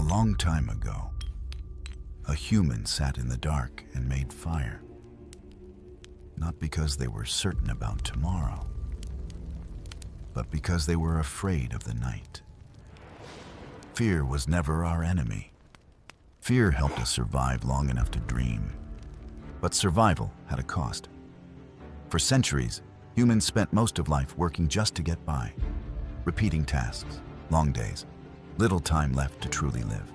long time ago, a human sat in the dark and made fire. Not because they were certain about tomorrow, but because they were afraid of the night. Fear was never our enemy. Fear helped us survive long enough to dream. But survival had a cost. For centuries, humans spent most of life working just to get by, repeating tasks, long days, little time left to truly live.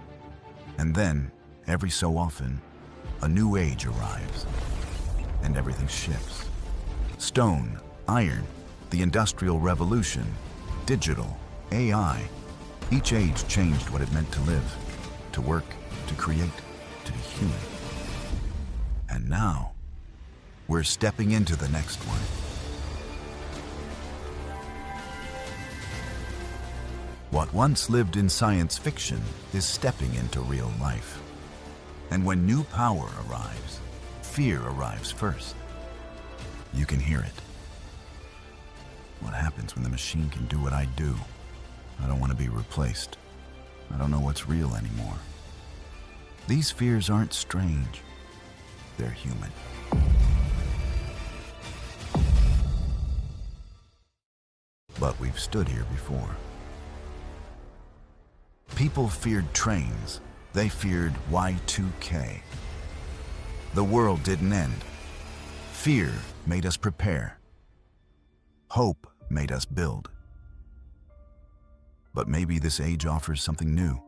And then, every so often, a new age arrives, and everything shifts. Stone, iron, the Industrial Revolution, digital, AI, each age changed what it meant to live, to work, to create, to be human. And now, we're stepping into the next one. What once lived in science fiction is stepping into real life. And when new power arrives, fear arrives first. You can hear it. What happens when the machine can do what I do? I don't want to be replaced. I don't know what's real anymore. These fears aren't strange. They're human. But we've stood here before. People feared trains. They feared Y2K. The world didn't end. Fear made us prepare. Hope made us build. But maybe this age offers something new.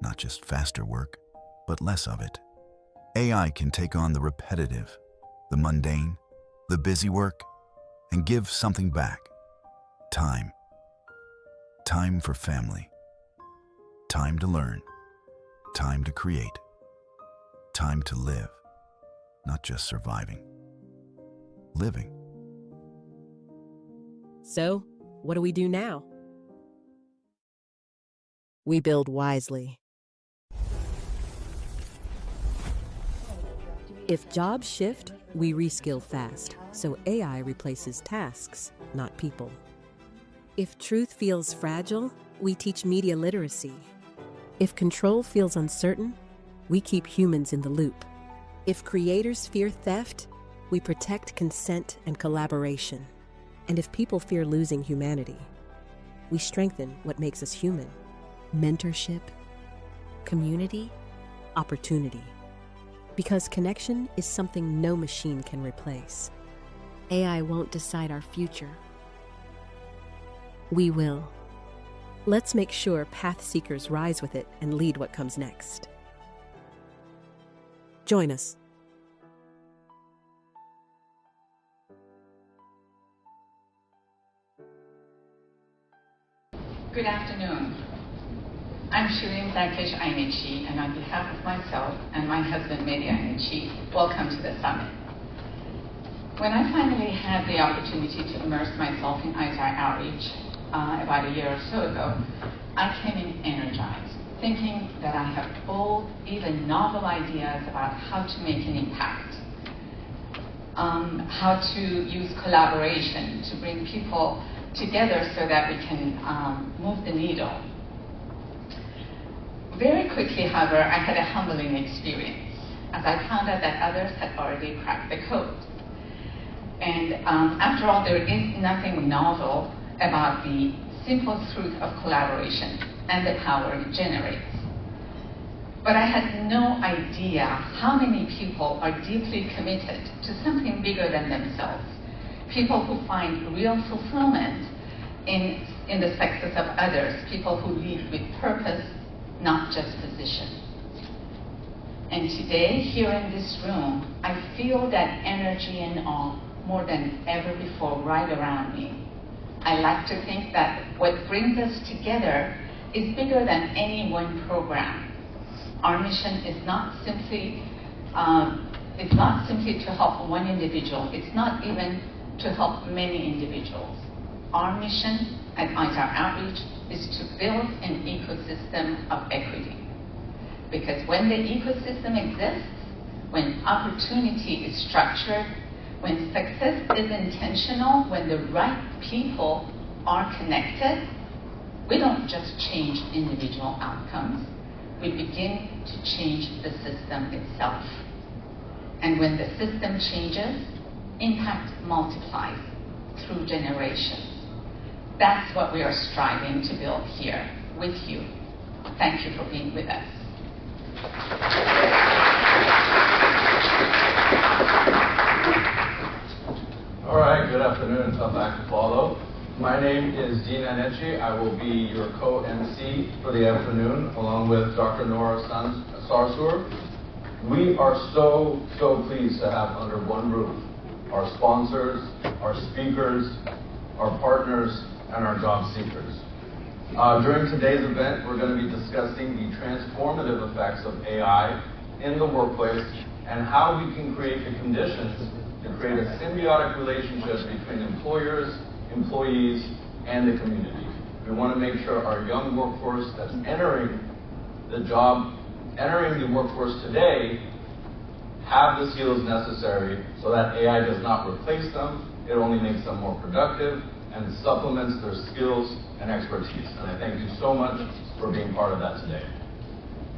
Not just faster work, but less of it. AI can take on the repetitive, the mundane, the busy work, and give something back. Time. Time for family. Time to learn. Time to create. Time to live. Not just surviving. Living. So, what do we do now? We build wisely. If jobs shift, we reskill fast, so AI replaces tasks, not people. If truth feels fragile, we teach media literacy. If control feels uncertain, we keep humans in the loop. If creators fear theft, we protect consent and collaboration. And if people fear losing humanity, we strengthen what makes us human. Mentorship, community, opportunity. Because connection is something no machine can replace. AI won't decide our future. We will. Let's make sure path seekers rise with it and lead what comes next. Join us. Good afternoon. I'm Shirin Zakesh Ainichi, and on behalf of myself and my husband, Mehdi Ainichi, welcome to the summit. When I finally had the opportunity to immerse myself in AyZar Outreach about a year or so ago, I came in energized, thinking that I have bold, even novel ideas about how to make an impact, how to use collaboration to bring people together so that we can move the needle. Very quickly, however, I had a humbling experience as I found out that others had already cracked the code. And after all, there is nothing novel about the simple truth of collaboration and the power it generates. But I had no idea how many people are deeply committed to something bigger than themselves. People who find real fulfillment in the success of others, people who lead with purpose, not just position. And today, here in this room, I feel that energy and awe more than ever before right around me. I like to think that what brings us together is bigger than any one program. Our mission is not simply to help one individual. It's not even to help many individuals. Our mission at AyZar Outreach is to build an ecosystem of equity. Because when the ecosystem exists, when opportunity is structured, when success is intentional, when the right people are connected, we don't just change individual outcomes, we begin to change the system itself. And when the system changes, impact multiplies through generations. That's what we are striving to build here with you. Thank you for being with us. All right, good afternoon. Tough act to follow. My name is Dina Nechi. I will be your co-MC for the afternoon, along with Dr. Nora Sarsur. We are so pleased to have under one roof our sponsors, our speakers, our partners, and our job seekers. During today's event, we're going to be discussing the transformative effects of AI in the workplace and how we can create the conditions to create a symbiotic relationship between employers, employees, and the community. We want to make sure our young workforce that's entering the workforce today have the skills necessary so that AI does not replace them, it only makes them more productive and supplements their skills and expertise. And I thank you so much for being part of that today.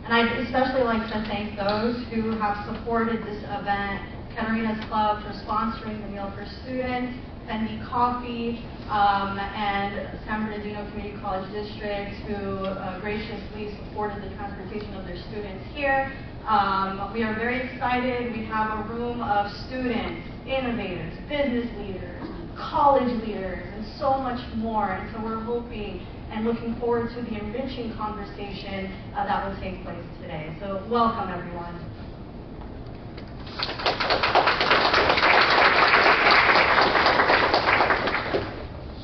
And I'd especially like to thank those who have supported this event, Katarina's Club for sponsoring the meal for students, Fendi Coffee, and San Bernardino Community College District, who graciously supported the transportation of their students here. We are very excited. We have a room of students, innovators, business leaders, college leaders, and so much more. And so we're hoping and looking forward to the enriching conversation that will take place today. So welcome, everyone.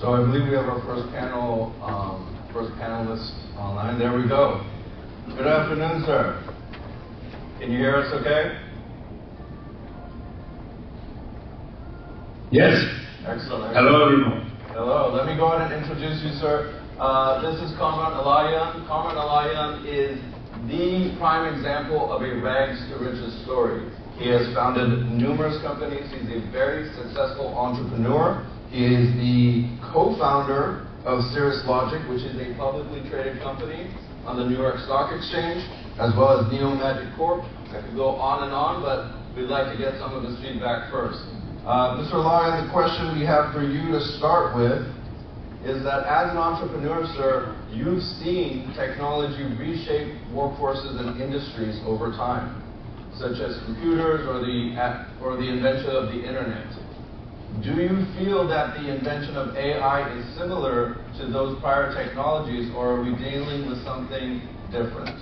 So I believe we have our first panelist online. There we go. Good afternoon, sir. Can you hear us okay? Yes. Excellent. Hello, everyone. Hello. Let me go ahead and introduce you, sir. This is Kamran Elahian. Kamran Elahian is the prime example of a rags to riches story. He has founded numerous companies. He's a very successful entrepreneur. He is the co-founder of Cirrus Logic, which is a publicly traded company on the New York Stock Exchange, as well as Neo Magic Corp. I could go on and on, but we'd like to get some of his feedback first. Mr. Elahian, the question we have for you to start with is that as an entrepreneur, sir, you've seen technology reshape workforces and industries over time, such as computers or the invention of the internet. Do you feel that the invention of AI is similar to those prior technologies, or are we dealing with something different?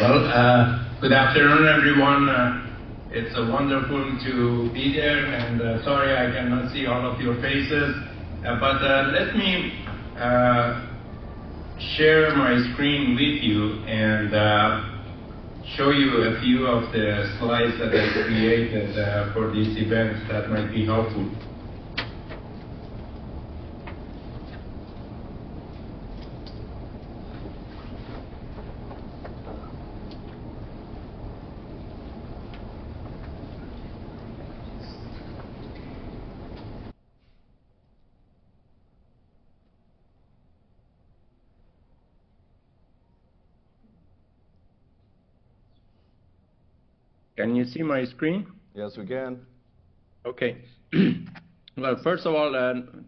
Well, good afternoon, everyone. It's wonderful to be there, and sorry I cannot see all of your faces, but let me share my screen with you and show you a few of the slides that I created for this event that might be helpful. Can you see my screen? Yes, we can. Okay. Well, first of all,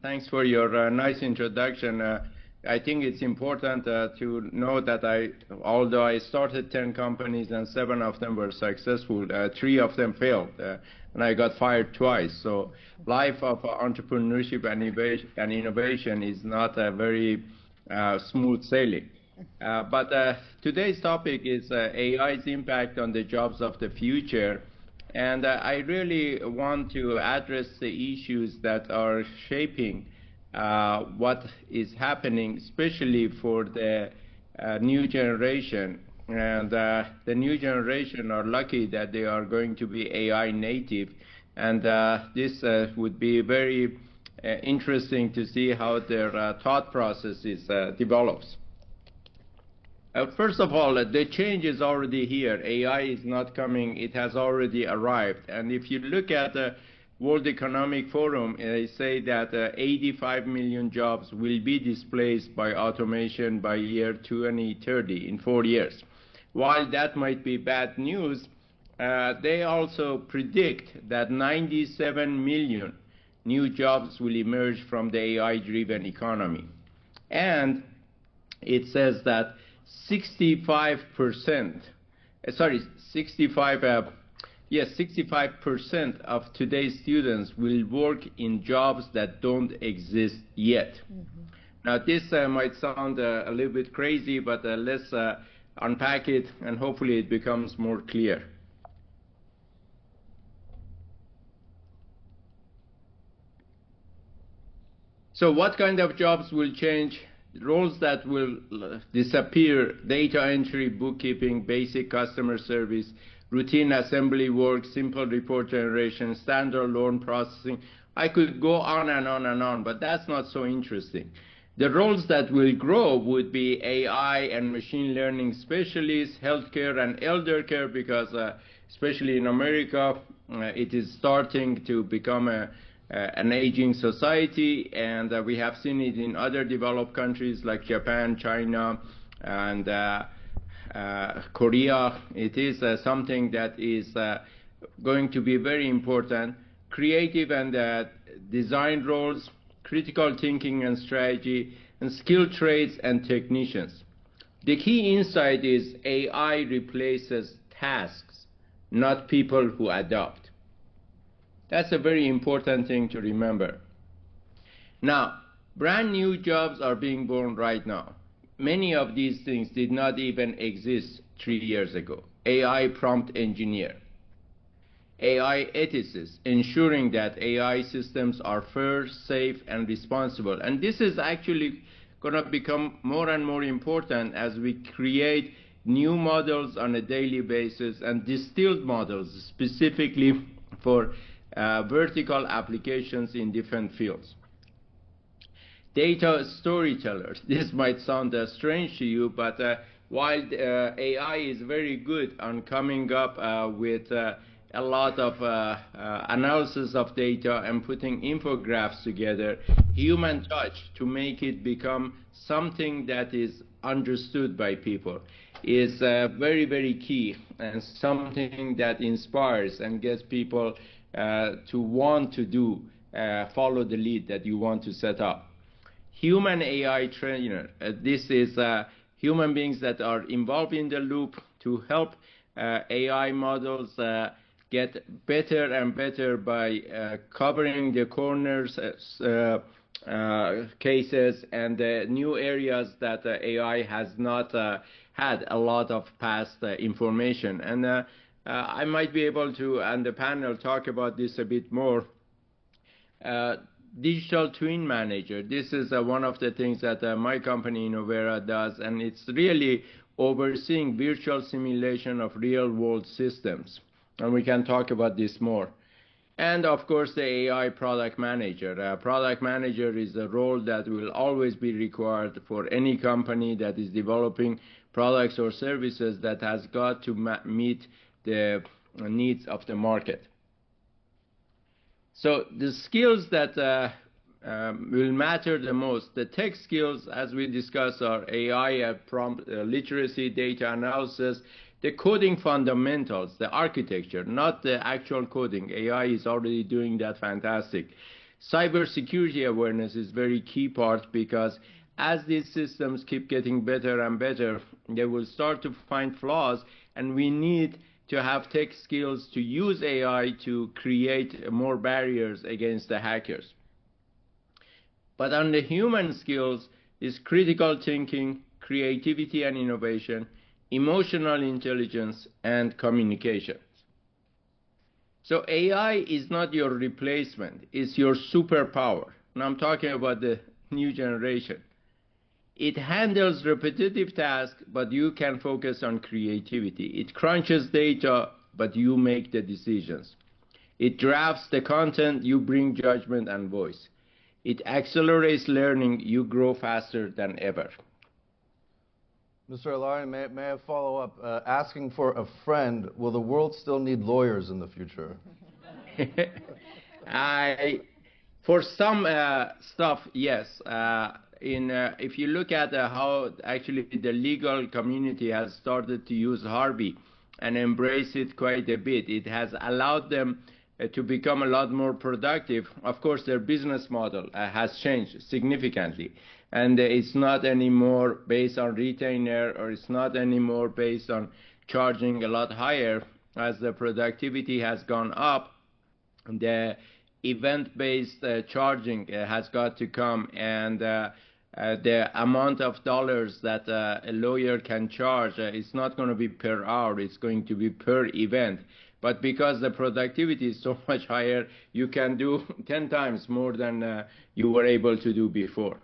thanks for your nice introduction. I think it's important to know that although I started 10 companies and 7 of them were successful, 3 of them failed, and I got fired twice. So life of entrepreneurship and innovation is not a very smooth sailing. But today's topic is AI's impact on the jobs of the future. And I really want to address the issues that are shaping what is happening, especially for the new generation. And the new generation are lucky that they are going to be AI native. And this would be very interesting to see how their thought processes develops. First of all, the change is already here. AI is not coming. It has already arrived. And if you look at World Economic Forum, they say that 85 million jobs will be displaced by automation by year 2030, in 4 years. While that might be bad news, they also predict that 97 million new jobs will emerge from the AI-driven economy. And it says that 65% of today's students will work in jobs that don't exist yet. Now, this might sound a little bit crazy, but let's unpack it, and hopefully it becomes more clear. So what kind of jobs will change? Roles that will disappear: data entry, bookkeeping, basic customer service, routine assembly work, simple report generation, standard loan processing. I could go on and on and on, but that's not so interesting. The roles that will grow would be AI and machine learning specialists, healthcare and elder care, because especially in America, it is starting to become an aging society, and we have seen it in other developed countries like Japan, China, and Korea. It is something that is going to be very important. Creative and design roles, critical thinking and strategy, and skilled trades and technicians. The key insight is AI replaces tasks, not people who adopt. That's a very important thing to remember. Now, brand new jobs are being born right now. Many of these things did not even exist 3 years ago. AI prompt engineer, AI ethicists, ensuring that AI systems are fair, safe, and responsible. And this is actually going to become more and more important as we create new models on a daily basis and distilled models specifically for vertical applications in different fields. Data storytellers. This might sound strange to you, but while AI is very good on coming up with a lot of analysis of data and putting infographics together, human touch to make it become something that is understood by people is very, very key, and something that inspires and gets people to want to do, follow the lead that you want to set up. Human AI trainer. This is human beings that are involved in the loop to help AI models get better and better by covering the corners, cases, and new areas that AI has not had a lot of past information. And I might be able to, on the panel, talk about this a bit more. Digital twin manager. This is one of the things that my company Innovera does, and it's really overseeing virtual simulation of real-world systems. And we can talk about this more. And of course, the AI product manager. Product manager is a role that will always be required for any company that is developing products or services that has got to meet the needs of the market. So the skills that will matter the most, the tech skills, as we discussed, are AI, prompt literacy, data analysis, the coding fundamentals, the architecture, not the actual coding. AI is already doing that fantastic. Cybersecurity awareness is very key part, because as these systems keep getting better and better, they will start to find flaws, and we need to have tech skills to use AI to create more barriers against the hackers. But on the human skills is critical thinking, creativity and innovation, emotional intelligence, and communication. So AI is not your replacement, it's your superpower. And I'm talking about the new generation. It handles repetitive tasks, but you can focus on creativity. It crunches data, but you make the decisions. It drafts the content, you bring judgment and voice. It accelerates learning, you grow faster than ever. Mr. Elahian, may I follow up? Asking for a friend, will the world still need lawyers in the future? For some stuff, yes. If you look at how actually the legal community has started to use Harvey and embrace it quite a bit, it has allowed them to become a lot more productive. Of course, their business model has changed significantly. And it's not anymore based on retainer, or it's not anymore based on charging a lot higher. As the productivity has gone up, the event-based charging has got to come, and the amount of dollars that a lawyer can charge is not going to be per hour, it's going to be per event. But because the productivity is so much higher, you can do 10 times more than you were able to do before.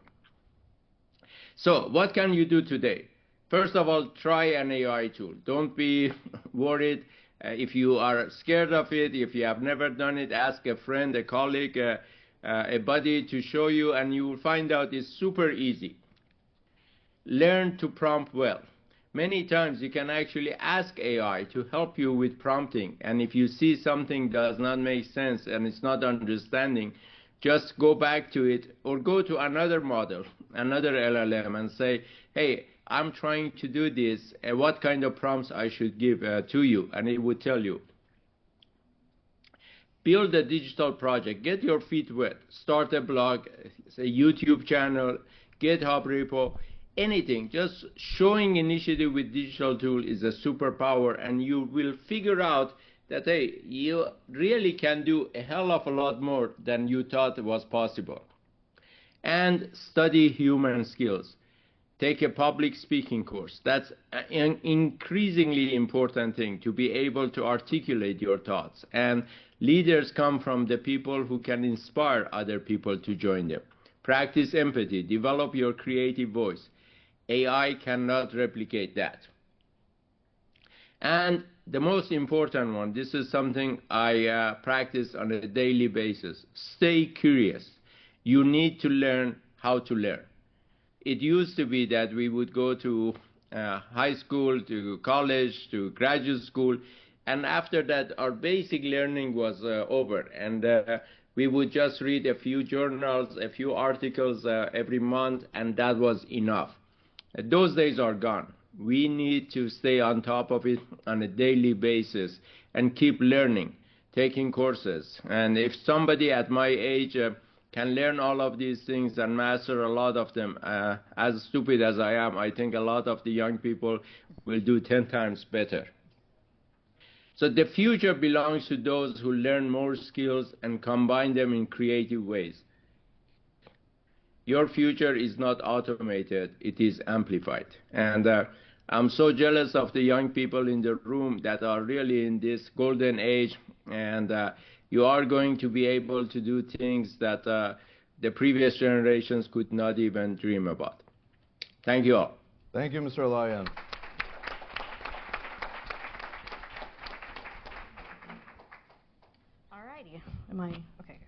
So what can you do today? First of all, try an AI tool. Don't be worried. If you are scared of it, if you have never done it, ask a friend, a colleague, a buddy to show you, and you will find out it's super easy. Learn to prompt well. Many times you can actually ask AI to help you with prompting, and if you see something does not make sense and it's not understanding, just go back to it or go to another model, another LLM, and say, hey, I'm trying to do this, what kind of prompts I should give to you, and it would tell you. Build a digital project, get your feet wet, start a blog, a YouTube channel, GitHub repo, anything. Just showing initiative with digital tool is a superpower, and you will figure out that, hey, you really can do a hell of a lot more than you thought was possible. And study human skills. Take a public speaking course. That's an increasingly important thing, to be able to articulate your thoughts. And leaders come from the people who can inspire other people to join them. Practice empathy. Develop your creative voice. AI cannot replicate that. And the most important one, this is something I practice on a daily basis. Stay curious. You need to learn how to learn. It used to be that we would go to high school, to college, to graduate school, and after that our basic learning was over, and we would just read a few journals, a few articles every month, and that was enough. Those days are gone. We need to stay on top of it on a daily basis and keep learning, taking courses. And if somebody at my age can learn all of these things and master a lot of them, as stupid as I am, I think a lot of the young people will do 10 times better. So the future belongs to those who learn more skills and combine them in creative ways. Your future is not automated, it is amplified. And I'm so jealous of the young people in the room that are really in this golden age, and you are going to be able to do things that the previous generations could not even dream about. Thank you all. Thank you, Mr. Elahian. All righty. Okay.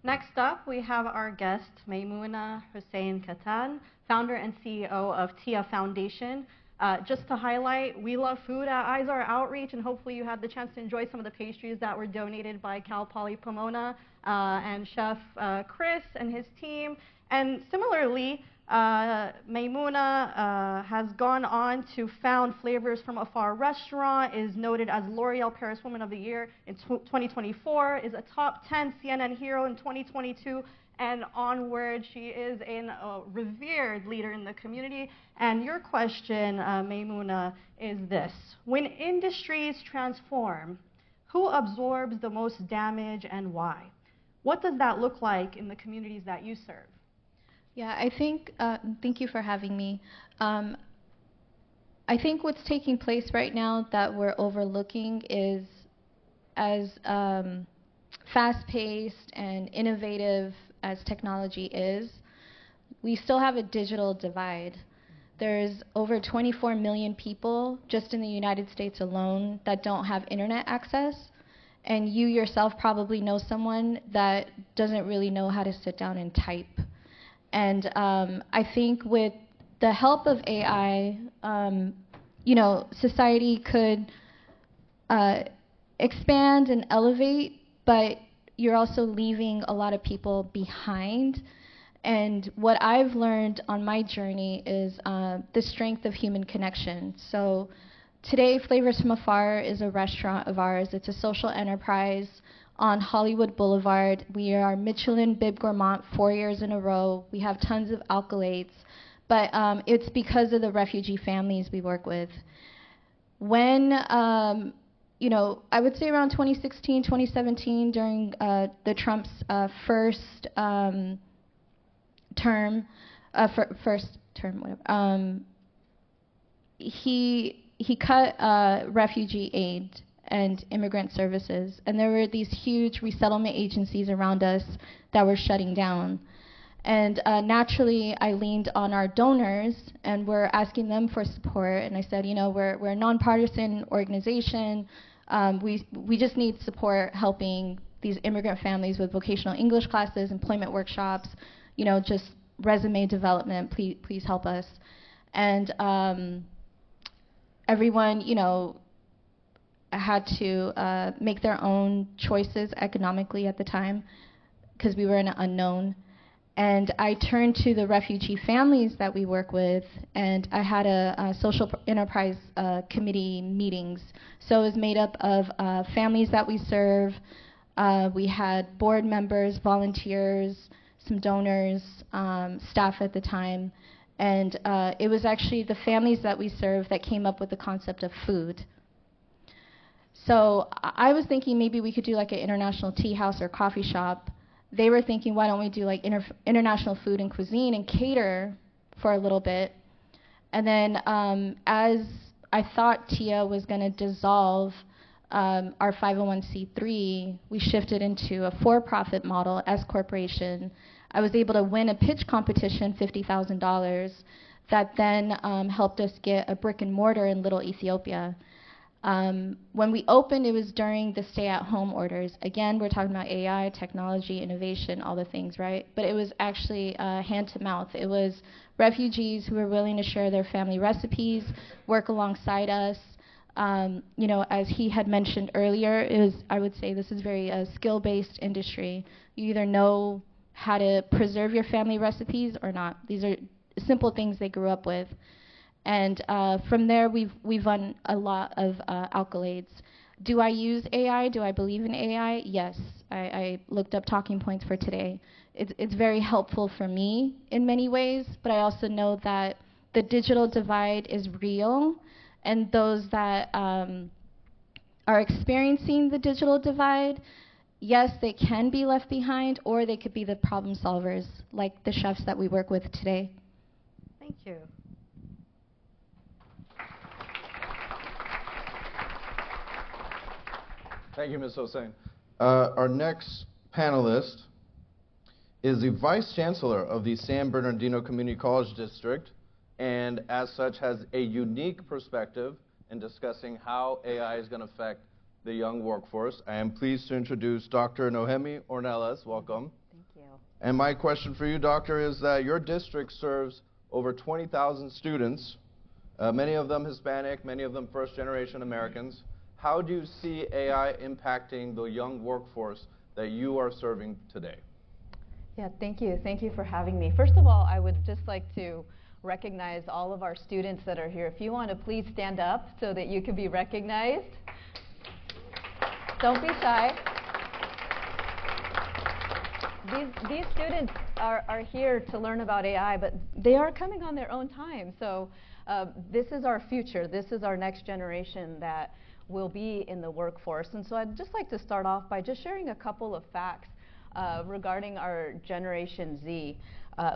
Next up, we have our guest, Meymuna Hussein-Cattan, founder and CEO of TIA Foundation. Just to highlight, we love food at AyZar Outreach, and hopefully you had the chance to enjoy some of the pastries that were donated by Cal Poly Pomona and Chef Kris and his team. And similarly, Meymuna has gone on to found Flavors from Afar restaurant, is noted as L'Oreal Paris Woman of the Year in 2024, is a top 10 CNN hero in 2022, and onward. She is a revered leader in the community. And your question, Meymuna, is this. When industries transform, who absorbs the most damage and why? What does that look like in the communities that you serve? Yeah, I think, thank you for having me. I think what's taking place right now that we're overlooking is, as fast-paced and innovative as technology is, we still have a digital divide. There's over 24 million people just in the United States alone that don't have internet access, and you yourself probably know someone that doesn't really know how to sit down and type. And I think with the help of AI, you know, society could expand and elevate, but you're also leaving a lot of people behind. And what I've learned on my journey is the strength of human connection. So today, Flavors from Afar is a restaurant of ours. It's a social enterprise on Hollywood Boulevard. We are Michelin Bib Gourmand 4 years in a row. We have tons of accolades. But it's because of the refugee families we work with. When, you know, I would say around 2016, 2017, during the Trump's first term, whatever, he cut refugee aid and immigrant services, and there were these huge resettlement agencies around us that were shutting down. And naturally, I leaned on our donors, and we're asking them for support. And I said, you know, we're a nonpartisan organization. We just need support helping these immigrant families with vocational English classes, employment workshops, you know, just resume development. Please help us. And everyone, you know, had to make their own choices economically at the time because we were in an unknown. And I turned to the refugee families that we work with, and I had a social enterprise committee meetings. So it was made up of families that we serve. We had board members, volunteers, some donors, staff at the time. And it was actually the families that we serve that came up with the concept of food. So I was thinking maybe we could do like an international tea house or coffee shop. They were thinking, why don't we do like international food and cuisine and cater for a little bit. And then as I thought TIA was going to dissolve our 501c3, we shifted into a for-profit model, S corporation. I was able to win a pitch competition, $50,000, that then helped us get a brick and mortar in Little Ethiopia. When we opened, it was during the stay-at-home orders. Again, we're talking about AI, technology, innovation, all the things, right? But it was actually hand-to-mouth. It was refugees who were willing to share their family recipes, work alongside us. You know, as he had mentioned earlier, I would say this is very skill-based industry. You either know how to preserve your family recipes or not. These are simple things they grew up with. And from there, we've won a lot of accolades. Do I use AI? Do I believe in AI? Yes. I looked up talking points for today. It's very helpful for me in many ways, but I also know that the digital divide is real, and those that are experiencing the digital divide, yes, they can be left behind, or they could be the problem solvers, like the chefs that we work with today. Thank you. Thank you, Ms. Hussein. Our next panelist is the Vice Chancellor of the San Bernardino Community College District, and as such has a unique perspective in discussing how AI is going to affect the young workforce. I am pleased to introduce Dr. Nohemy Ornelas. Welcome. Thank you. And my question for you, Doctor, is that your district serves over 20,000 students, many of them Hispanic, many of them first-generation Americans. How do you see AI impacting the young workforce that you are serving today? Yeah, thank you. Thank you for having me. First of all, I would just like to recognize all of our students that are here. If you want to please stand up so that you can be recognized. Don't be shy. These students are here to learn about AI, but they are coming on their own time. So this is our future. This is our next generation that will be in the workforce. And so I'd just like to start off by just sharing a couple of facts regarding our Generation Z,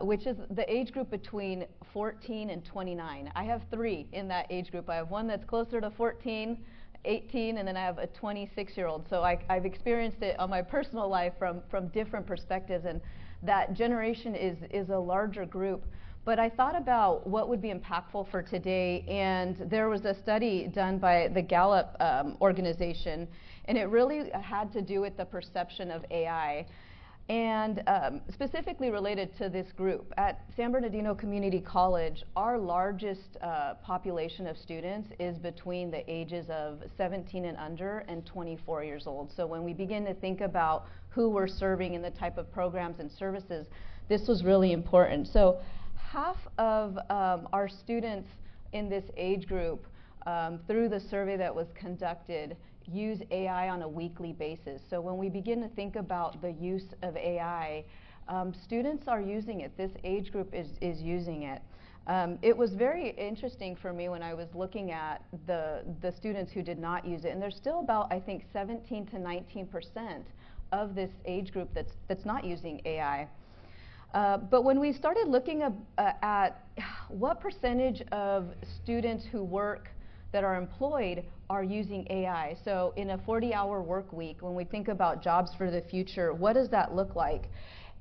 which is the age group between 14 and 29. I have three in that age group. I have one that's closer to 14, 18, and then I have a 26-year-old. So I've experienced it on my personal life from different perspectives, and that generation is a larger group. But I thought about what would be impactful for today, and there was a study done by the Gallup organization, and it really had to do with the perception of AI. And specifically related to this group, at San Bernardino Community College, our largest population of students is between the ages of 17 and under and 24 years old. So when we begin to think about who we're serving and the type of programs and services, this was really important. So half of our students in this age group, through the survey that was conducted, use AI on a weekly basis. So when we begin to think about the use of AI, students are using it. This age group is using it. It was very interesting for me when I was looking at the students who did not use it, and there's still about, I think, 17 to 19% of this age group that's not using AI. But when we started looking at what percentage of students who work that are employed are using AI. So in a 40-hour work week, when we think about jobs for the future, what does that look like?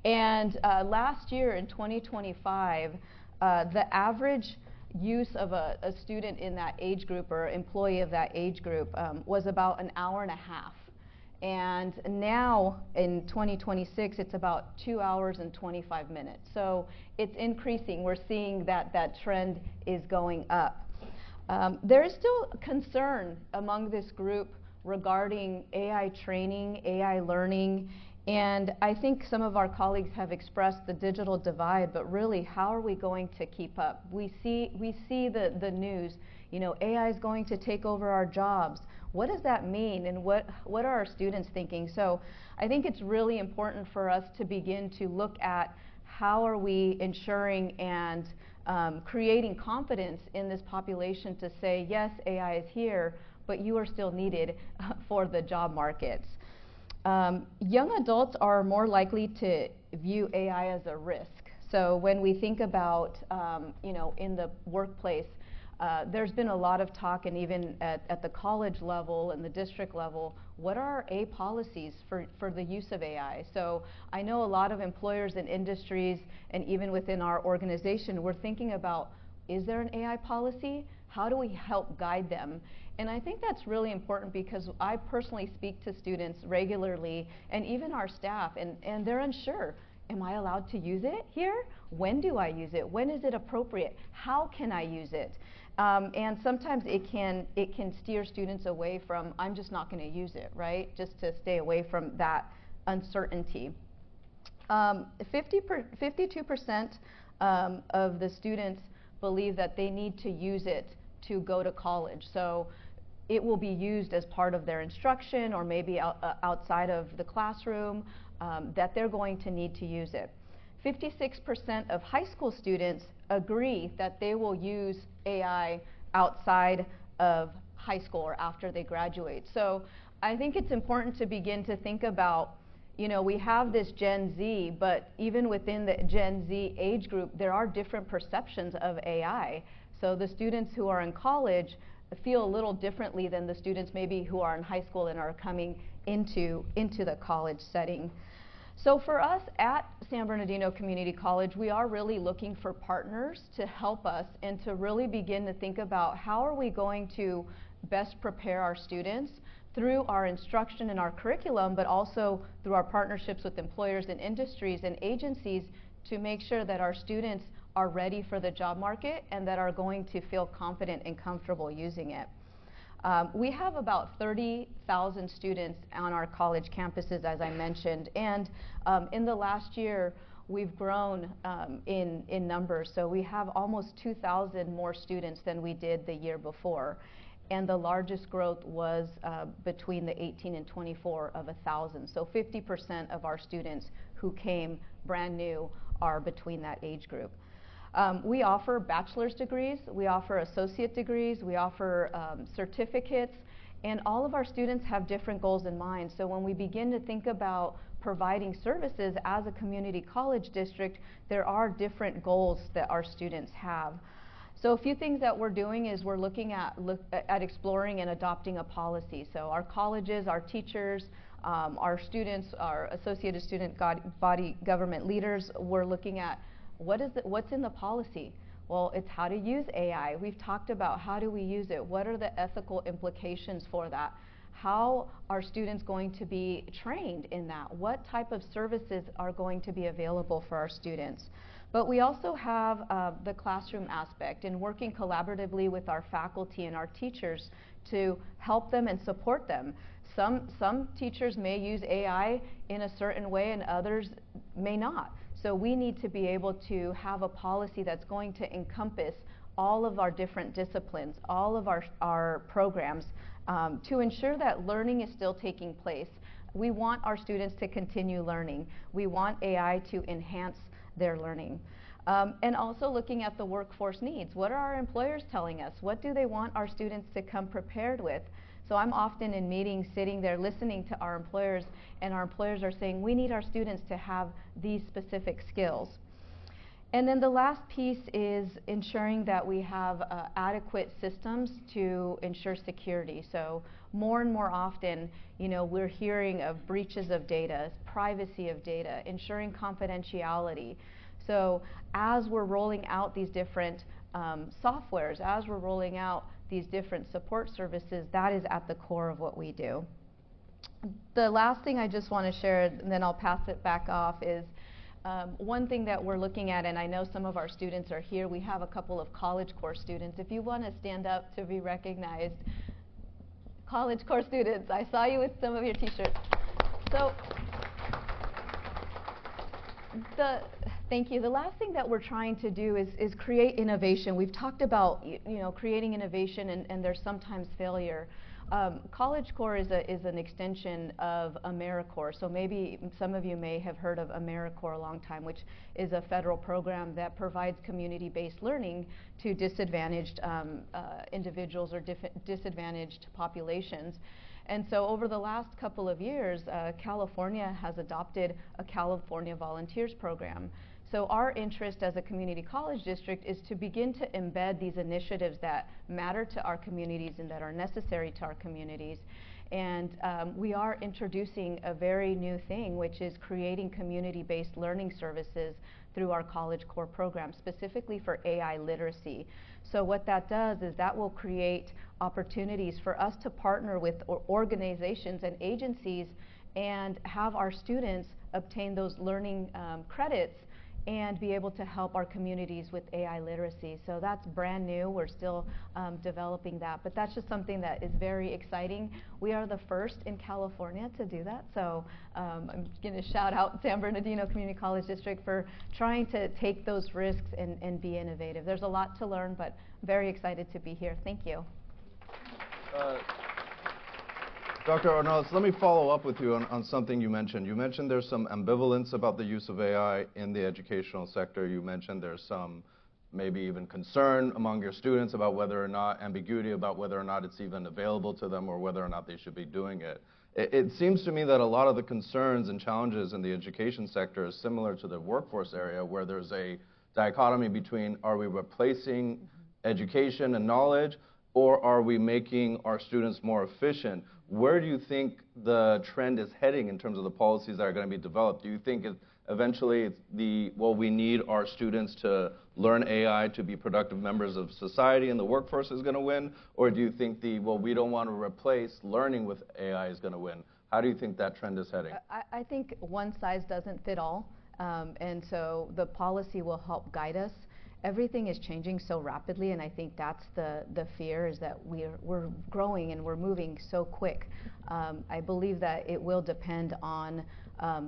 And last year in 2025, the average use of a student in that age group or employee of that age group was about an hour and a half. And now in 2026, it's about 2 hours and 25 minutes. So it's increasing. We're seeing that that trend is going up. There is still concern among this group regarding AI training, AI learning, and I think some of our colleagues have expressed the digital divide, but really, how are we going to keep up? We see the news, you know, AI is going to take over our jobs. What does that mean, and what are our students thinking? So I think it's really important for us to begin to look at how are we ensuring and creating confidence in this population to say, yes, AI is here, but you are still needed for the job markets. Young adults are more likely to view AI as a risk. So when we think about, you know, in the workplace, there's been a lot of talk, and even at the college level and the district level, what are our A policies for the use of AI? So I know a lot of employers and industries, and even within our organization, we're thinking about, is there an AI policy? How do we help guide them? And I think that's really important because I personally speak to students regularly, and even our staff, and they're unsure. Am I allowed to use it here? When do I use it? When is it appropriate? How can I use it? And sometimes it can steer students away from, I'm just not going to use it, right? Just to stay away from that uncertainty. 52% of the students believe that they need to use it to go to college. So it will be used as part of their instruction or maybe outside of the classroom, that they're going to need to use it. 56% of high school students agree that they will use AI outside of high school or after they graduate. So I think it's important to begin to think about, you know, we have this Gen Z, but even within the Gen Z age group, there are different perceptions of AI. So the students who are in college feel a little differently than the students maybe who are in high school and are coming into the college setting. So for us at San Bernardino Community College, we are really looking for partners to help us and to really begin to think about how are we going to best prepare our students through our instruction and our curriculum, but also through our partnerships with employers and industries and agencies to make sure that our students are ready for the job market and that are going to feel confident and comfortable using it. We have about 30,000 students on our college campuses, as I mentioned, and in the last year, we've grown in numbers. So we have almost 2,000 more students than we did the year before. And the largest growth was between the 18 and 24 of 1,000. So 50% of our students who came brand new are between that age group. We offer bachelor's degrees, we offer associate degrees, we offer certificates, and all of our students have different goals in mind. So when we begin to think about providing services as a community college district, there are different goals that our students have. So a few things that we're doing is we're looking at exploring and adopting a policy. So our colleges, our teachers, our students, our associated student body government leaders, we're looking at what's in the policy? Well, it's how to use AI. We've talked about how do we use it? What are the ethical implications for that? how are students going to be trained in that? What type of services are going to be available for our students? But we also have the classroom aspect and working collaboratively with our faculty and our teachers to help them and support them. Some teachers may use AI in a certain way and others may not. So we need to be able to have a policy that's going to encompass all of our different disciplines, all of our programs, to ensure that learning is still taking place. We want our students to continue learning. We want AI to enhance their learning. And also looking at the workforce needs. What are our employers telling us? What do they want our students to come prepared with? So I'm often in meetings sitting there listening to our employers, and our employers are saying, we need our students to have these specific skills. And then the last piece is ensuring that we have adequate systems to ensure security. So more and more often, we're hearing of breaches of data, privacy of data, ensuring confidentiality. So as we're rolling out these different softwares, as we're rolling out these different support services, that is at the core of what we do. The last thing I just want to share, and then I'll pass it back off, is one thing that we're looking at, and I know some of our students are here. We have a couple of college course students. If you want to stand up to be recognized, college course students, I saw you with some of your t-shirts. So thank you. The last thing that we're trying to do is create innovation. We've talked about creating innovation, and there's sometimes failure. College Core is an extension of AmeriCorps. So maybe some of you may have heard of AmeriCorps a long time, which is a federal program that provides community-based learning to disadvantaged individuals or disadvantaged populations. And so over the last couple of years, California has adopted a California Volunteers program. So our interest as a community college district is to begin to embed these initiatives that matter to our communities and that are necessary to our communities. And we are introducing a very new thing, which is creating community-based learning services through our College Core program, specifically for AI literacy. So what that does is that will create opportunities for us to partner with organizations and agencies and have our students obtain those learning credits and be able to help our communities with AI literacy. So that's brand new. We're still developing that, but that's just something that is very exciting. We are the first in California to do that, so I'm going to shout out San Bernardino Community College District for trying to take those risks and be innovative. There's a lot to learn, but very excited to be here. Thank you. Dr. Ornelas, let me follow up with you on something you mentioned. You mentioned there's some ambivalence about the use of AI in the educational sector. You mentioned there's some maybe even concern among your students about whether or not, ambiguity about whether or not it's even available to them or whether or not they should be doing it. It seems to me that a lot of the concerns and challenges in the education sector is similar to the workforce area, where there's a dichotomy between, are we replacing education and knowledge, or are we making our students more efficient? Where do you think the trend is heading in terms of the policies that are going to be developed? Do you think eventually we need our students to learn AI to be productive members of society and the workforce is going to win? Or do you think we don't want to replace learning with AI is going to win? How do you think that trend is heading? I think one size doesn't fit all, and so the policy will help guide us. Everything is changing so rapidly, and I think that's the fear, is that we're growing and we're moving so quick. I believe that it will depend on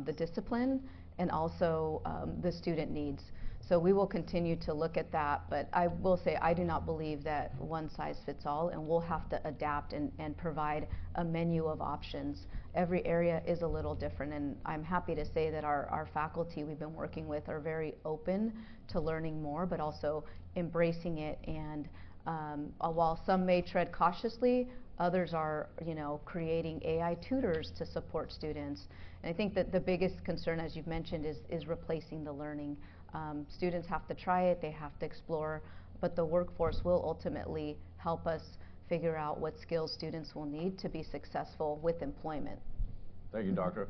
the discipline and also the student needs. So we will continue to look at that, but I will say I do not believe that one size fits all, and we'll have to adapt and provide a menu of options. Every area is a little different, and I'm happy to say that our faculty we've been working with are very open to learning more, but also embracing it. And while some may tread cautiously, others are, creating AI tutors to support students. And I think that the biggest concern, as you've mentioned, is replacing the learning. Students have to try it, they have to explore, but the workforce will ultimately help us figure out what skills students will need to be successful with employment. Thank you, Doctor.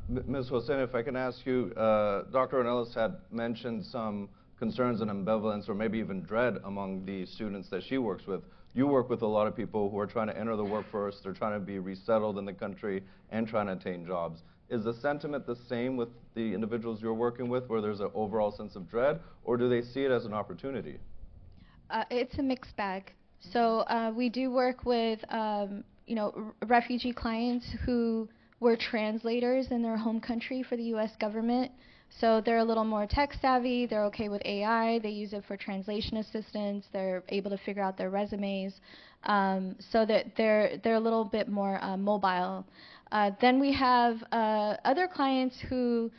Ms. Hussein, if I can ask you, Dr. Ornelas had mentioned some concerns and ambivalence or maybe even dread among the students that she works with. you work with a lot of people who are trying to enter the workforce, they're trying to be resettled in the country and trying to attain jobs. Is the sentiment the same with the individuals you're working with, where there's an overall sense of dread, or do they see it as an opportunity? It's a mixed bag. So we do work with refugee clients who were translators in their home country for the U.S. government. So they're a little more tech savvy, they're okay with AI, they use it for translation assistance, they're able to figure out their resumes, so that they're a little bit more mobile. Then we have other clients who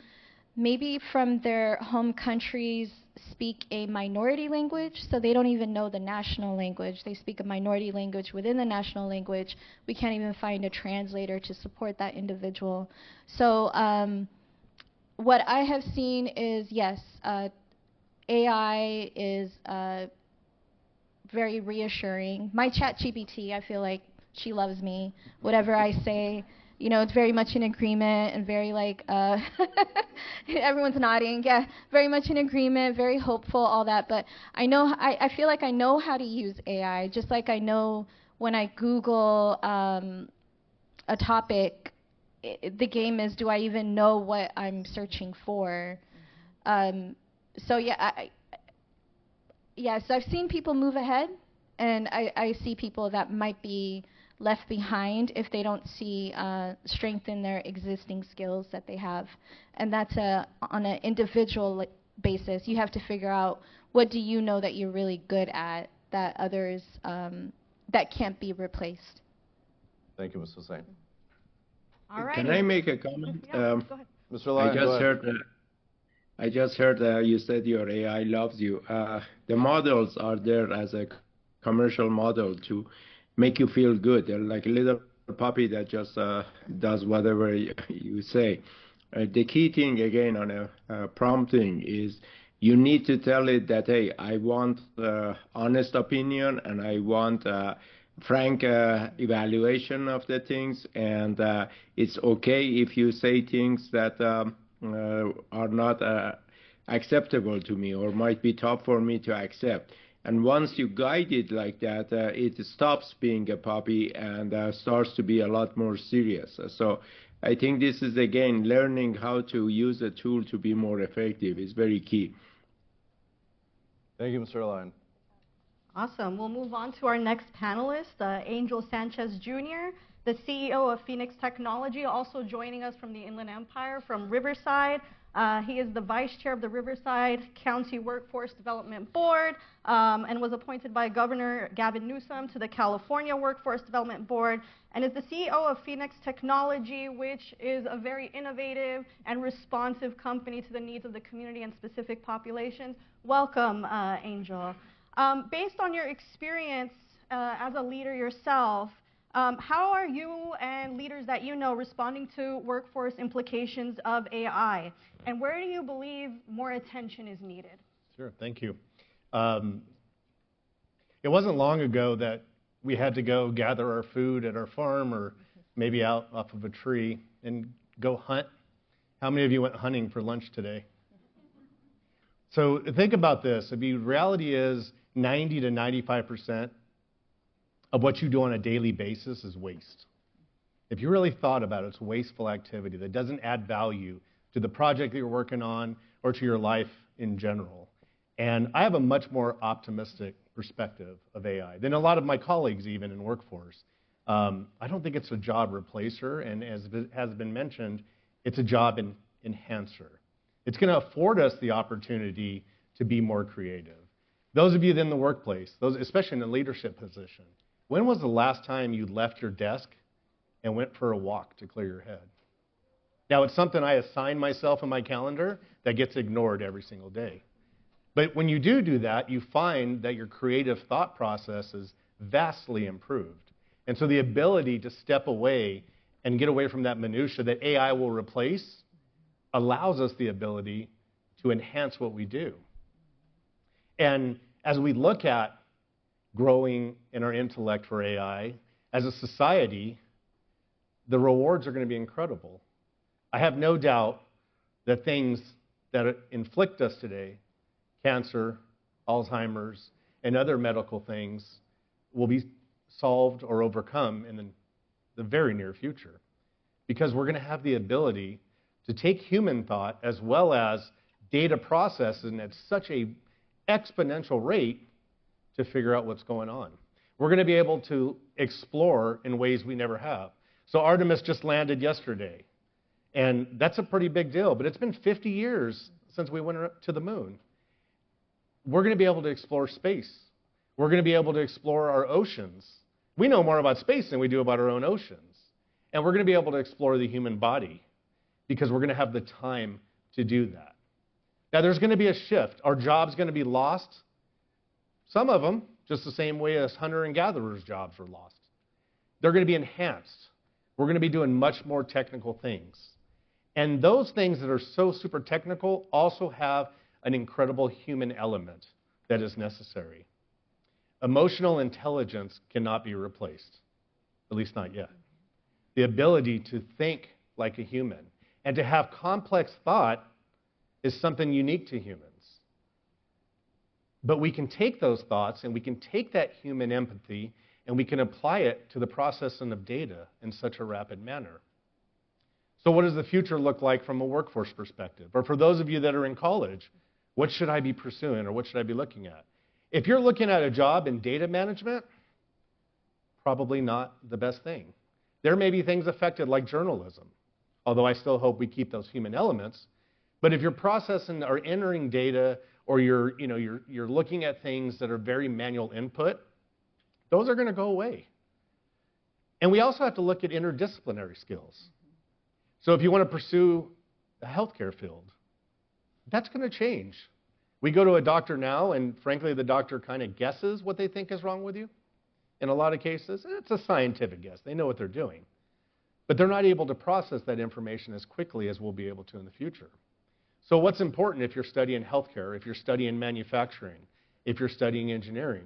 maybe from their home countries speak a minority language, so they don't even know the national language. They speak a minority language within the national language. We can't even find a translator to support that individual. So what I have seen is, yes, AI is very reassuring. My ChatGPT, I feel like she loves me. Whatever I say, it's very much in agreement and very like, everyone's nodding, yeah, very much in agreement, very hopeful, all that. But I feel like I know how to use AI, just like I know when I Google a topic, the game is, do I even know what I'm searching for? So yeah, so I've seen people move ahead, and I see people that might be left behind if they don't see strength in their existing skills that they have. And that's on an individual basis. You have to figure out, what do you know that you're really good at that others, that can't be replaced? Thank you, Ms. Hussein. All right. Can I make a comment? Yeah, go ahead. Mr. Lyon, I just heard you said your AI loves you. The models are there as a commercial model to make you feel good. They're like a little puppy that just does whatever you say. The key thing, again, on a prompting is you need to tell it that, hey, I want honest opinion, and I want frank evaluation of the things, and it's okay if you say things that are not acceptable to me or might be tough for me to accept. And once you guide it like that, it stops being a puppy and starts to be a lot more serious. So I think this is, again, learning how to use a tool to be more effective is very key. Thank you, Mr. Lyon. Awesome. We'll move on to our next panelist, Angel Sanchez Jr., the CEO of Phoenix Technology, also joining us from the Inland Empire, from Riverside. He is the vice chair of the Riverside County Workforce Development Board, and was appointed by Governor Gavin Newsom to the California Workforce Development Board, and is the CEO of Phoenix Technology, which is a very innovative and responsive company to the needs of the community and specific populations. Welcome, Angel. Based on your experience as a leader yourself, how are you and leaders that you know responding to workforce implications of AI? And where do you believe more attention is needed? Sure, thank you. It wasn't long ago that we had to go gather our food at our farm or maybe out off of a tree and go hunt. How many of you went hunting for lunch today? So think about this. The reality is 90 to 95% of what you do on a daily basis is waste. If you really thought about it, it's wasteful activity that doesn't add value to the project that you're working on or to your life in general. And I have a much more optimistic perspective of AI than a lot of my colleagues even in workforce. I don't think it's a job replacer, and as has been mentioned, it's a job enhancer. It's going to afford us the opportunity to be more creative. Those of you in the workplace, those especially in a leadership position, when was the last time you left your desk and went for a walk to clear your head? Now, it's something I assign myself in my calendar that gets ignored every single day. But when you do that, you find that your creative thought process is vastly improved. And so the ability to step away and get away from that minutia that AI will replace allows us the ability to enhance what we do. And as we look at growing in our intellect for AI, as a society, the rewards are going to be incredible. I have no doubt that things that inflict us today, cancer, Alzheimer's, and other medical things, will be solved or overcome in the very near future, because we're going to have the ability to take human thought as well as data processing at such a exponential rate to figure out what's going on. We're going to be able to explore in ways we never have. So Artemis just landed yesterday, and that's a pretty big deal, but it's been 50 years since we went to the moon. We're going to be able to explore space. We're going to be able to explore our oceans. We know more about space than we do about our own oceans. And we're going to be able to explore the human body because we're going to have the time to do that. Now, there's going to be a shift. Our jobs going to be lost. Some of them, just the same way as hunter and gatherers' jobs were lost. They're going to be enhanced. We're going to be doing much more technical things. And those things that are so super technical also have an incredible human element that is necessary. Emotional intelligence cannot be replaced, at least not yet. The ability to think like a human and to have complex thought is something unique to humans. But we can take those thoughts and we can take that human empathy and we can apply it to the processing of data in such a rapid manner. So what does the future look like from a workforce perspective? Or for those of you that are in college, what should I be pursuing or what should I be looking at? If you're looking at a job in data management, probably not the best thing. There may be things affected like journalism, although I still hope we keep those human elements. But if you're processing or entering data or you're looking at things that are very manual input, those are going to go away. And we also have to look at interdisciplinary skills. So if you want to pursue the healthcare field, that's going to change. We go to a doctor now, and frankly, the doctor kind of guesses what they think is wrong with you. In a lot of cases, it's a scientific guess. They know what they're doing. But they're not able to process that information as quickly as we'll be able to in the future. So what's important if you're studying healthcare, if you're studying manufacturing, if you're studying engineering?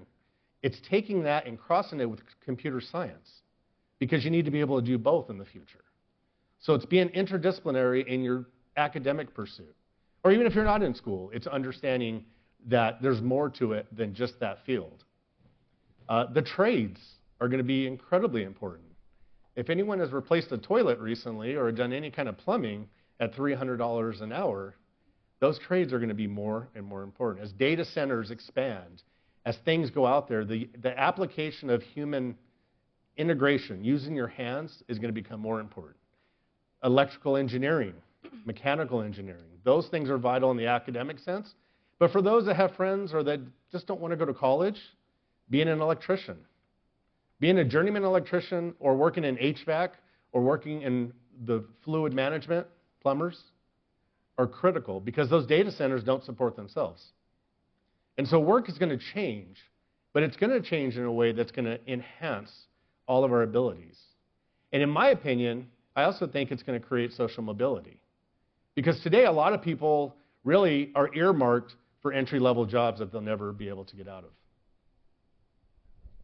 It's taking that and crossing it with computer science, because you need to be able to do both in the future. So it's being interdisciplinary in your academic pursuit. Or even if you're not in school, it's understanding that there's more to it than just that field. The trades are going to be incredibly important. If anyone has replaced a toilet recently or done any kind of plumbing at $300 an hour, those trades are going to be more and more important. As data centers expand, as things go out there, the application of human integration, using your hands, is going to become more important. Electrical engineering, mechanical engineering, those things are vital in the academic sense. But for those that have friends or that just don't want to go to college, being an electrician, being a journeyman electrician or working in HVAC or working in the fluid management, plumbers, are critical because those data centers don't support themselves. And so work is going to change, but it's going to change in a way that's going to enhance all of our abilities. And in my opinion, I also think it's going to create social mobility. Because today, a lot of people really are earmarked for entry-level jobs that they'll never be able to get out of.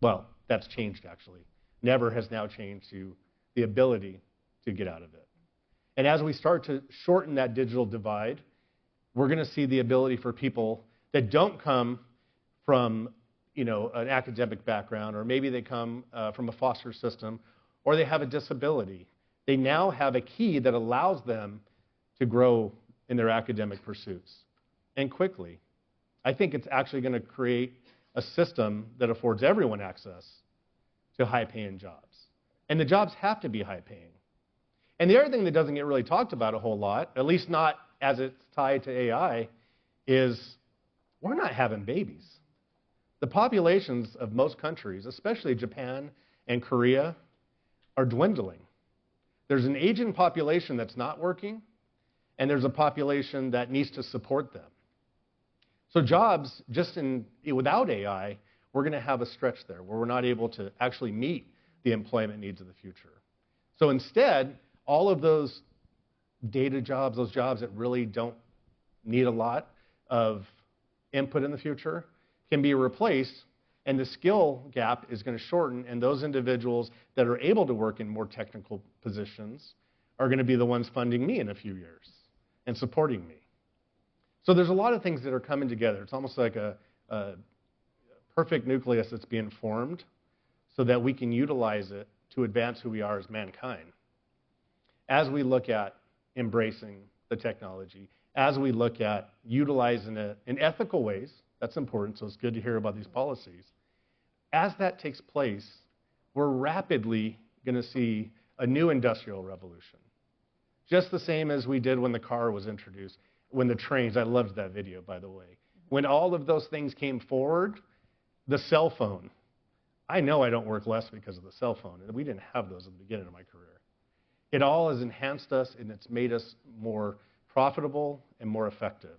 Well, that's changed, actually. Never has now changed to the ability to get out of it. And as we start to shorten that digital divide, we're going to see the ability for people that don't come from an academic background, or maybe they come from a foster system, or they have a disability. They now have a key that allows them to grow in their academic pursuits, and quickly. I think it's actually going to create a system that affords everyone access to high-paying jobs. And the jobs have to be high-paying. And the other thing that doesn't get really talked about a whole lot, at least not as it's tied to AI, is we're not having babies. The populations of most countries, especially Japan and Korea, are dwindling. There's an aging population that's not working, and there's a population that needs to support them. So jobs, without AI, we're going to have a stretch there where we're not able to actually meet the employment needs of the future. So instead, all of those data jobs, those jobs that really don't need a lot of input in the future, can be replaced, and the skill gap is going to shorten, and those individuals that are able to work in more technical positions are going to be the ones funding me in a few years and supporting me. So there's a lot of things that are coming together. It's almost like a perfect nucleus that's being formed, so that we can utilize it to advance who we are as mankind. As we look at embracing the technology, as we look at utilizing it in ethical ways, that's important, so it's good to hear about these policies. As that takes place, we're rapidly going to see a new industrial revolution. Just the same as we did when the car was introduced, when the trains, I loved that video, by the way. When all of those things came forward, the cell phone. I know I don't work less because of the cell phone, and we didn't have those at the beginning of my career. It all has enhanced us, and it's made us more profitable and more effective.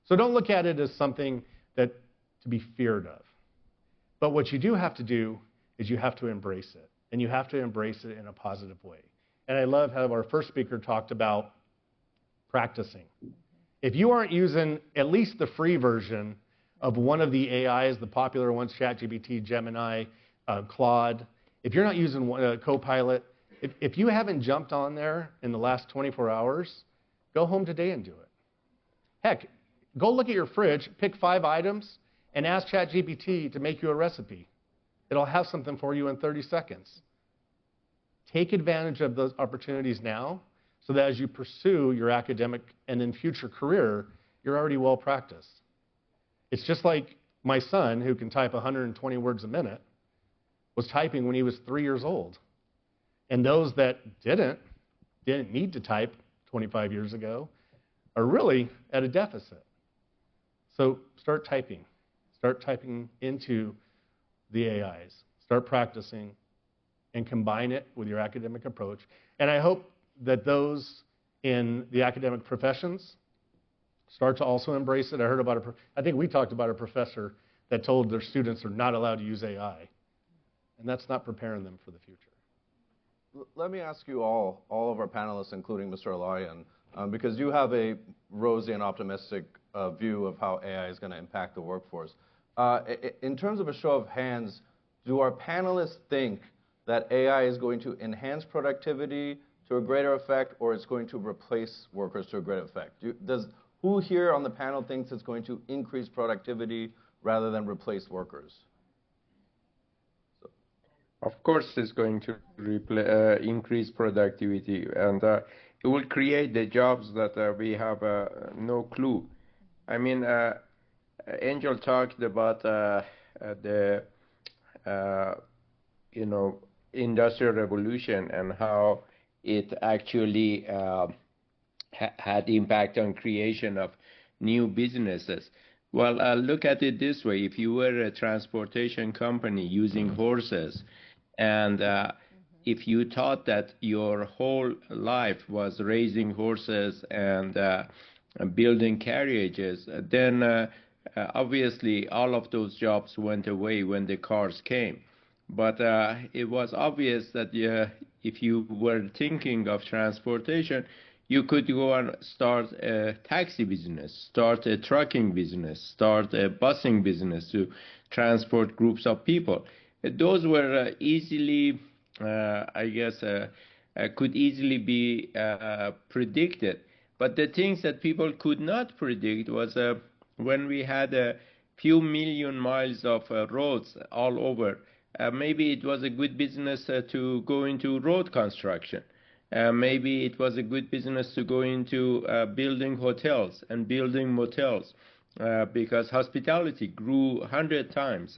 So don't look at it as something that to be feared of. But what you do have to do is you have to embrace it, and you have to embrace it in a positive way. And I love how our first speaker talked about practicing. If you aren't using at least the free version of one of the AIs, the popular ones, ChatGPT, Gemini, Claude, if you're not using Copilot, if you haven't jumped on there in the last 24 hours, go home today and do it. Heck, go look at your fridge, pick 5 items, and ask ChatGPT to make you a recipe. It'll have something for you in 30 seconds. Take advantage of those opportunities now so that as you pursue your academic and then future career, you're already well practiced. It's just like my son, who can type 120 words a minute, was typing when he was 3 years old. And those that didn't need to type 25 years ago are really at a deficit. So start typing. Start typing into the AIs. Start practicing and combine it with your academic approach. And I hope that those in the academic professions start to also embrace it. I think we talked about a professor that told their students they're not allowed to use AI. And that's not preparing them for the future. Let me ask you all of our panelists, including Mr. Elahian, because you have a rosy and optimistic view of how AI is going to impact the workforce. In terms of a show of hands, do our panelists think that AI is going to enhance productivity to a greater effect, or it's going to replace workers to a greater effect? Who here on the panel thinks it's going to increase productivity rather than replace workers? Of course, it's going to increase productivity, and it will create the jobs that we have no clue. I mean, Angel talked about the industrial revolution and how it actually had impact on creation of new businesses. Well, look at it this way. If you were a transportation company using horses, and if you thought that your whole life was raising horses and building carriages, then obviously all of those jobs went away when the cars came. But it was obvious that if you were thinking of transportation, you could go and start a taxi business, start a trucking business, start a busing business to transport groups of people. Those were easily, could easily be predicted. But the things that people could not predict was when we had a few million miles of roads all over, maybe it was a good business to go into road construction. Maybe it was a good business to go into building hotels and building motels because hospitality grew 100 times.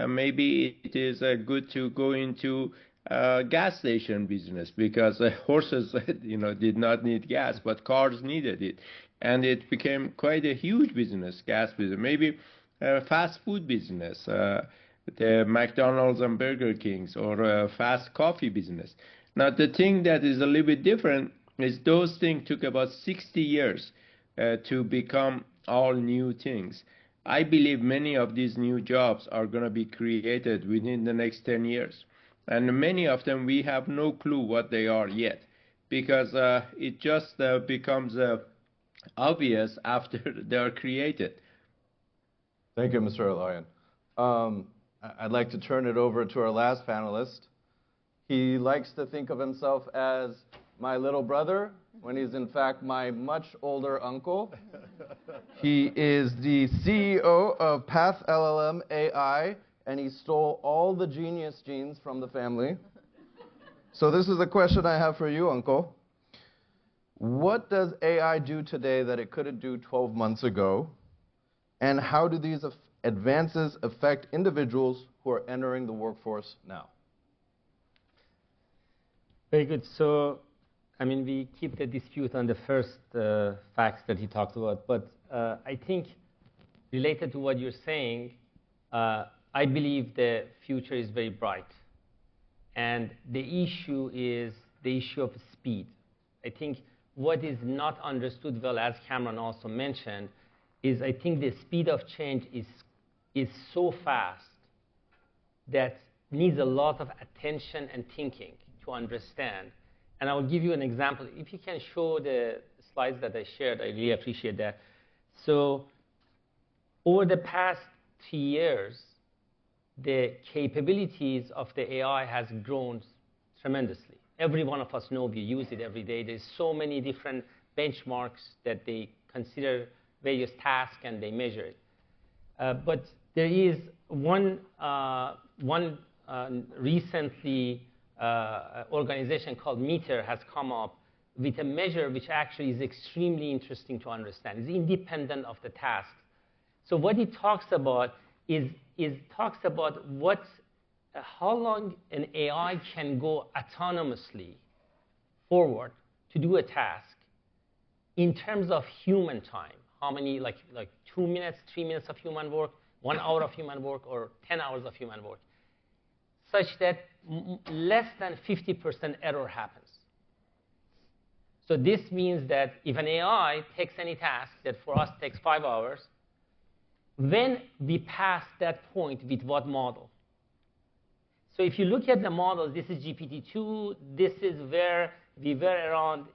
Maybe it is good to go into gas station business because horses, did not need gas, but cars needed it, and it became quite a huge business, gas business. Maybe fast food business, the McDonald's and Burger Kings, or fast coffee business. Now, the thing that is a little bit different is those things took about 60 years to become all new things. I believe many of these new jobs are going to be created within the next 10 years. And many of them, we have no clue what they are yet, because it just becomes obvious after they are created. Thank you, Mr. Elahian. I'd like to turn it over to our last panelist. He likes to think of himself as my little brother, when he's in fact my much older uncle. He is the CEO of Path LLM AI and he stole all the genius genes from the family. So this is the question I have for you, Uncle. What does AI do today that it couldn't do 12 months ago? And how do these advances affect individuals who are entering the workforce now? Very good. So, I mean, we keep the dispute on the first facts that he talked about. But I think related to what you're saying, I believe the future is very bright. And the issue is the issue of speed. I think what is not understood well, as Kamran also mentioned, is I think the speed of change is so fast that needs a lot of attention and thinking to understand. And I will give you an example. If you can show the slides that I shared, I really appreciate that. So over the past 3 years, the capabilities of the AI has grown tremendously. Every one of us know we use it every day. There's so many different benchmarks that they consider various tasks and they measure it. But there is one recently organization called Meter has come up with a measure which actually is extremely interesting to understand. It's independent of the task. So what it talks about is talks about how long an AI can go autonomously forward to do a task in terms of human time. How many, like 2 minutes, 3 minutes of human work, 1 hour of human work, or 10 hours of human work, such that less than 50% error happens. So this means that if an AI takes any task that for us takes 5 hours, when we pass that point with what model? So if you look at the models, this is GPT-2. This is where we were around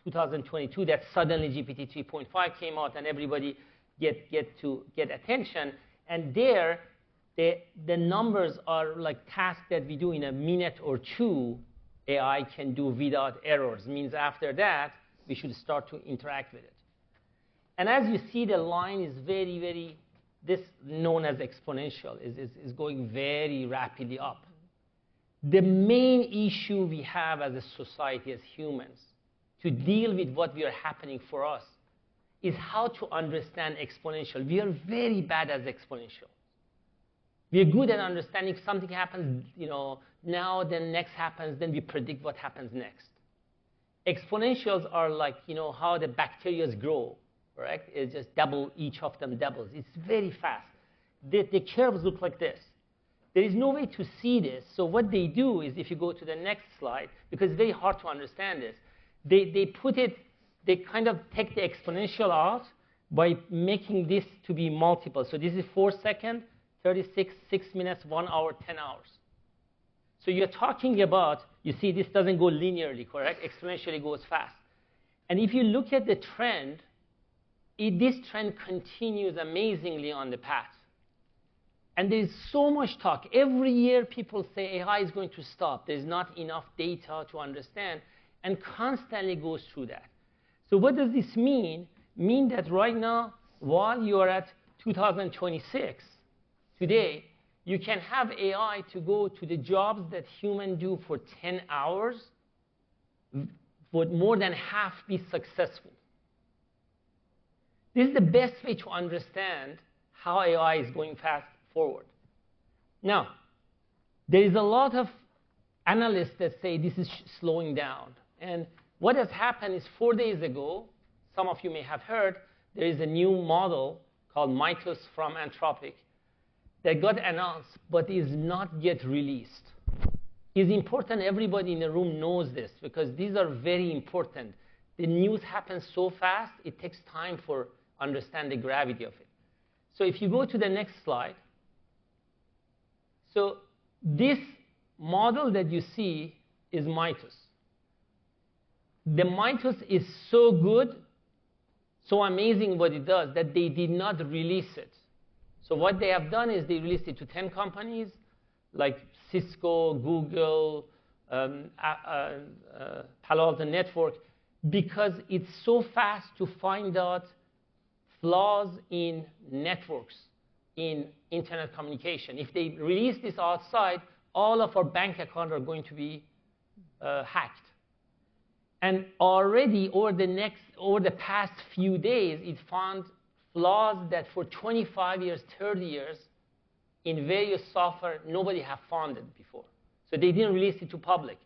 2022 that suddenly GPT 3.5 came out and everybody get attention. And there, the numbers are like tasks that we do in a minute or two, AI can do without errors. Means after that, we should start to interact with it. And as you see, the line is very, very, this known as exponential, is going very rapidly up. The main issue we have as a society, as humans, to deal with what we are happening for us, is how to understand exponential. We are very bad at exponential. We are good at understanding something happens, now, then next happens, then we predict what happens next. Exponentials are like, how the bacteria grow, correct? It's just double, each of them doubles. It's very fast. The curves look like this. There is no way to see this. So what they do is, if you go to the next slide, because it's very hard to understand this, they kind of take the exponential out by making this to be multiple. So this is 4 seconds, 36, 6 minutes, 1 hour, 10 hours. So you're talking about, you see this doesn't go linearly, correct? Exponentially goes fast. And if you look at the trend, this trend continues amazingly on the path. And there's so much talk. Every year people say AI is going to stop. There's not enough data to understand, and constantly goes through that. So what does this mean? Mean that right now, while you're at 2026, today, you can have AI to go to the jobs that humans do for 10 hours, would more than half be successful. This is the best way to understand how AI is going fast forward. Now, there is a lot of analysts that say this is slowing down. And what has happened is 4 days ago, some of you may have heard, there is a new model called Mounce from Anthropic that got announced but is not yet released. It's important everybody in the room knows this, because these are very important. The news happens so fast, it takes time for understand the gravity of it. So if you go to the next slide, so this model that you see is Mounce. The Mounce is so good, so amazing what it does, that they did not release it. So what they have done is they released it to 10 companies, like Cisco, Google, Palo Alto Network, because it's so fast to find out flaws in networks in internet communication. If they release this outside, all of our bank accounts are going to be hacked. And already over the past few days, it found flaws that for 25 years, 30 years, in various software, nobody have found it before. So they didn't release it to public.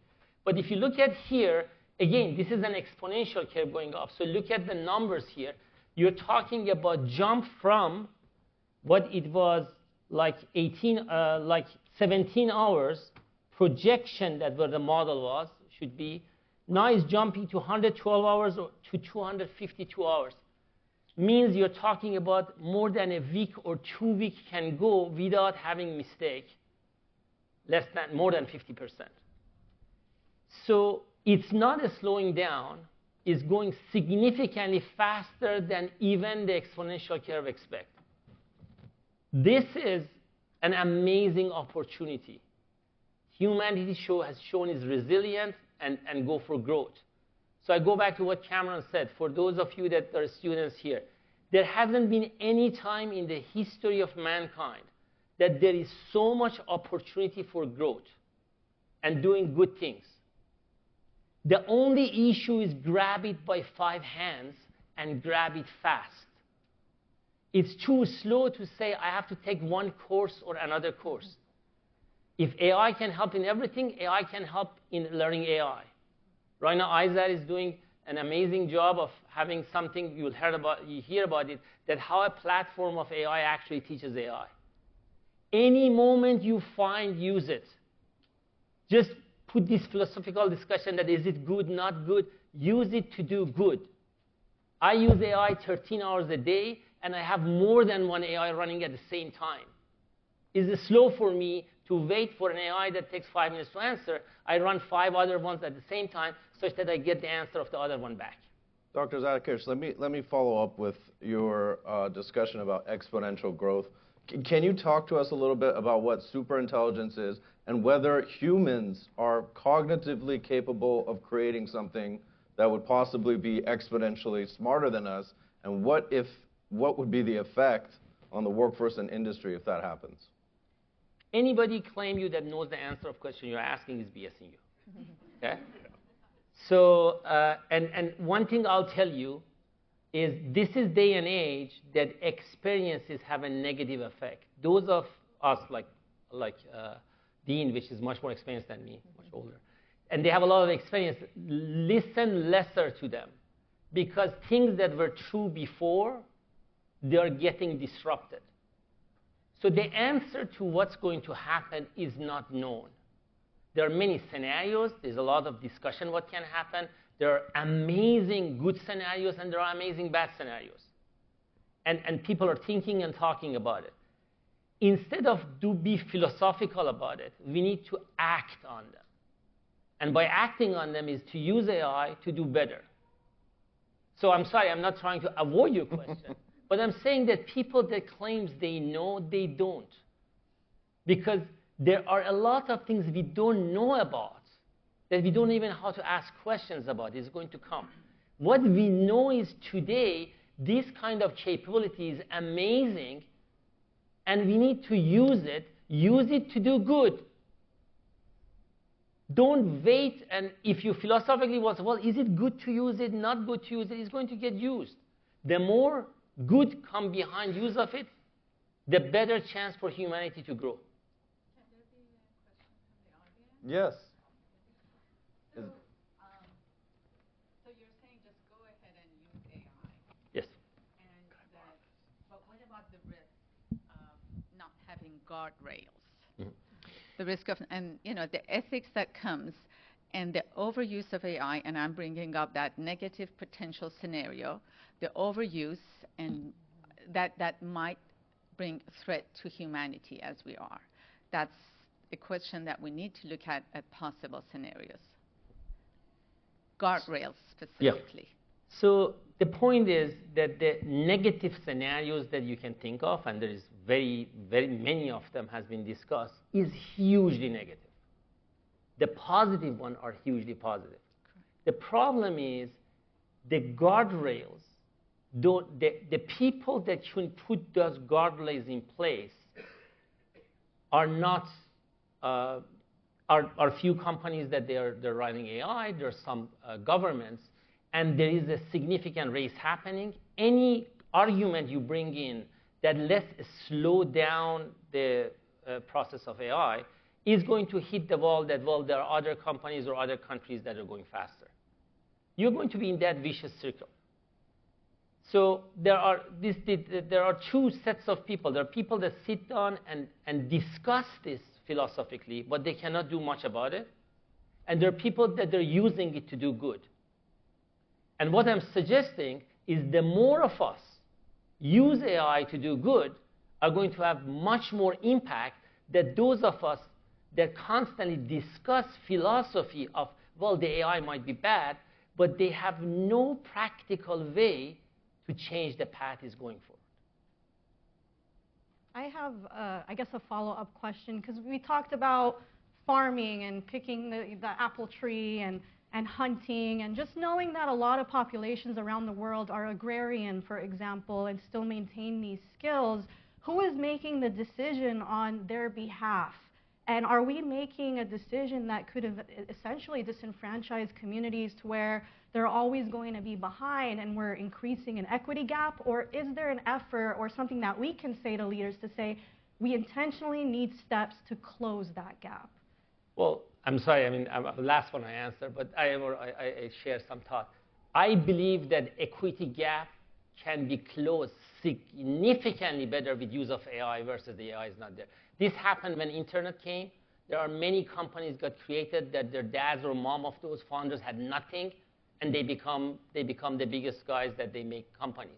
But if you look at here, again, this is an exponential curve going up. So look at the numbers here. You're talking about jump from what it was like 17 hours projection that what the model was, should be. Now it's jumping to 112 hours or to 252 hours. Means you're talking about more than a week or 2 weeks can go without having mistake, more than 50%. So it's not a slowing down, it's going significantly faster than even the exponential curve expects. This is an amazing opportunity. Humanity has shown is resilient and go for growth. So I go back to what Kamran said. For those of you that are students here, there hasn't been any time in the history of mankind that there is so much opportunity for growth and doing good things. The only issue is grab it by 5 hands and grab it fast. It's too slow to say, I have to take one course or another course. If AI can help in everything, AI can help in learning AI. Right now, AyZar is doing an amazing job of having something you hear about it, that how a platform of AI actually teaches AI. Any moment you find, use it. Just put this philosophical discussion that is it good, not good, use it to do good. I use AI 13 hours a day, and I have more than one AI running at the same time. Is it slow for me to wait for an AI that takes 5 minutes to answer? I run 5 other ones at the same time such that I get the answer of the other one back. Dr. Zarkesh, let me follow up with your discussion about exponential growth. Can you talk to us a little bit about what superintelligence is and whether humans are cognitively capable of creating something that would possibly be exponentially smarter than us, and what would be the effect on the workforce and industry if that happens? Anybody claim you that knows the answer of question you're asking is BSing you. Okay? So, and one thing I'll tell you is this is day and age that experiences have a negative effect. Those of us like Dean, which is much more experienced than me, much older, and they have a lot of experience, listen lesser to them, because things that were true before, they are getting disrupted. So the answer to what's going to happen is not known. There are many scenarios. There's a lot of discussion what can happen. There are amazing good scenarios, and there are amazing bad scenarios. And people are thinking and talking about it. Instead of be philosophical about it, we need to act on them. And by acting on them is to use AI to do better. So I'm sorry, I'm not trying to avoid your question. But I'm saying that people that claims they know, they don't. Because there are a lot of things we don't know about that we don't even know how to ask questions about. It's going to come. What we know is today, this kind of capability is amazing, and we need to use it to do good. Don't wait, and if you philosophically was, well, is it good to use it, not good to use it, it's going to get used. The more good come behind use of it, the better chance for humanity to grow. Can there be a question from the audience? Yes. So you're saying just go ahead and use AI. Yes. But what about the risk of not having guardrails? The risk of, and the ethics that comes and the overuse of AI, and I'm bringing up that negative potential scenario, the overuse, and that might bring threat to humanity as we are. That's a question that we need to look at possible scenarios. Guardrails specifically. Yeah. So the point is that the negative scenarios that you can think of, and there is very, very many of them has been discussed, is hugely negative. The positive ones are hugely positive. Correct. The problem is the guardrails the people that can put those guardrails in place are not are few companies that they're running AI. There are some governments, and there is a significant race happening. Any argument you bring in that let's slow down the process of AI is going to hit the wall that, well, there are other companies or other countries that are going faster. You're going to be in that vicious circle. So there are two sets of people. There are people that sit down and discuss this philosophically, but they cannot do much about it. And there are people that are using it to do good. And what I'm suggesting is the more of us use AI to do good are going to have much more impact than those of us that constantly discuss philosophy of, well, the AI might be bad, but they have no practical way to change the path it's going forward. I have, I guess, a follow-up question, because we talked about farming and picking the apple tree and hunting, and just knowing that a lot of populations around the world are agrarian, for example, and still maintain these skills. Who is making the decision on their behalf? And are we making a decision that could have essentially disenfranchised communities to where they're always going to be behind and we're increasing an equity gap? Or is there an effort or something that we can say to leaders to say, we intentionally need steps to close that gap? Well, I'm sorry, I mean, the last one I answered, but I share some thought. I believe that equity gap can be closed significantly better with use of AI versus the AI is not there. This happened when internet came. There are many companies got created that their dads or mom of those founders had nothing, and they become the biggest guys that they make companies.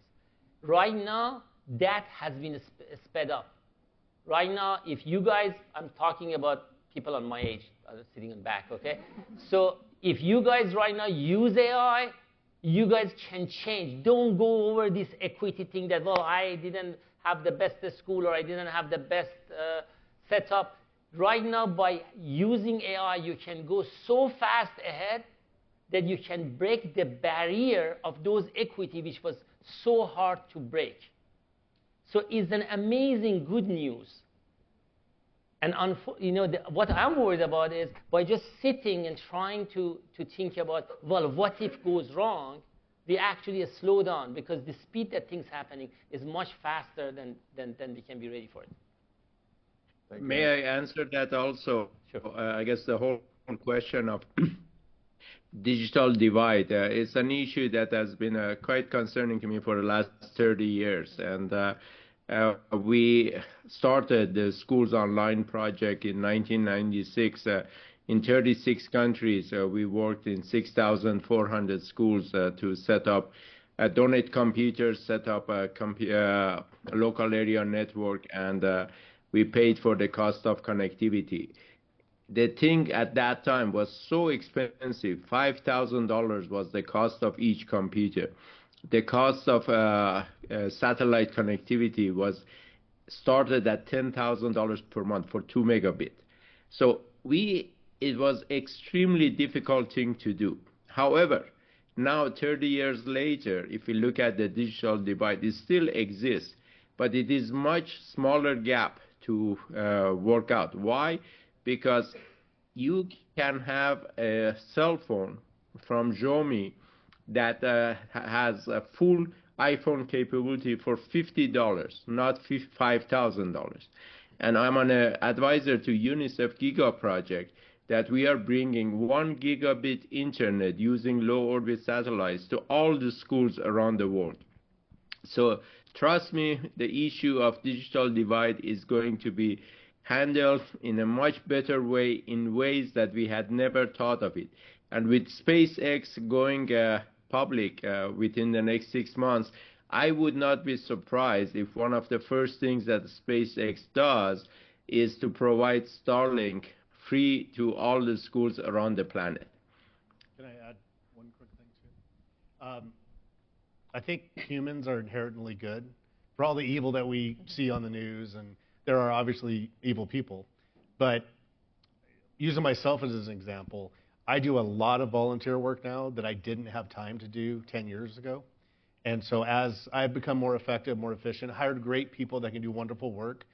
Right now, that has been sped up. Right now, if you guys, I'm talking about people on my age, sitting in the back, okay? So if you guys right now use AI, you guys can change. Don't go over this equity thing that, well, I didn't have the best school or I didn't have the best setup. Right now, by using AI, you can go so fast ahead that you can break the barrier of those equity, which was so hard to break. So it's an amazing good news. And what I'm worried about is by just sitting and trying to think about, well, what if goes wrong, we actually slow down, because the speed that things happening is much faster than we can be ready for it. May I answer that also? Sure. I guess the whole question of digital divide is an issue that has been quite concerning to me for the last 30 years. And we started the Schools Online project in 1996 in 36 countries. We worked in 6,400 schools to set up, donate computers, set up a local area network, and we paid for the cost of connectivity. The thing at that time was so expensive. $5,000 was the cost of each computer. The cost of satellite connectivity was started at $10,000 per month for 2 megabit. So it was extremely difficult thing to do. However, now 30 years later, if we look at the digital divide, it still exists, but it is much smaller gap to work out. Why? Because you can have a cell phone from Xiaomi that has a full iPhone capability for $50, not $5,000. And I'm an advisor to UNICEF Giga project that we are bringing 1 gigabit internet using low orbit satellites to all the schools around the world. So trust me, the issue of digital divide is going to be handled in a much better way, in ways that we had never thought of it. And with SpaceX going public within the next 6 months, I would not be surprised if one of the first things that SpaceX does is to provide Starlink free to all the schools around the planet. Can I add one quick thing too? I think humans are inherently good. For all the evil that we see on the news, and there are obviously evil people, but using myself as an example, I do a lot of volunteer work now that I didn't have time to do 10 years ago. And so as I've become more effective, more efficient, hired great people that can do wonderful work,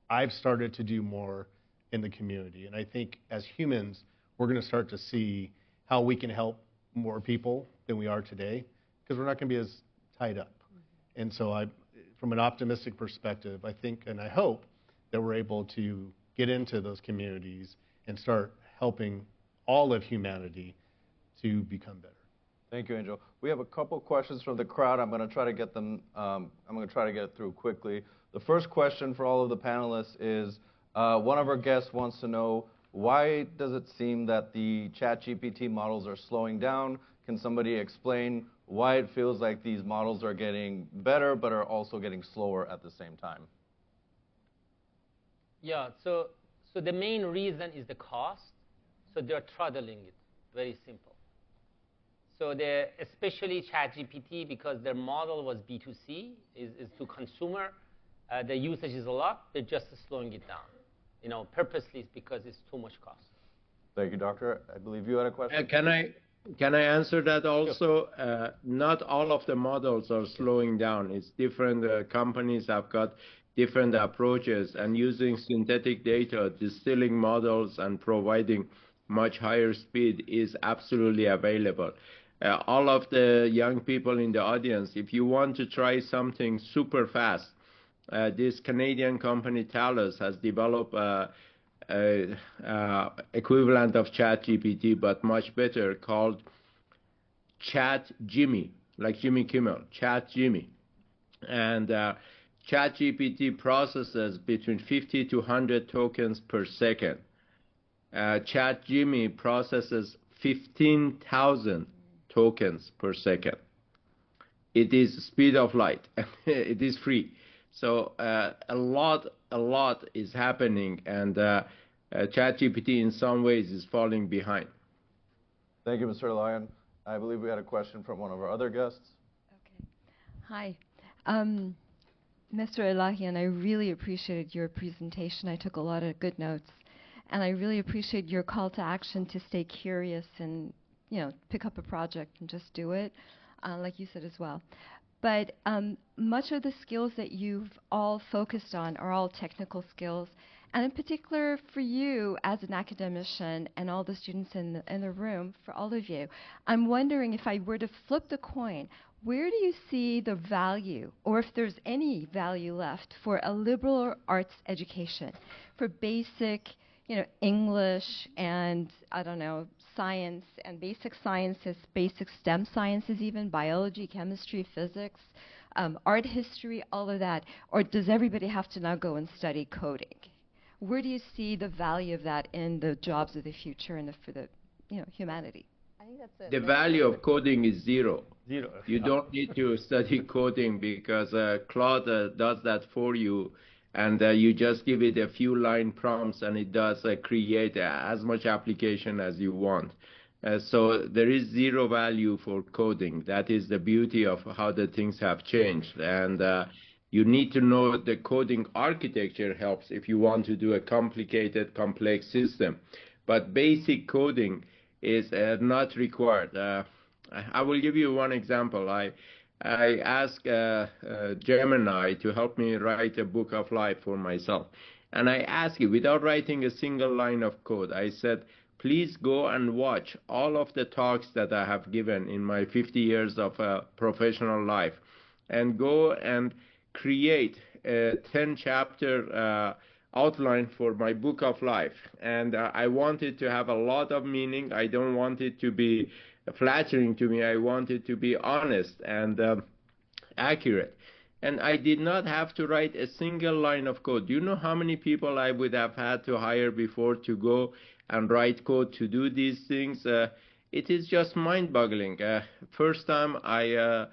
I've started to do more in the community. And I think as humans, we're going to start to see how we can help more people than we are today, because we're not going to be as tied up. And so from an optimistic perspective, I think and I hope that we're able to get into those communities and start helping all of humanity to become better. Thank you, Angel. We have a couple questions from the crowd. I'm going to try to get them. I'm going to try to get through quickly. The first question for all of the panelists is, one of our guests wants to know, why does it seem that the ChatGPT models are slowing down? Can somebody explain why it feels like these models are getting better but are also getting slower at the same time? Yeah, so the main reason is the cost. So they're throttling it, very simple. So especially ChatGPT, because their model was B2C, is to consumer, the usage is a lot, they're just slowing it down, purposely because it's too much cost. Thank you, Doctor. I believe you had a question. Can I answer that also? Sure. Not all of the models are slowing down. It's different. Companies have got different approaches, and using synthetic data, distilling models, and providing much higher speed is absolutely available. All of the young people in the audience, if you want to try something super fast, this Canadian company Thales has developed equivalent of ChatGPT, but much better, called Chat Jimmy, like Jimmy Kimmel, Chat Jimmy. And ChatGPT processes between 50 to 100 tokens per second. Chat Jimmy processes 15,000 tokens per second. It is speed of light. It is free. So a lot is happening, and ChatGPT in some ways is falling behind. Thank you, Mr. Elahian. I believe we had a question from one of our other guests. Okay. Hi. Mr. Elahian, I really appreciated your presentation. I took a lot of good notes. And I really appreciate your call to action to stay curious and, pick up a project and just do it, like you said as well. But much of the skills that you've all focused on are all technical skills. And in particular for you as an academician and all the students in the room, for all of you, I'm wondering, if I were to flip the coin, where do you see the value, or if there's any value left, for a liberal arts education, for basic English and, science and basic sciences, basic STEM sciences even, biology, chemistry, physics, art history, all of that? Or does everybody have to now go and study coding? Where do you see the value of that in the jobs of the future and for the humanity? I think that's it. The value of coding is zero. Zero. You don't need to study coding, because Claude does that for you. And you just give it a few line prompts, and it does create as much application as you want. So there is zero value for coding. That is the beauty of how the things have changed. And you need to know the coding architecture helps if you want to do a complicated, complex system. But basic coding is not required. I will give you one example. I asked Gemini to help me write a book of life for myself. And I asked it, without writing a single line of code, I said, please go and watch all of the talks that I have given in my 50 years of professional life, and go and create a 10-chapter outline for my book of life. And I want it to have a lot of meaning. I don't want it to be flattering to me. I want it to be honest and accurate. And I did not have to write a single line of code. Do you know how many people I would have had to hire before to go and write code to do these things? It is just mind-boggling. First time I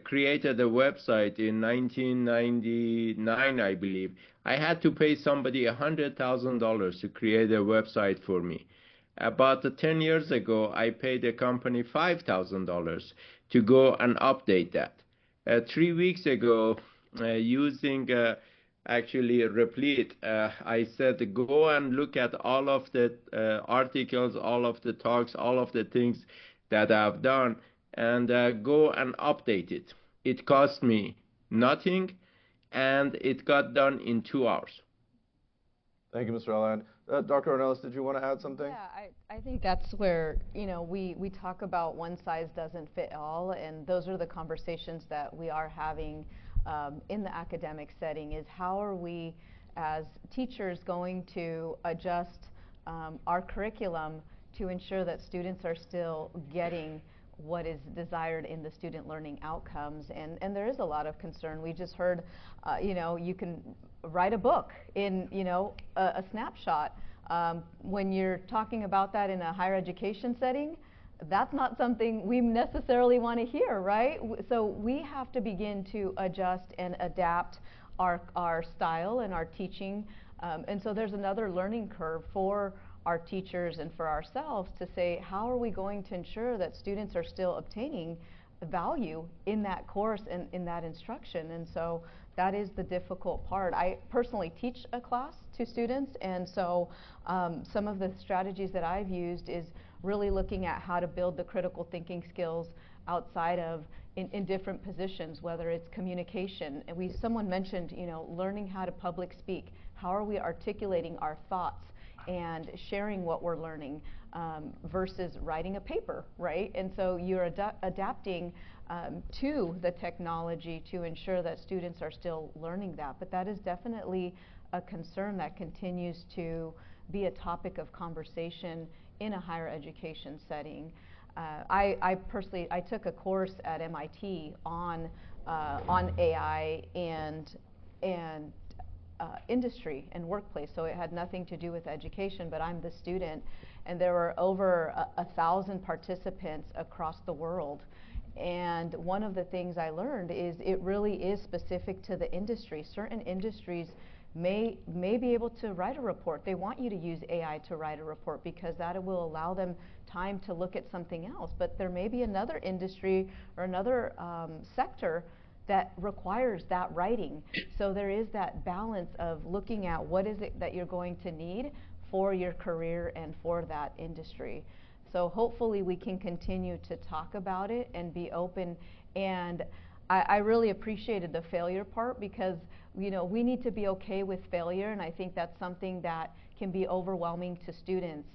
created a website in 1999, I believe. I had to pay somebody $100,000 to create a website for me. About 10 years ago, I paid a company $5,000 to go and update that. 3 weeks ago, using actually Replete, I said, go and look at all of the articles, all of the talks, all of the things that I've done, and go and update it. It cost me nothing, and it got done in 2 hours. Thank you, Mr. Elahian. Dr. Ornelas, did you want to add something? Yeah, I think that's where, you know, we talk about one size doesn't fit all, and those are the conversations that we are having in the academic setting, is how are we as teachers going to adjust our curriculum to ensure that students are still getting what is desired in the student learning outcomes. And there is a lot of concern. We just heard, you know, you can write a book in, you know, a snapshot. When you're talking about that in a higher education setting, that's not something we necessarily want to hear, right? So we have to begin to adjust and adapt our style and our teaching. And so there's another learning curve for our teachers and for ourselves to say, how are we going to ensure that students are still obtaining value in that course and in that instruction? And so that is the difficult part. I personally teach a class to students, and so some of the strategies that I've used is really looking at how to build the critical thinking skills outside of in different positions, whether it's communication. And someone mentioned, you know, learning how to public speak. How are we articulating our thoughts and sharing what we're learning versus writing a paper, right? And so you're adapting to the technology to ensure that students are still learning that. But that is definitely a concern that continues to be a topic of conversation in a higher education setting. I personally, I took a course at MIT on AI and industry and workplace, so it had nothing to do with education, but I'm the student, and there were over 1,000 participants across the world. And one of the things I learned is it really is specific to the industry. Certain industries may be able to write a report. They want you to use AI to write a report because that will allow them time to look at something else. But there may be another industry or another sector that requires that writing. So there is that balance of looking at what is it that you're going to need for your career and for that industry. So hopefully we can continue to talk about it and be open. And I really appreciated the failure part because, you know, we need to be okay with failure, and I think that's something that can be overwhelming to students.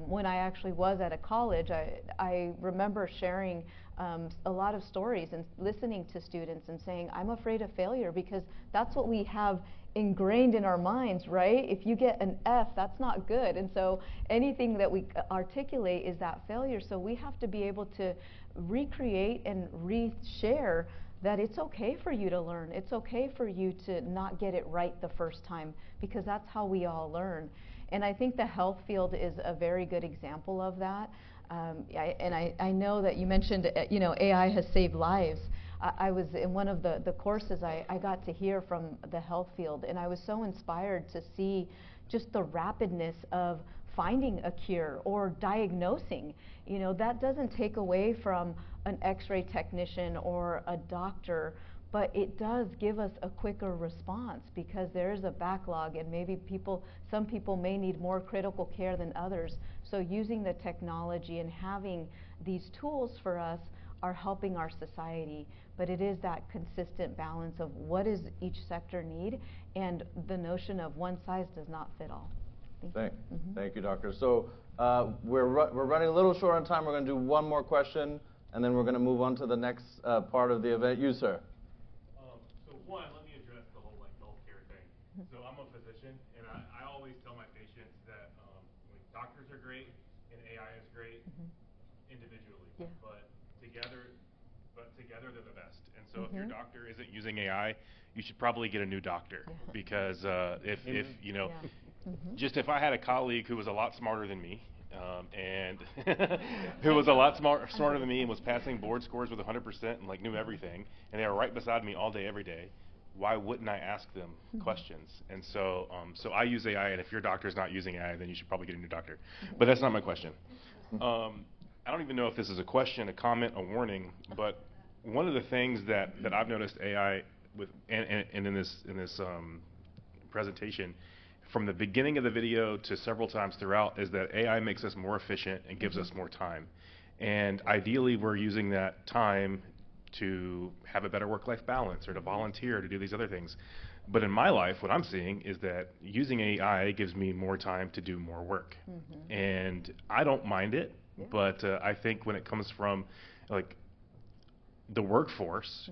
When I actually was at a college, I remember sharing a lot of stories and listening to students and saying, I'm afraid of failure, because that's what we have ingrained in our minds, right? If you get an F, that's not good. And so anything that we articulate is that failure. So we have to be able to recreate and re-share that it's okay for you to learn. It's okay for you to not get it right the first time, because that's how we all learn. And I think the health field is a very good example of that. I know that you mentioned, you know, AI has saved lives. I was in one of the courses I got to hear from the health field, and I was so inspired to see just the rapidness of finding a cure or diagnosing. You know, that doesn't take away from an x-ray technician or a doctor, but it does give us a quicker response because there is a backlog, and maybe some people may need more critical care than others. So using the technology and having these tools for us are helping our society, but it is that consistent balance of what does each sector need, and the notion of one size does not fit all. Thank you, Doctor. So we're running a little short on time. We're going to do one more question, and then we're going to move on to the next part of the event. You, sir. So one, let me address the whole healthcare thing. So I'm a physician, and I always tell my patients that when doctors are great and AI is great individually, but together they're the best. And so if your doctor isn't using AI, you should probably get a new doctor, because if you know, just if I had a colleague who was a lot smarter than me, and who was a lot smarter than me and was passing board scores with 100% and like knew everything, and they were right beside me all day, every day, why wouldn't I ask them questions? And so, so I use AI, and if your doctor's not using AI, then you should probably get a new doctor. But that's not my question. I don't even know if this is a question, a comment, a warning, but one of the things that I've noticed AI with, and in this presentation, from the beginning of the video to several times throughout, is that AI makes us more efficient and gives us more time. And ideally, we're using that time to have a better work-life balance or to volunteer, to do these other things. But in my life, what I'm seeing is that using AI gives me more time to do more work. And I don't mind it, but I think when it comes from like the workforce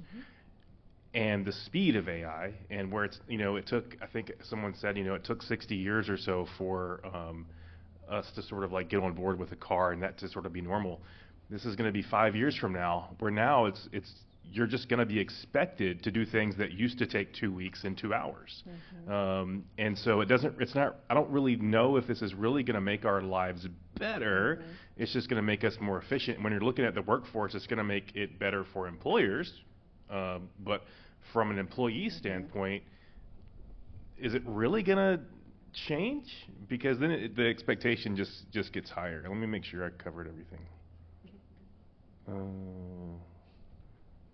and the speed of AI, and where it's, it took, I think someone said, it took 60 years or so for us to sort of like get on board with a car and that to sort of be normal. This is going to be 5 years from now, where now you're just going to be expected to do things that used to take 2 weeks in 2 hours. And so I don't really know if this is really going to make our lives better. It's just going to make us more efficient. When you're looking at the workforce, it's going to make it better for employers. But from an employee standpoint, is it really going to change? Because then the expectation just gets higher. Let me make sure I covered everything.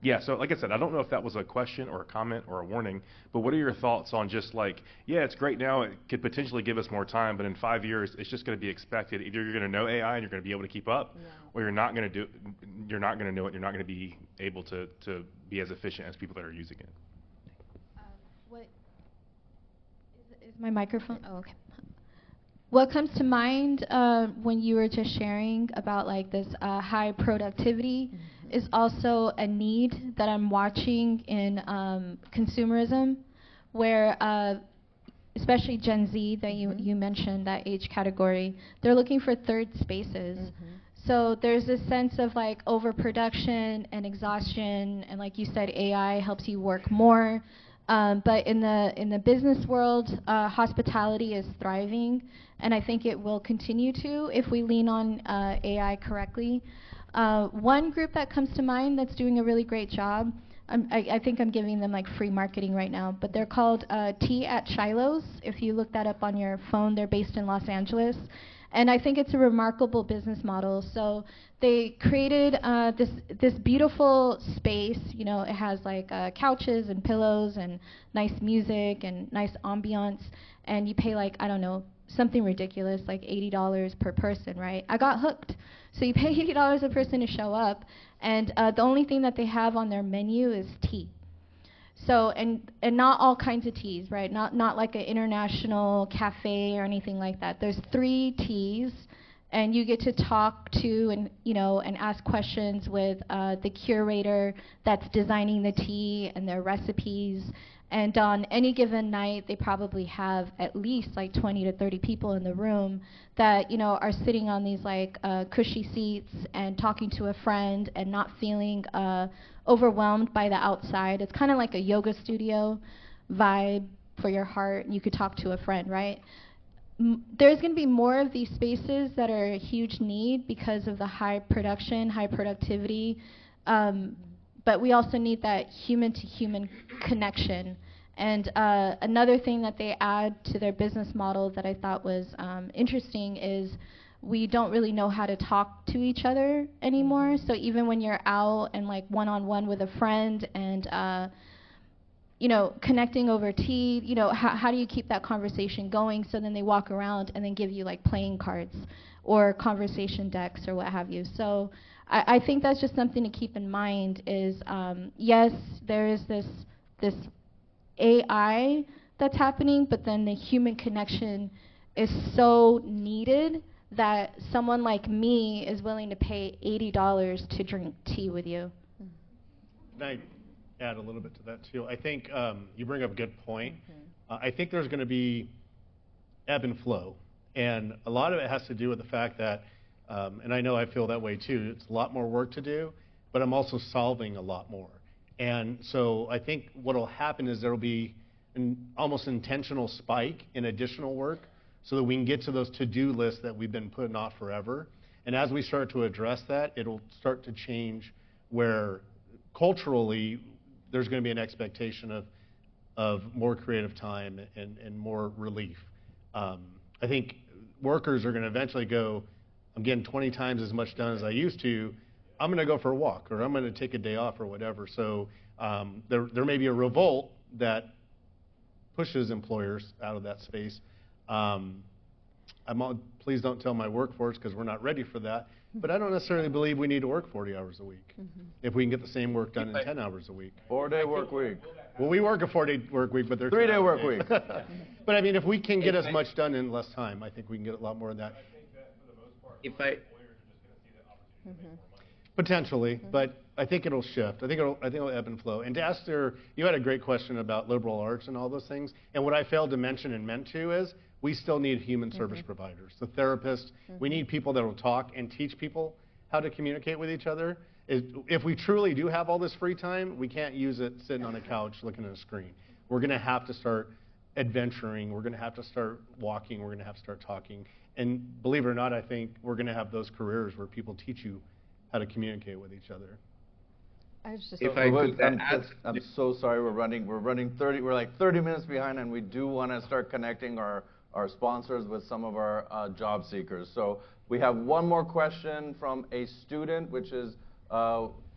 Yeah, so like I said, I don't know if that was a question or a comment or a warning, but what are your thoughts on just like, yeah, it's great now, it could potentially give us more time, but in 5 years, it's just going to be expected. Either you're going to know AI and you're going to be able to keep up, or you're not going to know it, you're not going to be able to be as efficient as people that are using it. What is my microphone? Oh, okay. What comes to mind when you were just sharing about like this high productivity is also a need that I'm watching in consumerism, where especially Gen Z that you mentioned, that age category, they're looking for third spaces. So there's this sense of like overproduction and exhaustion, and like you said, AI helps you work more. But in the business world, hospitality is thriving, and I think it will continue to if we lean on AI correctly. One group that comes to mind that's doing a really great job, I think I'm giving them like free marketing right now, but they're called Tea at Shiloh's. If you look that up on your phone, they're based in Los Angeles. And I think it's a remarkable business model. So they created this beautiful space. It has like couches and pillows and nice music and nice ambiance. And you pay like, I don't know, something ridiculous, like $80 per person, right? I got hooked. So you pay $80 a person to show up, and the only thing that they have on their menu is tea. So, and not all kinds of teas, right? Not like an international cafe or anything like that. There's 3 teas, and you get to talk to and ask questions with the curator that's designing the tea and their recipes. And on any given night, they probably have at least like 20 to 30 people in the room that are sitting on these like cushy seats and talking to a friend and not feeling overwhelmed by the outside. It's kind of like a yoga studio vibe for your heart, and you could talk to a friend, right? There's going to be more of these spaces that are a huge need because of the high production, high productivity. But we also need that human-to-human connection. And another thing that they add to their business model that I thought was interesting is we don't really know how to talk to each other anymore. So even when you're out and like one-on-one with a friend and connecting over tea, how do you keep that conversation going? So then they walk around and then give you like playing cards or conversation decks or what have you. So I think that's just something to keep in mind is, yes, there is this AI that's happening, but then the human connection is so needed that someone like me is willing to pay $80 to drink tea with you. Can I add a little bit to that too? I think you bring up a good point. I think there's going to be ebb and flow, and a lot of it has to do with the fact that and I know I feel that way too. It's a lot more work to do, but I'm also solving a lot more. And so I think what will happen is there will be an almost intentional spike in additional work so that we can get to those to-do lists that we've been putting off forever. And as we start to address that, it'll start to change where culturally there's going to be an expectation of more creative time and more relief. I think workers are going to eventually go, I'm getting 20 times as much done as I used to, I'm going to go for a walk, or I'm going to take a day off, or whatever. So there may be a revolt that pushes employers out of that space. I please don't tell my workforce because we're not ready for that. But I don't necessarily believe we need to work 40 hours a week if we can get the same work done in 10 hours a week. 4-day work week. Well, we work a 4-day work week, but they're 3-day work week. But I mean, if we can get as much done in less time, I think we can get a lot more of that. If I Potentially, but I think it'll shift. I think it'll ebb and flow. And to ask you had a great question about liberal arts and all those things. And what I failed to mention and meant to is we still need human service providers, the therapists. We need people that will talk and teach people how to communicate with each other. If we truly do have all this free time, we can't use it sitting on a couch looking at a screen. We're going to have to start adventuring. We're going to have to start walking. We're going to have to start talking. And believe it or not, I think we're going to have those careers where people teach you how to communicate with each other. I'm so sorry we're like 30 minutes behind, and we do want to start connecting our sponsors with some of our job seekers. So we have one more question from a student, which is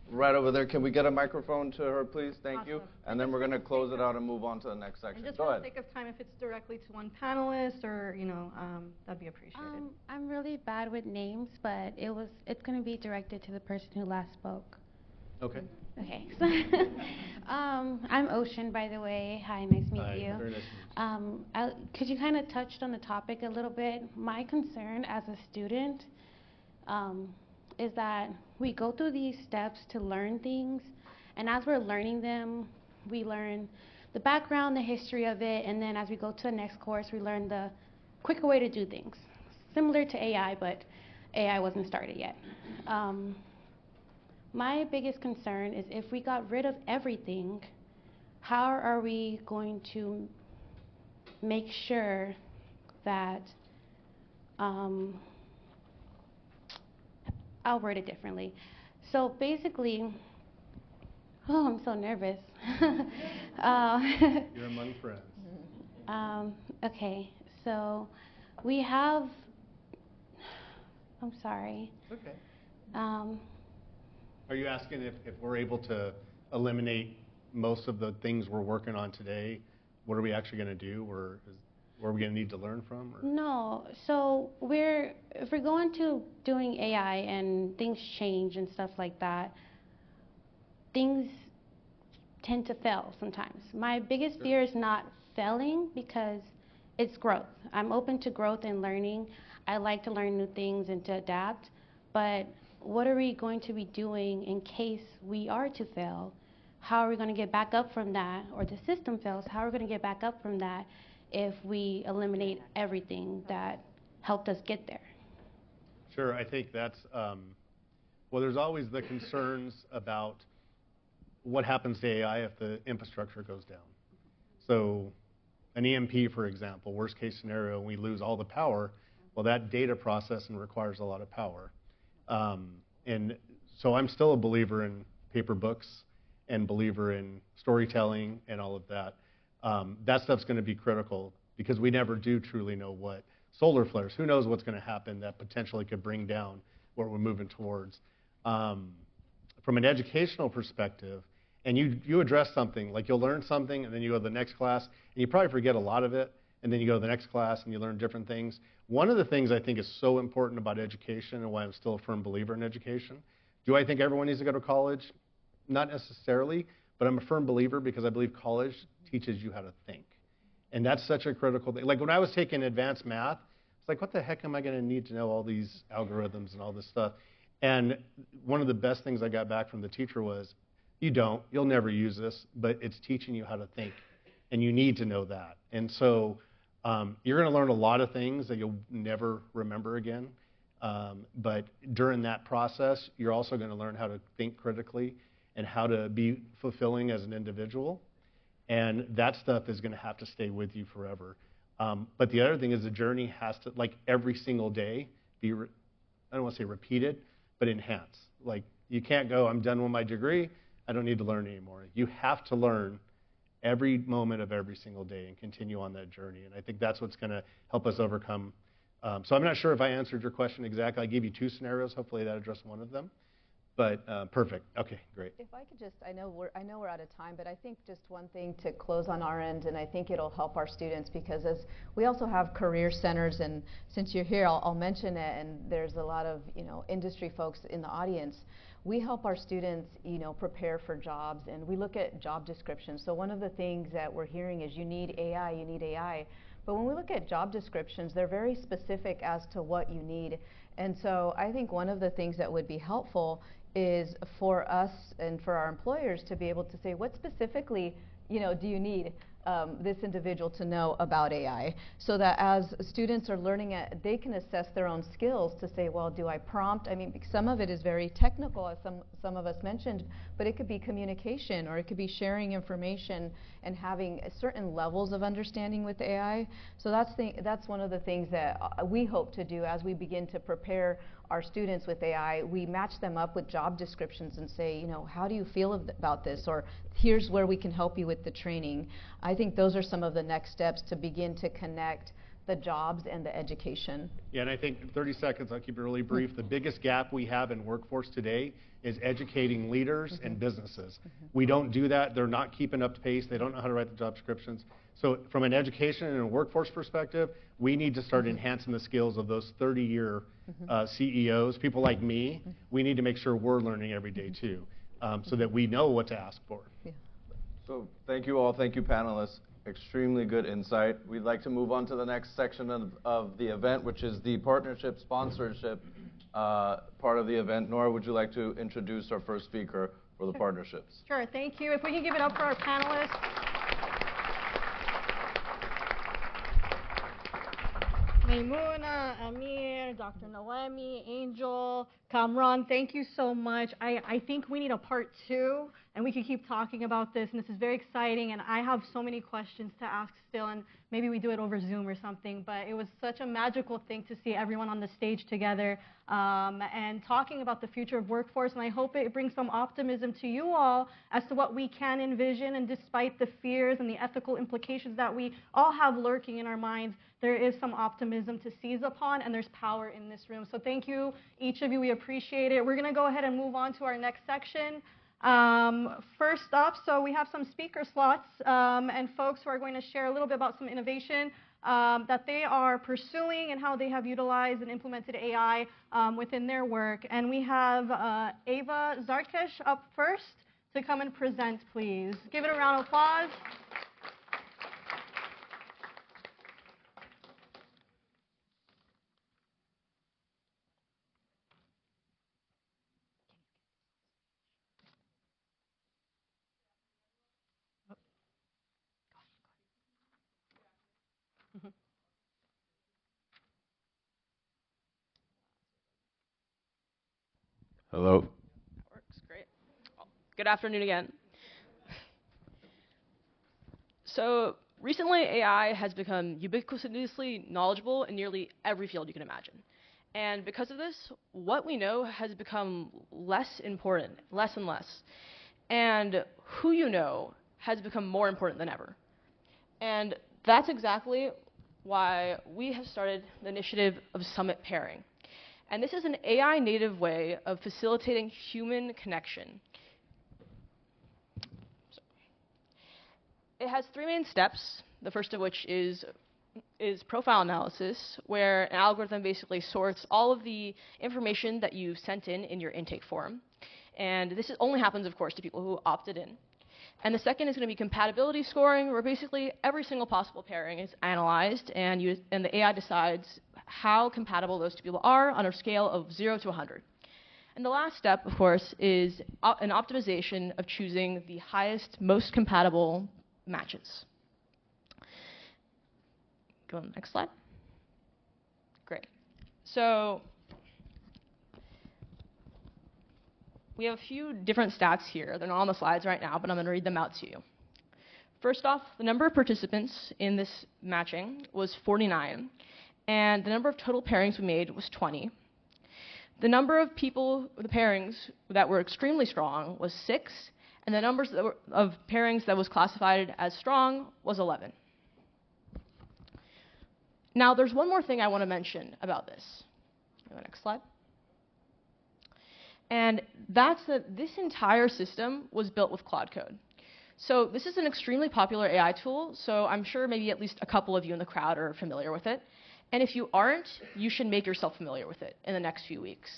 right over there. Can we get a microphone to her, please? Thank you. And then we're going to close it out and move on to the next section. And just Go for ahead. the sake of time, if it's directly to one panelist or, that'd be appreciated. I'm really bad with names, but it's going to be directed to the person who last spoke. Okay. Okay. I'm Ocean, by the way. Hi, nice to meet you. Very nice to meet you. Could you kind of touched on the topic a little bit? My concern as a student is that we go through these steps to learn things, and as we're learning them, we learn the background, the history of it, and then as we go to the next course, we learn the quicker way to do things. Similar to AI, but AI wasn't started yet. My biggest concern is if we got rid of everything, how are we going to make sure that, I'll word it differently. So basically, oh, I'm so nervous. You're among friends. Okay, so we have, I'm sorry. Okay. Are you asking if we're able to eliminate most of the things we're working on today, what are we actually going to do, or where are we going to need to learn from? Or? No, so if we're going to doing AI and things change and stuff like that, things tend to fail sometimes. My biggest fear is not failing because it's growth. I'm open to growth and learning. I like to learn new things and to adapt, but what are we going to be doing in case we are to fail? How are we going to get back up from that? Or the system fails, how are we going to get back up from that if we eliminate everything that helped us get there? Sure, I think that's, well, there's always the concerns about what happens to AI if the infrastructure goes down. So an EMP, for example, worst case scenario, we lose all the power, well, that data processing requires a lot of power. And so I'm still a believer in paper books and believer in storytelling and all of that. That stuff's going to be critical because we never do truly know what solar flares, who knows what's going to happen that potentially could bring down what we're moving towards. From an educational perspective, and you address something, like you'll learn something and then you go to the next class and you probably forget a lot of it, and then you go to the next class and you learn different things. One of the things I think is so important about education and why I'm still a firm believer in education, do I think everyone needs to go to college? Not necessarily, but I'm a firm believer because I believe college teaches you how to think. And that's such a critical thing. Like when I was taking advanced math, it's like, what the heck am I going to need to know all these algorithms and all this stuff? And one of the best things I got back from the teacher was, you'll never use this, but it's teaching you how to think. And you need to know that. And so you're going to learn a lot of things that you'll never remember again. But during that process, you're also going to learn how to think critically and how to be fulfilling as an individual. And that stuff is going to have to stay with you forever. But the other thing is the journey has to, like every single day, be, I don't want to say repeated, but enhanced. Like you can't go, I'm done with my degree, I don't need to learn anymore. You have to learn every moment of every single day and continue on that journey. And I think that's what's going to help us overcome. So I'm not sure if I answered your question exactly. I gave you two scenarios. Hopefully that addressed one of them. But perfect. Okay, great. If I could just, I know we're out of time, but I think just one thing to close on our end, and I think it'll help our students, because as we also have career centers, and since you're here, I'll mention it, and there's a lot of industry folks in the audience. We help our students prepare for jobs, and we look at job descriptions. So one of the things that we're hearing is you need AI, you need AI. But when we look at job descriptions, they're very specific as to what you need. And so I think one of the things that would be helpful is for us and for our employers to be able to say, what specifically do you need this individual to know about AI, so that as students are learning it, they can assess their own skills to say, well, do I prompt? I mean, some of it is very technical, as some of us mentioned, but it could be communication, or it could be sharing information and having certain levels of understanding with AI. So that's one of the things that we hope to do as we begin to prepare our students with AI. We match them up with job descriptions and say, how do you feel about this? Or here's where we can help you with the training. I think those are some of the next steps to begin to connect the jobs and the education. Yeah, and I think 30 seconds, I'll keep it really brief. The biggest gap we have in workforce today is educating leaders and businesses. We don't do that. They're not keeping up to pace. They don't know how to write the job descriptions. So from an education and a workforce perspective, we need to start enhancing the skills of those 30-year CEOs, people like me. We need to make sure we're learning every day too, so that we know what to ask for. Yeah. So thank you all. Thank you, panelists. Extremely good insight. We'd like to move on to the next section of the event, which is the partnership sponsorship part of the event. Nora, would you like to introduce our first speaker for the partnerships? Sure, thank you. If we can give it up for our panelists. Meymuna, Amir, Dr. Nohemy, Angel, Kamran, thank you so much. I think we need a part 2, and we could keep talking about this, and this is very exciting, and I have so many questions to ask still, and maybe we do it over Zoom or something, but it was such a magical thing to see everyone on the stage together and talking about the future of workforce, and I hope it brings some optimism to you all as to what we can envision, and despite the fears and the ethical implications that we all have lurking in our minds, there is some optimism to seize upon, and there's power in this room. So thank you, each of you. We appreciate it. We're going to go ahead and move on to our next section. First up, so we have some speaker slots and folks who are going to share a little bit about some innovation that they are pursuing and how they have utilized and implemented AI within their work. And we have Ava Zarkesh up first to come and present, please. Give it a round of applause. Hello. Works great. Good afternoon again. So recently, AI has become ubiquitously knowledgeable in nearly every field you can imagine. And because of this, what we know has become less important, less and less. And who you know has become more important than ever. And that's exactly why we have started the initiative of Summit Pairing. And this is an AI native way of facilitating human connection. So, it has 3 main steps, the first of which is profile analysis, where an algorithm basically sorts all of the information that you sent in your intake form. And this only happens, of course, to people who opted in. And the second is going to be compatibility scoring, where basically every single possible pairing is analyzed, and the AI decides how compatible those 2 people are on a scale of 0 to 100. And the last step, of course, is an optimization of choosing the highest, most compatible matches. Go on the next slide. Great. So we have a few different stats here. They're not on the slides right now, but I'm going to read them out to you. First off, the number of participants in this matching was 49, and the number of total pairings we made was 20. The number of people, the pairings that were extremely strong was 6, and the numbers of pairings that was classified as strong was 11. Now, there's one more thing I want to mention about this. Go to the next slide. And this entire system was built with Claude Code. So this is an extremely popular AI tool, so I'm sure maybe at least a couple of you in the crowd are familiar with it. And if you aren't, you should make yourself familiar with it in the next few weeks.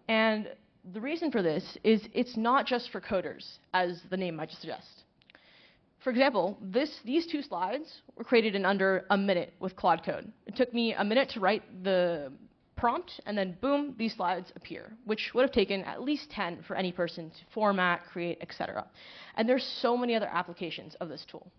And the reason for this is it's not just for coders, as the name might suggest. For example, these 2 slides were created in under a minute with Claude Code. It took me a minute to write the prompt, and then boom, these slides appear, which would have taken at least 10 for any person to format, create, etc. And there's so many other applications of this tool.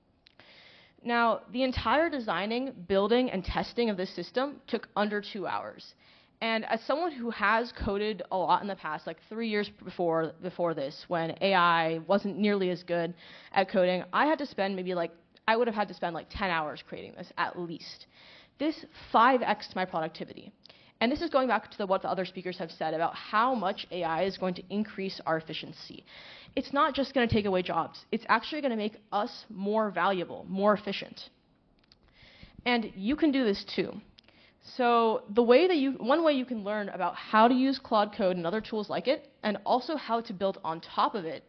Now, the entire designing, building, and testing of this system took under 2 hours. And as someone who has coded a lot in the past, like 3 years before this, when AI wasn't nearly as good at coding, I would have had to spend like 10 hours creating this at least. This 5x'd my productivity. And this is going back to what the other speakers have said about how much AI is going to increase our efficiency. It's not just going to take away jobs. It's actually going to make us more valuable, more efficient. And you can do this too. So one way you can learn about how to use Claude Code and other tools like it, and also how to build on top of it,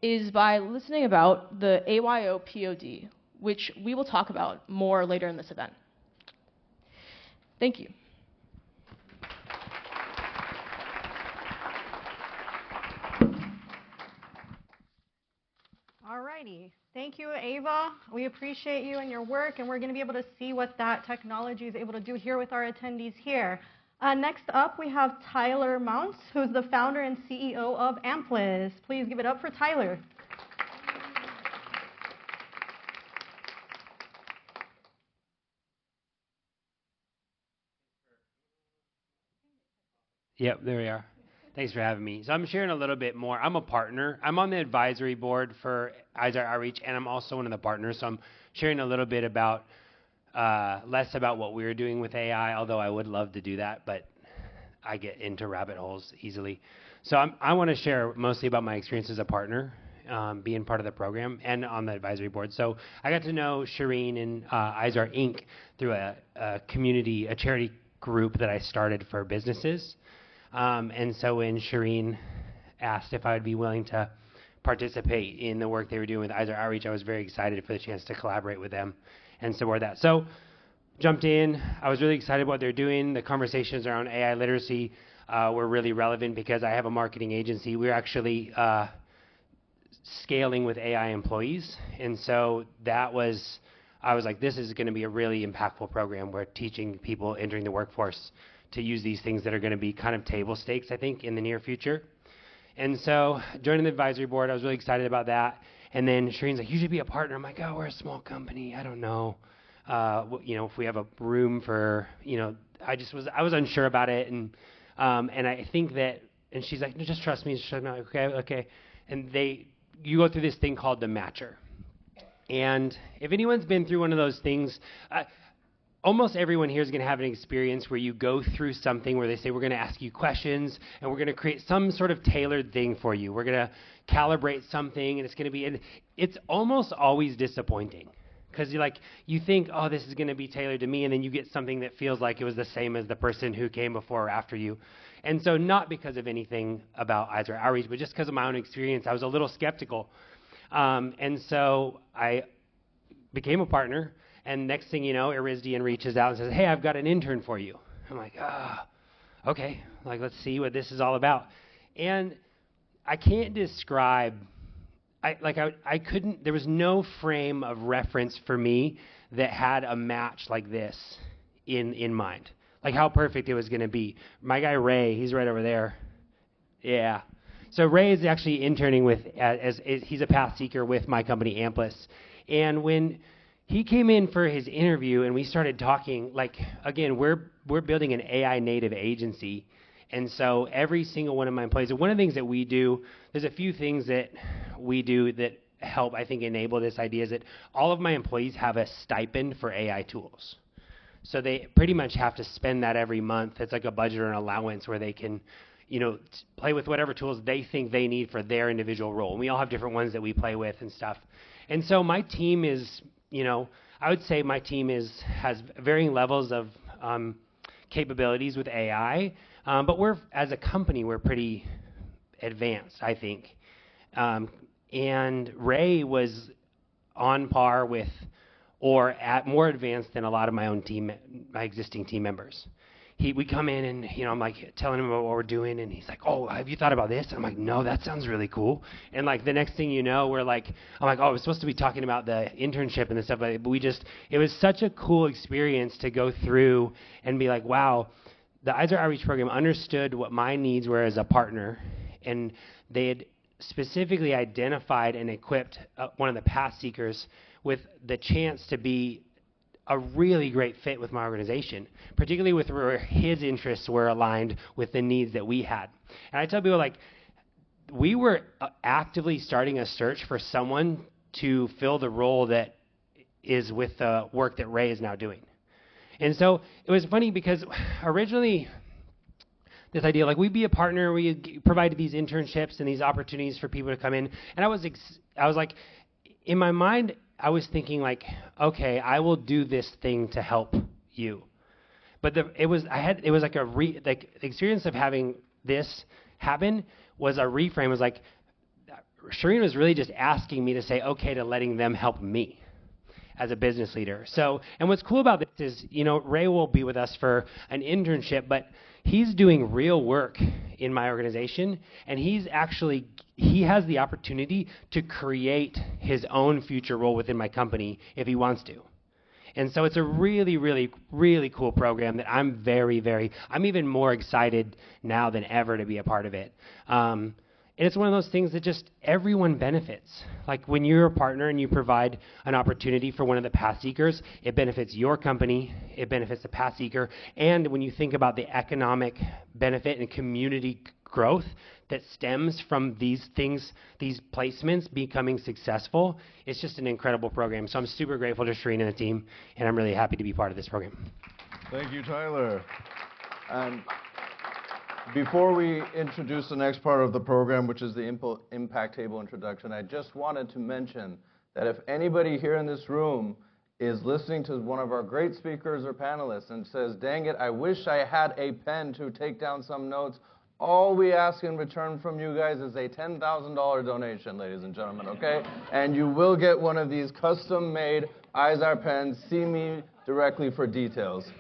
is by listening about the AYO POD, which we will talk about more later in this event. Thank you. Alrighty, thank you, Ava. We appreciate you and your work, and we're going to be able to see what that technology is able to do here with our attendees here. Next up, we have Tyler Mounce, who's the founder and CEO of Amplis. Please give it up for Tyler. Yep, there we are. Thanks for having me. So I'm sharing a little bit more. I'm a partner. I'm on the advisory board for AyZar Outreach, and I'm also one of the partners. So I'm sharing a little bit about, less about what we're doing with AI, although I would love to do that, but I get into rabbit holes easily. So I want to share mostly about my experience as a partner, being part of the program and on the advisory board. So I got to know Shireen and AyZar Inc. through a charity group that I started for businesses. And so when Shireen asked if I would be willing to participate in the work they were doing with AyZar Outreach, I was very excited for the chance to collaborate with them and support that. So jumped in. I was really excited about what they're doing. The conversations around AI literacy were really relevant because I have a marketing agency. We're actually scaling with AI employees. And so I was like, this is going to be a really impactful program. We're teaching people entering the workforce to use these things that are going to be kind of table stakes, I think, in the near future. And so joining the advisory board, I was really excited about that. And then Shireen's like, you should be a partner. I'm like, oh, we're a small company. I don't know. If we have a room for, I was unsure about it. And I think that, and she's like, no, just trust me. She's like, okay. And you go through this thing called the matcher. And if anyone's been through one of those things, almost everyone here is going to have an experience where you go through something where they say, we're going to ask you questions, and we're going to create some sort of tailored thing for you. We're going to calibrate something, and it's going to be, and it's almost always disappointing. Because you think, oh, this is going to be tailored to me, and then you get something that feels like it was the same as the person who came before or after you. And so not because of anything about AyZar Outreach, but just because of my own experience, I was a little skeptical. And so I became a partner. And next thing you know, Irizdian reaches out and says, hey, I've got an intern for you. I'm like, okay, let's see what this is all about. And I can't describe, I couldn't, there was no frame of reference for me that had a match like this in mind. Like how perfect it was going to be. My guy Ray, he's right over there. Yeah. So Ray is actually interning with, he's a path seeker with my company Amplis. And when he came in for his interview and we started talking, again, we're building an AI native agency. And so every single one of my employees, and one of the things that we do, there's a few things that we do that help, I think, enable this idea is that all of my employees have a stipend for AI tools. So they pretty much have to spend that every month. It's like a budget or an allowance where they can, play with whatever tools they think they need for their individual role. And we all have different ones that we play with and stuff. And so my team is, I would say my team has varying levels of capabilities with AI, but as a company, we're pretty advanced, I think. And Ray was on par with or at more advanced than a lot of my existing team members. We come in and, I'm like telling him about what we're doing, and he's like, oh, have you thought about this? And I'm like, no, that sounds really cool. And like the next thing you know, I'm like, oh, we're supposed to be talking about the internship and the stuff, but it was such a cool experience to go through and be like, wow, the AyZar Outreach program understood what my needs were as a partner, and they had specifically identified and equipped one of the path seekers with the chance to be a really great fit with my organization, particularly with where his interests were aligned with the needs that we had. And I tell people, like, we were actively starting a search for someone to fill the role that is with the work that Ray is now doing. And so it was funny because originally this idea, like, we'd be a partner, we provided these internships and these opportunities for people to come in. And I was like, in my mind, I was thinking like, okay, I will do this thing to help you. But it was like the experience of having this happen was a reframe. It was like, Shireen was really just asking me to say okay to letting them help me as a business leader. So, and what's cool about this is, Ray will be with us for an internship, but he's doing real work in my organization, and he has the opportunity to create his own future role within my company if he wants to. And so it's a really, really, really cool program that I'm I'm even more excited now than ever to be a part of it. And it's one of those things that just everyone benefits. Like when you're a partner and you provide an opportunity for one of the path seekers, it benefits your company, it benefits the path seeker, and when you think about the economic benefit and community growth that stems from these things, these placements becoming successful, it's just an incredible program. So I'm super grateful to Shireen and the team, and I'm really happy to be part of this program. Thank you, Tyler. And before we introduce the next part of the program, which is the impact table introduction, I just wanted to mention that if anybody here in this room is listening to one of our great speakers or panelists and says, dang it, I wish I had a pen to take down some notes, all we ask in return from you guys is a $10,000 donation, ladies and gentlemen, okay? And you will get one of these custom-made AyZar pens. See me directly for details.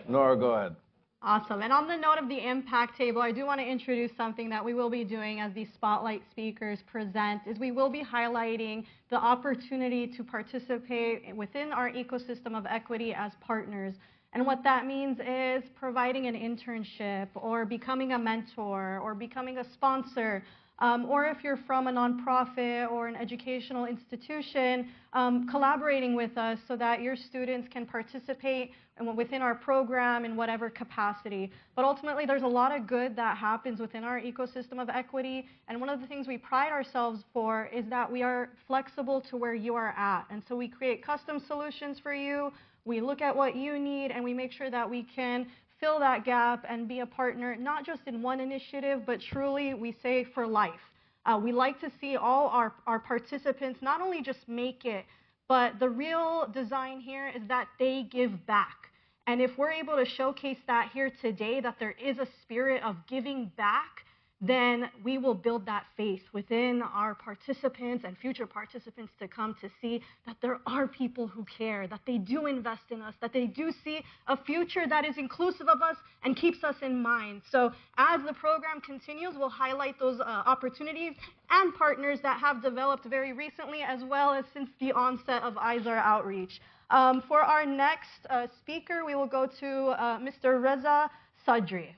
Nora, go ahead. Awesome. And on the note of the impact table, I do want to introduce something that we will be doing as these spotlight speakers present, is we will be highlighting the opportunity to participate within our ecosystem of equity as partners. And what that means is providing an internship or becoming a mentor or becoming a sponsor. Or if you're from a nonprofit or an educational institution, collaborating with us so that your students can participate within our program in whatever capacity. But ultimately, there's a lot of good that happens within our ecosystem of equity. And one of the things we pride ourselves for is that we are flexible to where you are at. And so we create custom solutions for you. We look at what you need, and we make sure that we can fill that gap and be a partner, not just in one initiative, but truly, we say, for life. We like to see all our participants not only just make it, but the real design here is that they give back. And if we're able to showcase that here today, that there is a spirit of giving back, then we will build that faith within our participants and future participants to come to see that there are people who care, that they do invest in us, that they do see a future that is inclusive of us and keeps us in mind. So as the program continues, we'll highlight those opportunities and partners that have developed very recently, as well as since the onset of AyZar Outreach. For our next speaker, we will go to Mr. Reza Sadri.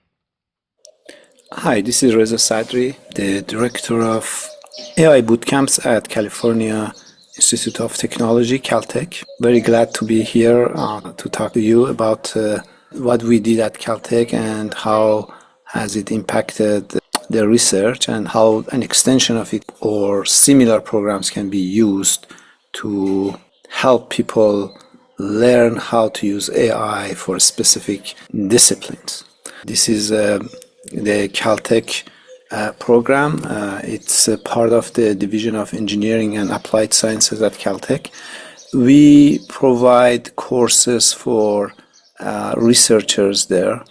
Hi, this is Reza Sadri, the director of AI bootcamps at California Institute of Technology, Caltech. Very glad to be here to talk to you about what we did at Caltech and how has it impacted the research and how an extension of it or similar programs can be used to help people learn how to use AI for specific disciplines. This is the Caltech program. It's a part of the Division of Engineering and Applied Sciences at Caltech. We provide courses for researchers there.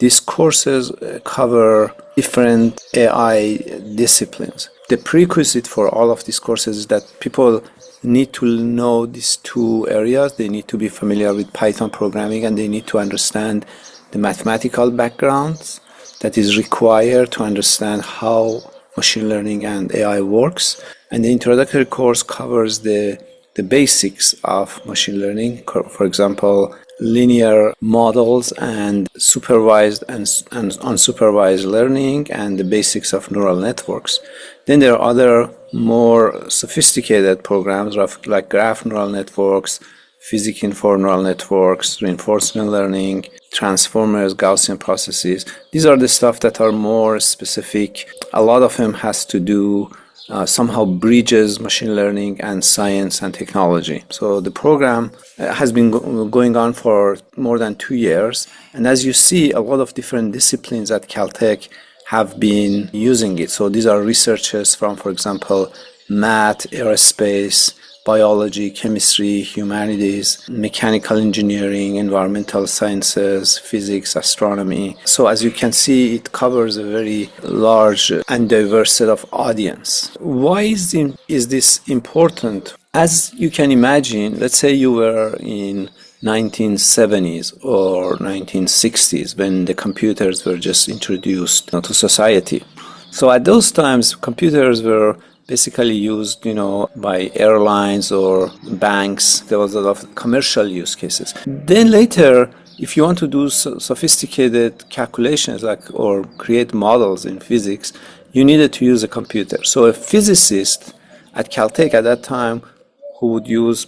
These courses cover different AI disciplines. The prerequisite for all of these courses is that people need to know these two areas. They need to be familiar with Python programming, and they need to understand the mathematical backgrounds that is required to understand how machine learning and AI works. And the introductory course covers the basics of machine learning, for example, linear models and supervised and unsupervised learning and the basics of neural networks. Then there are other more sophisticated programs like graph neural networks, physics-informed neural networks, reinforcement learning, transformers, Gaussian processes. These are the stuff that are more specific. A lot of them has to do somehow bridges machine learning and science and technology. So the program has been going on for more than 2 years. And as you see, a lot of different disciplines at Caltech have been using it. So these are researchers from, for example, math, aerospace, biology, chemistry, humanities, mechanical engineering, environmental sciences, physics, astronomy. So as you can see, it covers a very large and diverse set of audience. Why is this important? As you can imagine, let's say you were in 1970s or 1960s when the computers were just introduced to society. So at those times, computers were basically used, by airlines or banks. There was a lot of commercial use cases. Then later, if you want to do sophisticated calculations or create models in physics, you needed to use a computer. So a physicist at Caltech at that time who would use,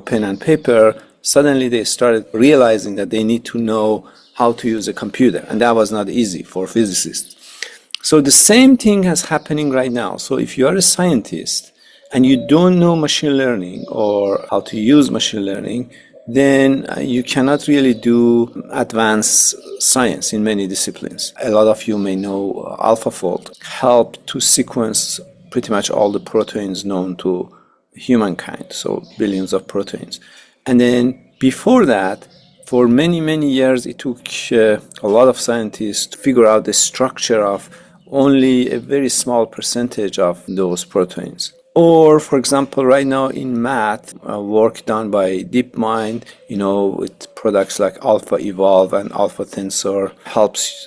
pen and paper, suddenly they started realizing that they need to know how to use a computer. And that was not easy for physicists. So the same thing is happening right now. So if you are a scientist and you don't know machine learning or how to use machine learning, then you cannot really do advanced science in many disciplines. A lot of you may know AlphaFold helped to sequence pretty much all the proteins known to humankind, so billions of proteins. And then before that, for many, many years, it took a lot of scientists to figure out the structure of only a very small percentage of those proteins. Or, for example, right now in math, work done by DeepMind, with products like AlphaEvolve and AlphaTensor helps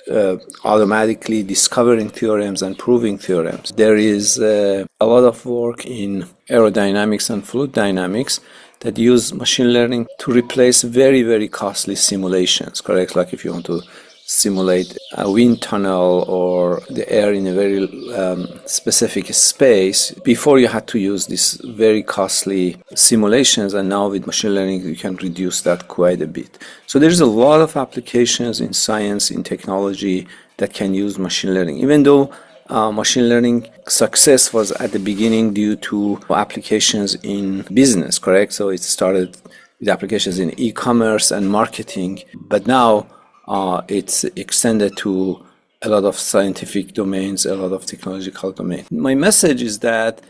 automatically discovering theorems and proving theorems. There is a lot of work in aerodynamics and fluid dynamics that use machine learning to replace very, very costly simulations, correct? Like if you want to simulate a wind tunnel or the air in a very specific space. Before you had to use these very costly simulations, and now with machine learning you can reduce that quite a bit. So there's a lot of applications in science, in technology that can use machine learning, even though machine learning success was at the beginning due to applications in business, correct? So it started with applications in e-commerce and marketing, but now it's extended to a lot of scientific domains, a lot of technological domains. My message is that,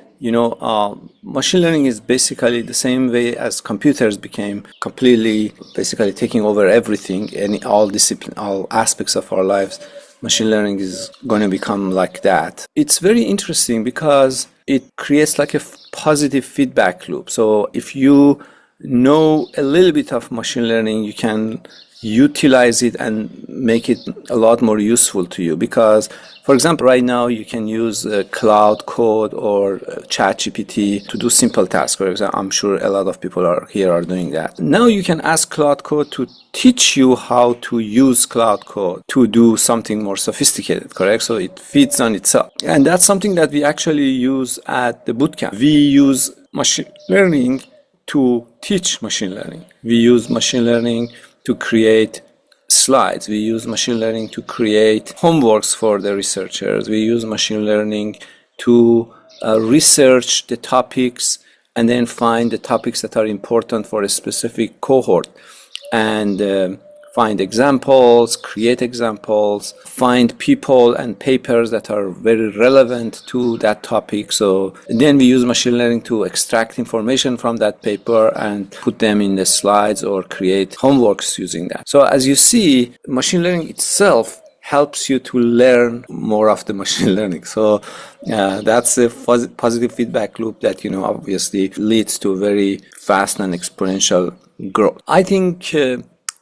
machine learning is basically the same way as computers became completely, basically taking over everything, all aspects of our lives. Machine learning is going to become like that. It's very interesting because it creates like a positive feedback loop. So if you know a little bit of machine learning, you can utilize it and make it a lot more useful to you. Because, for example, right now you can use Cloud Code or ChatGPT to do simple tasks. For example, I'm sure a lot of people are doing that. Now you can ask Cloud Code to teach you how to use Cloud Code to do something more sophisticated, correct? So it feeds on itself. And that's something that we actually use at the bootcamp. We use machine learning to teach machine learning. We use machine learning to create slides. We use machine learning to create homeworks for the researchers. We use machine learning to research the topics and then find the topics that are important for a specific cohort and find examples, create examples, find people and papers that are very relevant to that topic. So then we use machine learning to extract information from that paper and put them in the slides or create homeworks using that. So as you see, machine learning itself helps you to learn more of the machine learning. So that's a positive feedback loop that, obviously leads to very fast and exponential growth. I think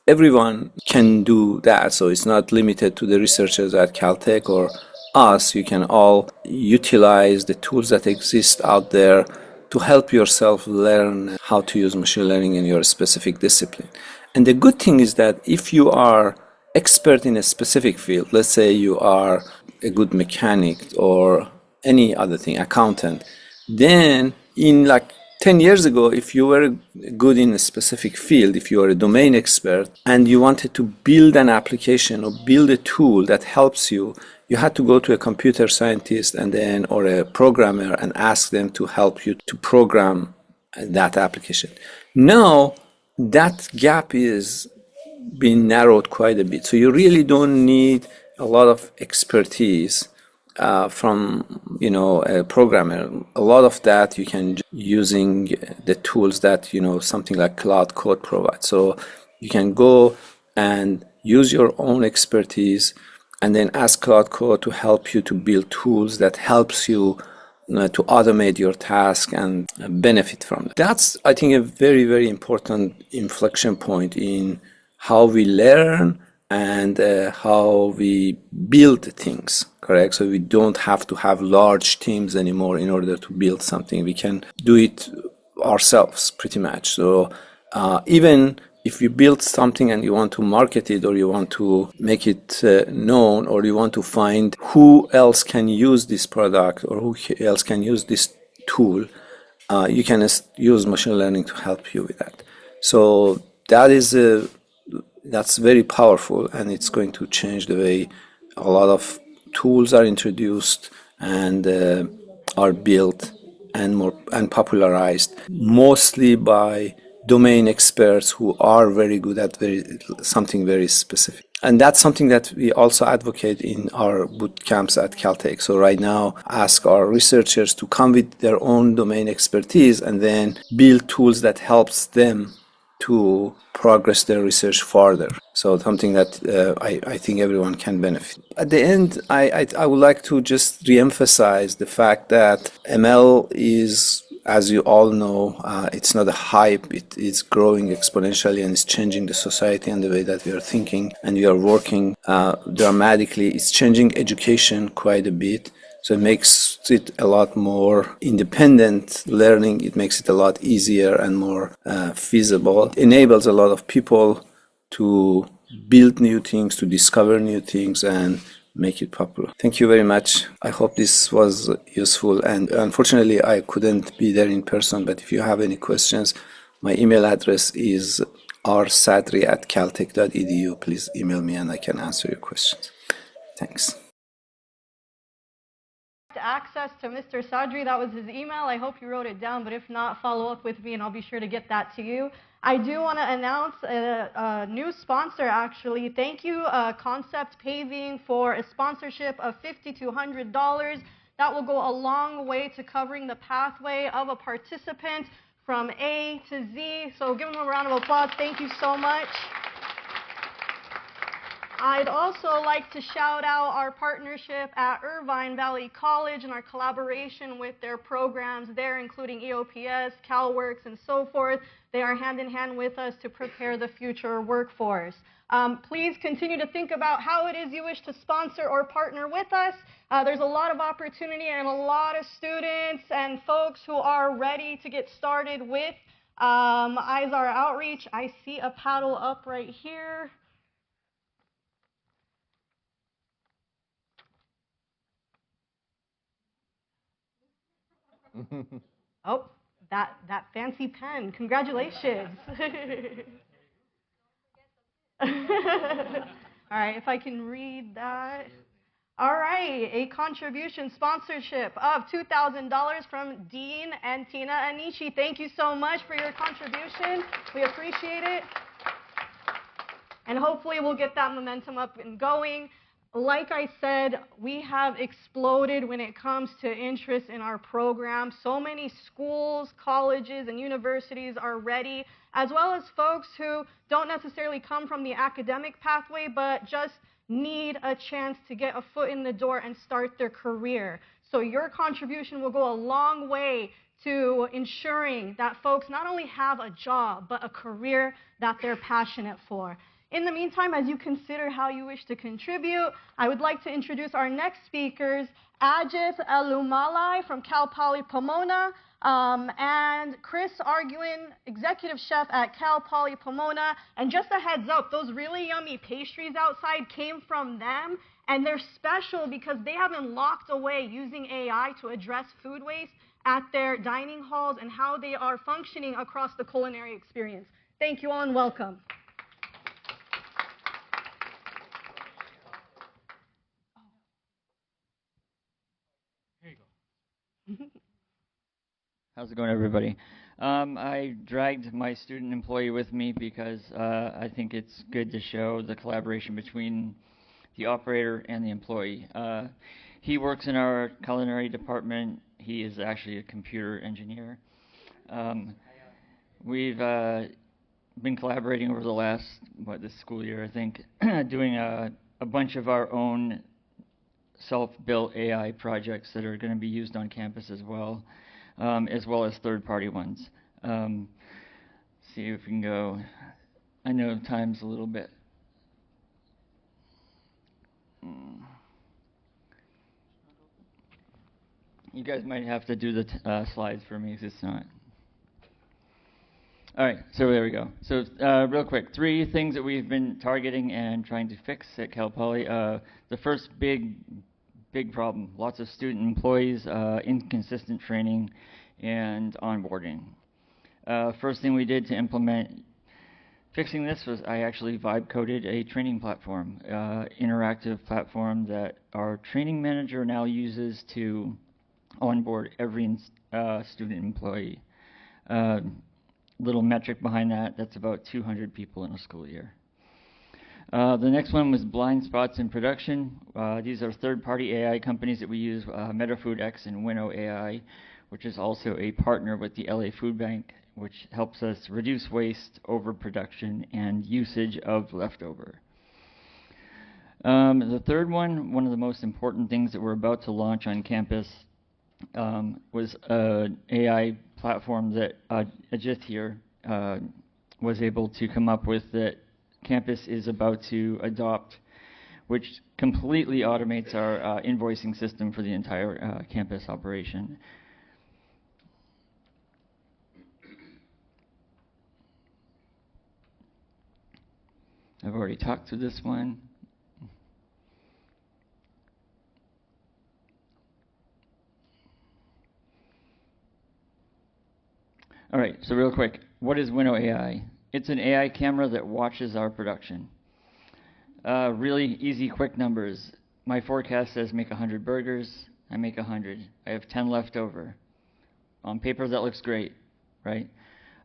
everyone can do that. So it's not limited to the researchers at Caltech or us. You can all utilize the tools that exist out there to help yourself learn how to use machine learning in your specific discipline. And the good thing is that if you are expert in a specific field, let's say you are a good mechanic or any other thing, accountant, then in like 10 years ago, if you were good in a specific field, if you are a domain expert and you wanted to build an application or build a tool that helps you, you had to go to a computer scientist or a programmer and ask them to help you to program that application. Now, that gap is being narrowed quite a bit. So you really don't need a lot of expertise from a programmer. A lot of that you can using the tools that something like Cloud Code provides. So you can go and use your own expertise and then ask Cloud Code to help you to build tools that helps you to automate your task and benefit from it. That's, I think, a very, very important inflection point in how we learn and how we build things, correct? So we don't have to have large teams anymore in order to build something. We can do it ourselves pretty much. So even if you build something and you want to market it or you want to make it known or you want to find who else can use this product or who else can use this tool, you can use machine learning to help you with that. So that's very powerful, and it's going to change the way a lot of tools are introduced and are built and popularized, mostly by domain experts who are very good at something very specific. And that's something that we also advocate in our boot camps at Caltech. So right now, ask our researchers to come with their own domain expertise and then build tools that helps them to progress their research further. So something that I think everyone can benefit. At the end, I would like to just reemphasize the fact that ML is, as you all know, it's not a hype. It is growing exponentially and it's changing the society and the way that we are thinking and we are working dramatically. It's changing education quite a bit. So it makes it a lot more independent learning. It makes it a lot easier and more feasible. It enables a lot of people to build new things, to discover new things, and make it popular. Thank you very much. I hope this was useful. And unfortunately, I couldn't be there in person, but if you have any questions, my email address is rsadri@caltech.edu. Please email me and I can answer your questions. Thanks. Access to Mr. Sadri, that was his email. I hope you wrote it down, but if not, follow up with me and I'll be sure to get that to you. I do want to announce a new sponsor, actually. Thank you, Concept Paving, for a sponsorship of $5,200. That will go a long way to covering the pathway of a participant from A to Z. So give them a round of applause. Thank you so much. I'd also like to shout out our partnership at Irvine Valley College and our collaboration with their programs there, including EOPS, CalWorks, and so forth. They are hand in hand with us to prepare the future workforce. Please continue to think about how it is you wish to sponsor or partner with us. There's a lot of opportunity and a lot of students and folks who are ready to get started with AyZar Outreach. I see a paddle up right here. Oh, that fancy pen. Congratulations. All right, if I can read that. All right, a contribution sponsorship of $2,000 from Dean and Tina Anishi. Thank you so much for your contribution. We appreciate it. and hopefully we'll get that momentum up and going. Like I said, we have exploded when it comes to interest in our program. So many schools, colleges, and universities are ready, as well as folks who don't necessarily come from the academic pathway, but just need a chance to get a foot in the door and start their career. So your contribution will go a long way to ensuring that folks not only have a job, but a career that they're passionate for. In the meantime, as you consider how you wish to contribute, I would like to introduce our next speakers, Ajith Elumalai from Cal Poly Pomona, and Kris Arguin, executive chef at Cal Poly Pomona. And just a heads up, those really yummy pastries outside came from them, and they're special because they have been locked away using AI to address food waste at their dining halls and how they are functioning across the culinary experience. Thank you all and welcome. How's it going, everybody? I dragged my student employee with me because I think it's good to show the collaboration between the operator and the employee. He works in our culinary department. He is actually a computer engineer. We've been collaborating over the last, this school year, I think, doing a bunch of our own self-built AI projects that are going to be used on campus as well as third-party ones. See if we can go. I know time's a little bit. You guys might have to do the slides for me because it's not. All right, so there we go. So real quick, 3 things that we've been targeting and trying to fix at Cal Poly. The first big problem, lots of student employees, inconsistent training, and onboarding. First thing we did to implement fixing this was I actually vibe coded a training platform, interactive platform that our training manager now uses to onboard every student employee. Little metric behind that, that's about 200 people in a school year. The next one was blind spots in production. These are third-party AI companies that we use, MetaFoodX and Winnow AI, which is also a partner with the LA Food Bank, which helps us reduce waste, overproduction, and usage of leftover. The third one of the most important things that we're about to launch on campus was an AI platform that Ajith here was able to come up with that campus is about to adopt, which completely automates our invoicing system for the entire campus operation. I've already talked through this one. All right, so real quick, what is Winnow AI? It's an AI camera that watches our production. Really easy, quick numbers. My forecast says make 100 burgers. I make 100. I have 10 left over. On paper, that looks great, right?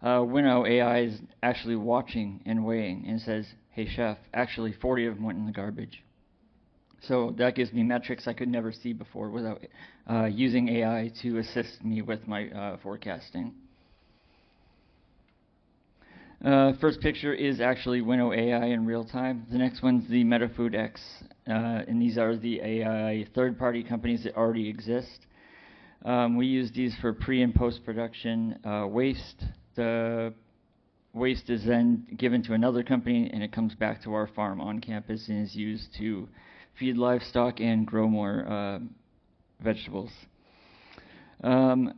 Winnow AI is actually watching and weighing and says, hey, chef, actually 40 of them went in the garbage. So that gives me metrics I could never see before without using AI to assist me with my forecasting. First picture is actually Winnow AI in real time. The next one's the MetaFoodX, and these are the AI third-party companies that already exist. We use these for pre- and post-production waste. The waste is then given to another company, and it comes back to our farm on campus and is used to feed livestock and grow more vegetables. The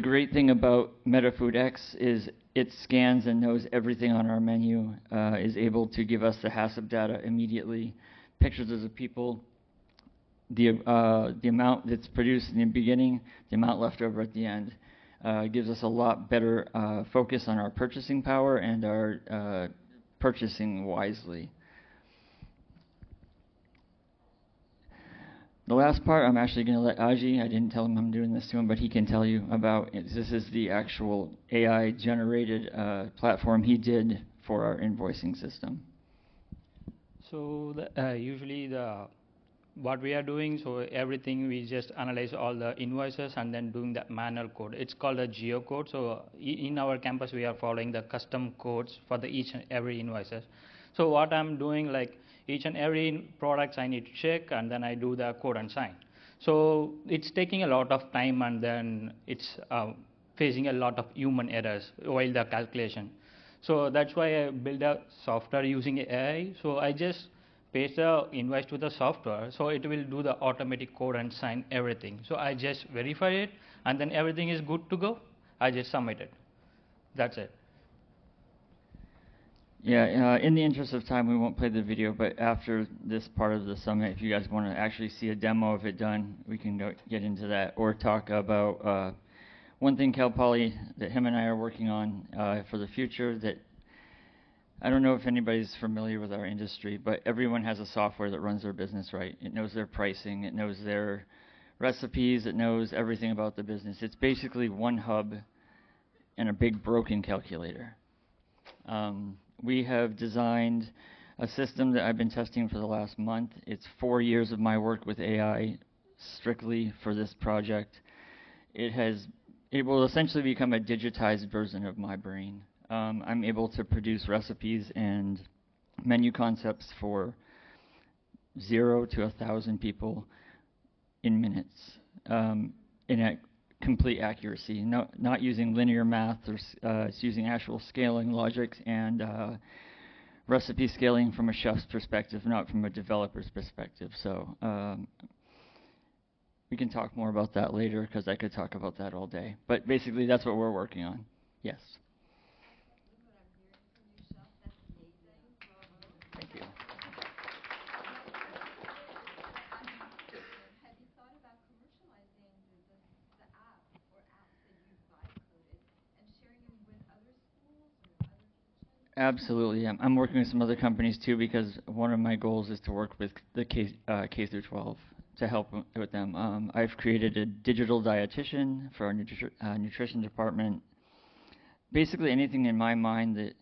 great thing about MetaFoodX is it scans and knows everything on our menu, is able to give us the HACCP data immediately, pictures of the people, the amount that's produced in the beginning, the amount left over at the end. It gives us a lot better focus on our purchasing power and our purchasing wisely. The last part, I'm actually going to let Aji, I didn't tell him I'm doing this to him, but he can tell you about it. This is the actual AI-generated platform he did for our invoicing system. So usually what we are doing, so everything we just analyze all the invoices and then doing the manual code. It's called a geocode. So in our campus we are following the custom codes for the each and every invoices. So what I'm doing, like each and every products I need to check, and then I do the code and sign. So it's taking a lot of time, and then it's facing a lot of human errors while the calculation. So that's why I build a software using AI. So I just paste the invoice to the software, so it will do the automatic code and sign everything. So I just verify it, and then everything is good to go. I just submit it. That's it. Yeah, in the interest of time, we won't play the video, but after this part of the summit, if you guys want to actually see a demo of it done, we can get into that, or talk about one thing Cal Poly that him and I are working on for the future that I don't know if anybody's familiar with our industry, but everyone has a software that runs their business, right? It knows their pricing, it knows their recipes, it knows everything about the business. It's basically one hub and a big broken calculator. We have designed a system that I've been testing for the last month. It's 4 years of my work with AI strictly for this project. It will essentially become a digitized version of my brain. I'm able to produce recipes and menu concepts for 0 to 1,000 people in minutes, in a complete accuracy, not using linear math, or it's using actual scaling logics and recipe scaling from a chef's perspective, not from a developer's perspective. So we can talk more about that later, because I could talk about that all day. But basically, that's what we're working on. Yes. Thank you. Absolutely. I'm working with some other companies too, because one of my goals is to work with the K through 12 to help with them. I've created a digital dietitian for our nutrition department. Basically anything in my mind that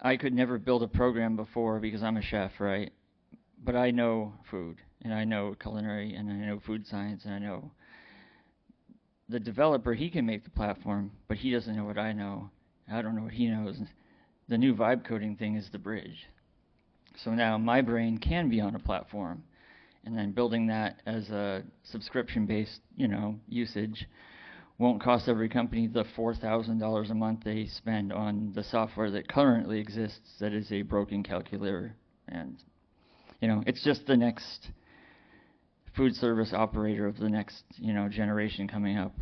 I could never build a program before, because I'm a chef, right? But I know food, and I know culinary, and I know food science, and I know the developer, he can make the platform, but he doesn't know what I know. I don't know what he knows. The new vibe coding thing is the bridge. So now my brain can be on a platform, and then building that as a subscription-based, usage won't cost every company the $4,000 a month they spend on the software that currently exists that is a broken calculator. And, it's just the next food service operator of the next, generation coming up.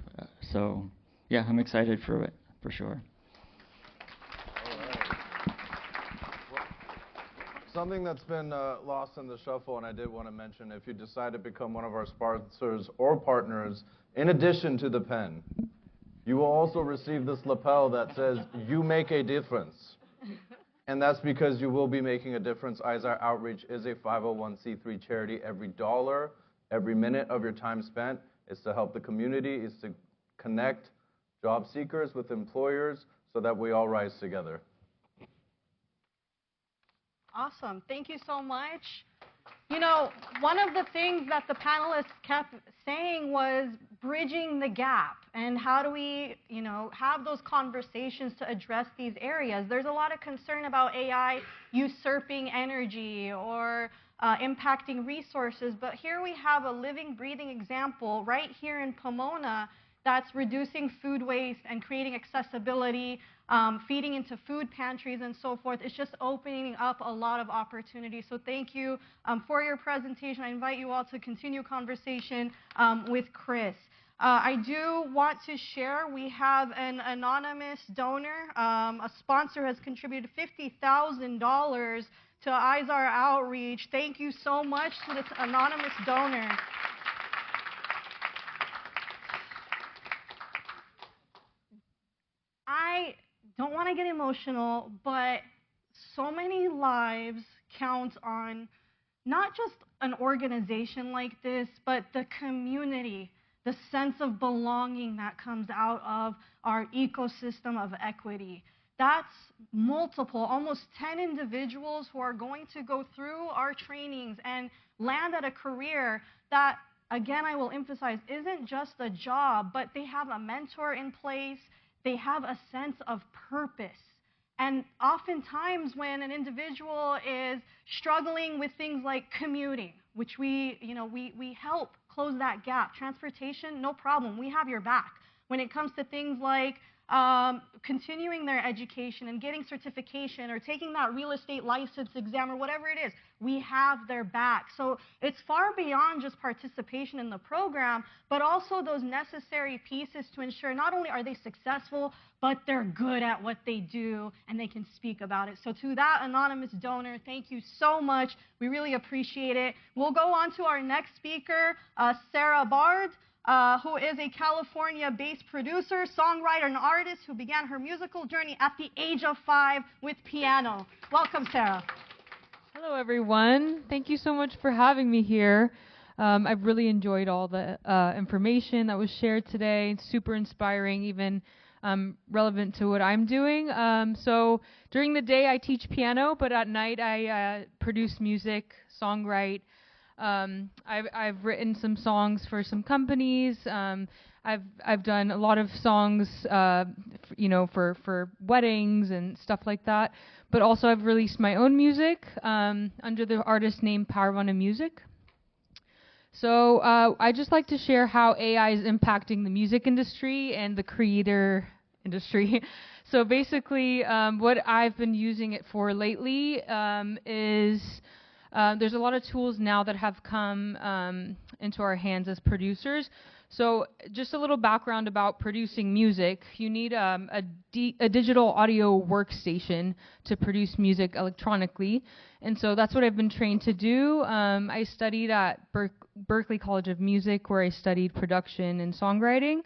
So, yeah, I'm excited for it, for sure. Something that's been lost in the shuffle, and I did want to mention, if you decide to become one of our sponsors or partners, in addition to the pen, you will also receive this lapel that says, "You make a difference." And that's because you will be making a difference. AyZar Outreach is a 501c3 charity. Every dollar, every minute of your time spent is to help the community, is to connect job seekers with employers so that we all rise together. Awesome. Thank you so much. One of the things that the panelists kept saying was bridging the gap, and how do we, have those conversations to address these areas. There's a lot of concern about AI usurping energy or impacting resources, but here we have a living, breathing example right here in Pomona that's reducing food waste and creating accessibility, feeding into food pantries and so forth. It's just opening up a lot of opportunities. So thank you for your presentation. I invite you all to continue conversation with Kris. I do want to share, we have an anonymous donor. A sponsor has contributed $50,000 to AyZar Outreach. Thank you so much to this anonymous donor. I don't want to get emotional, but so many lives count on not just an organization like this, but the community, the sense of belonging that comes out of our ecosystem of equity. that's multiple, almost 10 individuals who are going to go through our trainings and land at a career that, again, I will emphasize, isn't just a job, but they have a mentor in place, they have a sense of purpose. And oftentimes when an individual is struggling with things like commuting, which we help close that gap. Transportation, no problem, we have your back. When it comes to things like continuing their education and getting certification or taking that real estate license exam or whatever it is, we have their back. So it's far beyond just participation in the program, but also those necessary pieces to ensure not only are they successful, but they're good at what they do and they can speak about it. So to that anonymous donor, thank you so much. We really appreciate it. We'll go on to our next speaker, Sara Bard. Who is a California-based producer, songwriter, and artist who began her musical journey at the age of 5 with piano. Welcome, Sara. Hello, everyone. Thank you so much for having me here. I've really enjoyed all the information that was shared today. It's super inspiring, even relevant to what I'm doing. So during the day, I teach piano, but at night, I produce music, songwrite. I've written some songs for some companies. I've done a lot of songs, for weddings and stuff like that. But also I've released my own music under the artist name Parvaneh Music. So I just like to share how AI is impacting the music industry and the creator industry. So basically, what I've been using it for lately is there's a lot of tools now that have come into our hands as producers. So just a little background about producing music. You need a digital audio workstation to produce music electronically. And so that's what I've been trained to do. I studied at Berklee College of Music, where I studied production and songwriting.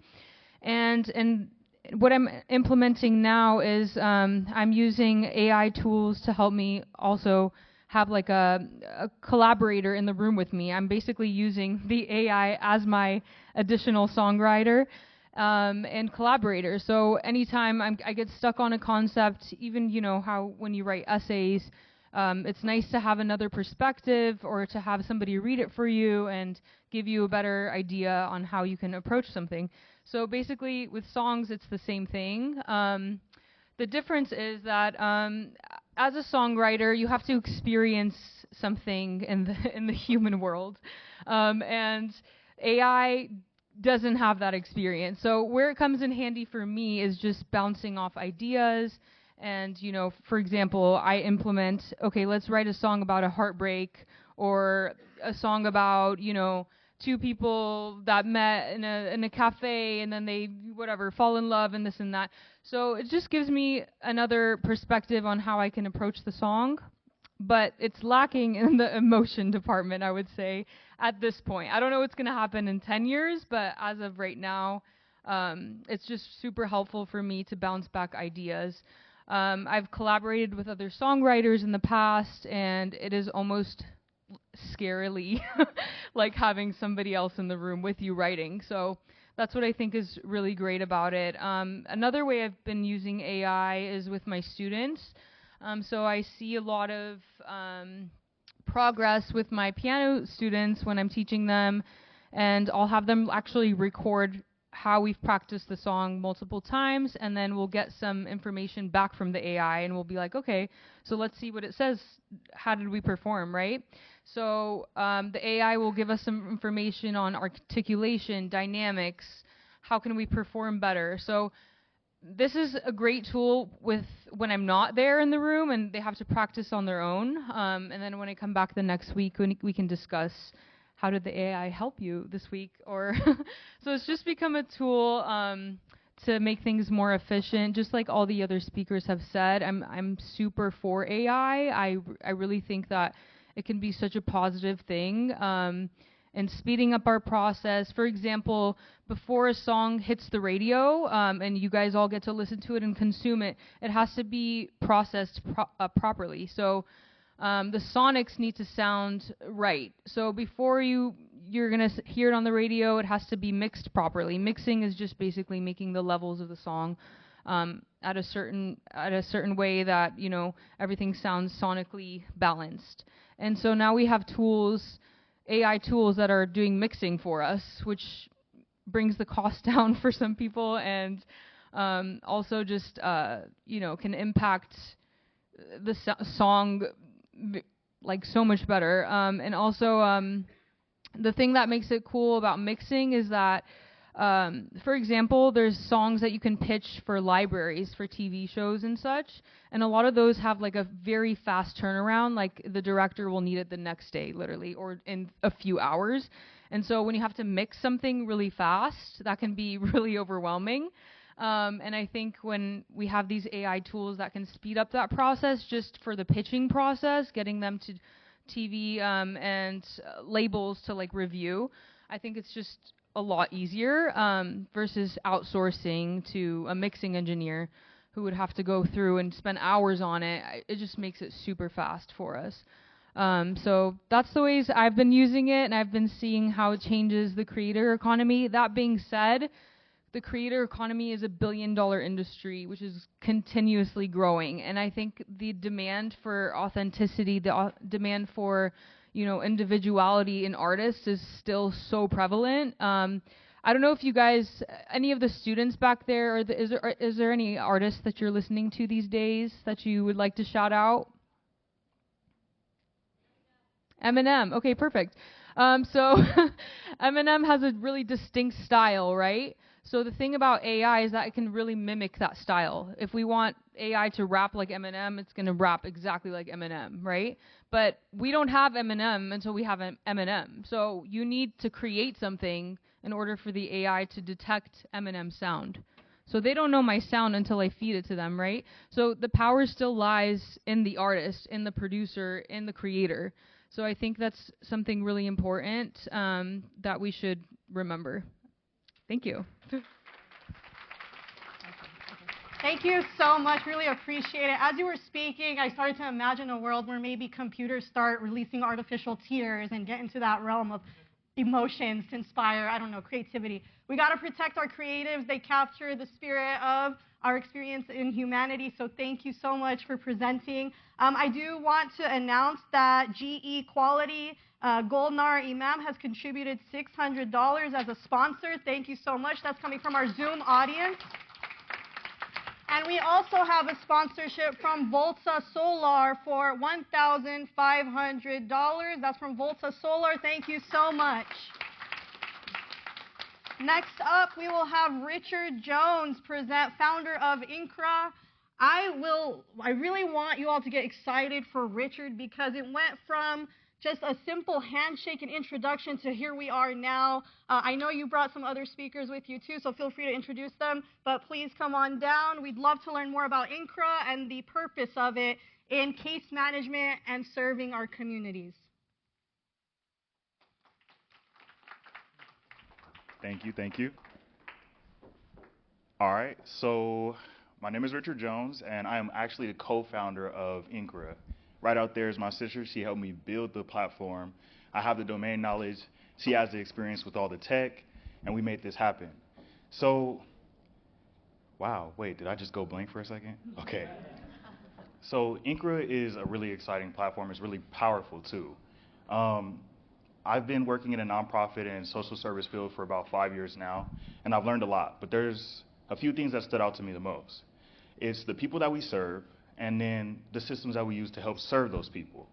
And what I'm implementing now is I'm using AI tools to help me also have like a collaborator in the room with me. I'm basically using the AI as my additional songwriter and collaborator. So anytime I get stuck on a concept, even how when you write essays, it's nice to have another perspective or to have somebody read it for you and give you a better idea on how you can approach something. So basically with songs, it's the same thing. The difference is that as a songwriter, you have to experience something in the human world, and AI doesn't have that experience. So where it comes in handy for me is just bouncing off ideas. And for example, I implement, okay, let's write a song about a heartbreak, or a song about two people that met in a cafe and then they fall in love and this and that. So it just gives me another perspective on how I can approach the song, but it's lacking in the emotion department, I would say, at this point. I don't know what's going to happen in 10 years, but as of right now, it's just super helpful for me to bounce back ideas. I've collaborated with other songwriters in the past, and it is almost scarily like having somebody else in the room with you writing. So that's what I think is really great about it. Another way I've been using AI is with my students. So I see a lot of progress with my piano students when I'm teaching them, and I'll have them actually record how we've practiced the song multiple times, and then we'll get some information back from the AI, and we'll be like, okay, so let's see what it says. How did we perform, right? So the AI will give us some information on articulation, dynamics, how can we perform better. So this is a great tool when I'm not there in the room and they have to practice on their own. And then when I come back the next week, we can discuss how did the AI help you this week? Or so it's just become a tool to make things more efficient, just like all the other speakers have said. I'm super for AI. I really think that it can be such a positive thing in speeding up our process. For example, before a song hits the radio and you guys all get to listen to it and consume it, it has to be processed properly. So the sonics need to sound right. So before you're going to hear it on the radio, it has to be mixed properly. Mixing is just basically making the levels of the song at a certain way that, you know, everything sounds sonically balanced. And so now we have tools, AI tools that are doing mixing for us, which brings the cost down for some people, and also just you know, can impact the song like so much better. And also the thing that makes it cool about mixing is that for example, there's songs that you can pitch for libraries for TV shows and such, and a lot of those have like a very fast turnaround, like the director will need it the next day literally, or in a few hours. And so when you have to mix something really fast, that can be really overwhelming. And I think when we have these AI tools that can speed up that process just for the pitching process, getting them to TV and labels to like review, I think it's just a lot easier versus outsourcing to a mixing engineer who would have to go through and spend hours on it. It just makes it super fast for us. So that's the ways I've been using it, and I've been seeing how it changes the creator economy. That being said, the creator economy is $1 billion industry, which is continuously growing. And I think the demand for authenticity, the demand for, you know, individuality in artists is still so prevalent. I don't know if you guys, any of the students back there, or is there any artists that you're listening to these days that you would like to shout out? Eminem. Okay, perfect. So Eminem has a really distinct style, right? So the thing about AI is that it can really mimic that style. If we want AI to rap like Eminem, it's going to rap exactly like Eminem, right? But we don't have Eminem until we have Eminem. So you need to create something in order for the AI to detect Eminem's sound. So they don't know my sound until I feed it to them, right? So the power still lies in the artist, in the producer, in the creator. So I think that's something really important that we should remember. Thank you. Thank you so much. Really appreciate it. As you were speaking, I started to imagine a world where maybe computers start releasing artificial tears and get into that realm of emotions to inspire, I don't know, creativity. We got to protect our creatives. They capture the spirit of our experience in humanity. So thank you so much for presenting. I do want to announce that GE Quality Golnar Imam has contributed $600 as a sponsor. Thank you so much. That's coming from our Zoom audience. And we also have a sponsorship from Volta Solar for $1,500. That's from Volta Solar. Thank you so much. Next up, we will have Richard Jones present, founder of INCRA. I really want you all to get excited for Richard because it went from just a simple handshake and introduction to here we are now. I know you brought some other speakers with you too, so feel free to introduce them, but please come on down. We'd love to learn more about INCRA and the purpose of it in case management and serving our communities. Thank you. All right, so my name is Richard Jones, and I am actually the co-founder of INCRA. Right out there is my sister. She helped me build the platform. I have the domain knowledge. She has the experience with all the tech, and we made this happen. So, wow, wait, did I just go blank for a second? Okay. So INCRA is a really exciting platform. It's really powerful, too. I've been working in a nonprofit and social service field for about 5 years now, and I've learned a lot. But there's a few things that stood out to me the most. It's the people that we serve, and then the systems that we use to help serve those people.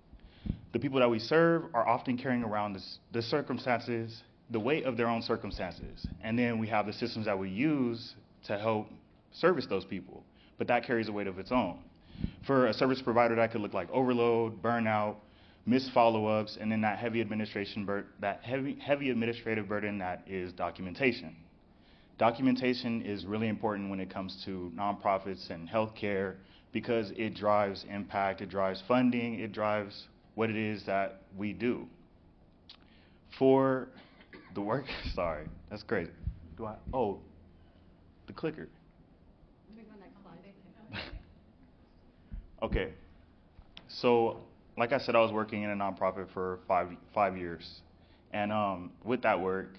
The people that we serve are often carrying around the circumstances, the weight of their own circumstances. And then we have the systems that we use to help service those people, but that carries a weight of its own. For a service provider, that could look like overload, burnout, missed follow-ups, and then that heavy administrative burden that is documentation. Documentation is really important when it comes to nonprofits and healthcare, because it drives impact, it drives funding, it drives what it is that we do. For the work, sorry, that's crazy. Oh, the clicker. Okay, so like I said, I was working in a nonprofit for five years. And with that work,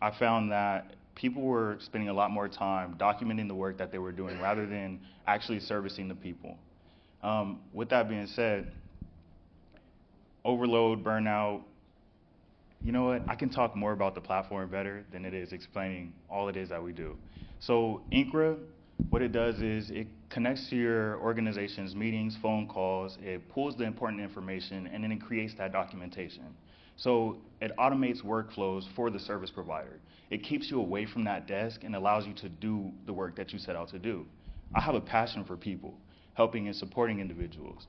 I found that people were spending a lot more time documenting the work that they were doing rather than actually servicing the people. With that being said, overload, burnout, you know what? I can talk more about the platform better than it is explaining all it is that we do. So INCRA, what it does is it connects to your organization's meetings, phone calls, it pulls the important information, and then it creates that documentation. So it automates workflows for the service provider. It keeps you away from that desk and allows you to do the work that you set out to do. I have a passion for people, helping and supporting individuals.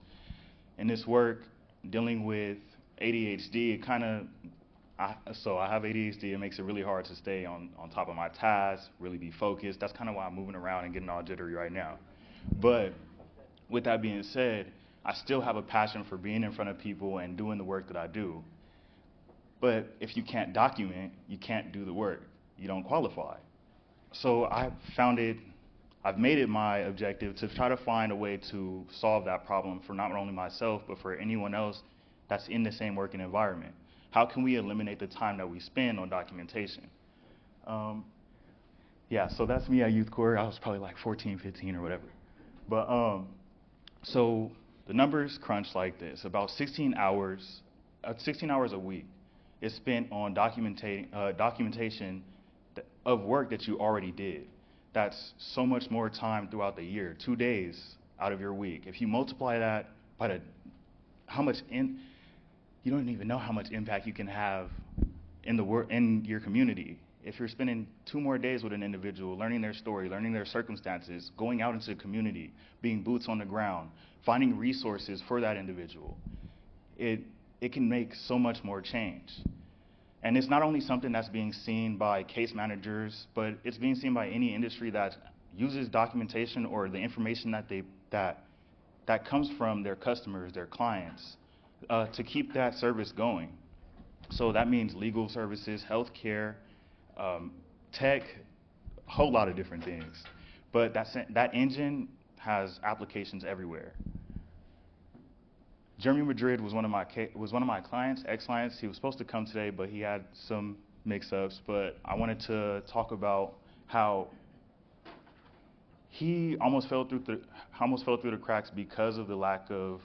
In this work, dealing with ADHD, so I have ADHD, it makes it really hard to stay on top of my tasks, really be focused. That's kind of why I'm moving around and getting all jittery right now. But with that being said, I still have a passion for being in front of people and doing the work that I do. But if you can't document, you can't do the work. You don't qualify. So I've made it my objective to try to find a way to solve that problem for not only myself, but for anyone else that's in the same working environment. How can we eliminate the time that we spend on documentation? Yeah, so that's me at Youth Corps. I was probably like 14, 15 or whatever. But so the numbers crunch like this. About 16 hours a week is spent on documentation of work that you already did. That's so much more time throughout the year, 2 days out of your week. If you multiply that by you don't even know how much impact you can have in your community. If you're spending 2 more days with an individual, learning their story, learning their circumstances, going out into the community, being boots on the ground, finding resources for that individual, it can make so much more change. And it's not only something that's being seen by case managers, but it's being seen by any industry that uses documentation or the information that comes from their customers, their clients, to keep that service going. So that means legal services, healthcare, tech, a whole lot of different things. But that engine has applications everywhere. Jeremy Madrid was one of my clients, ex-clients. He was supposed to come today, but he had some mix-ups. But I wanted to talk about how he almost fell through the cracks because of the lack of,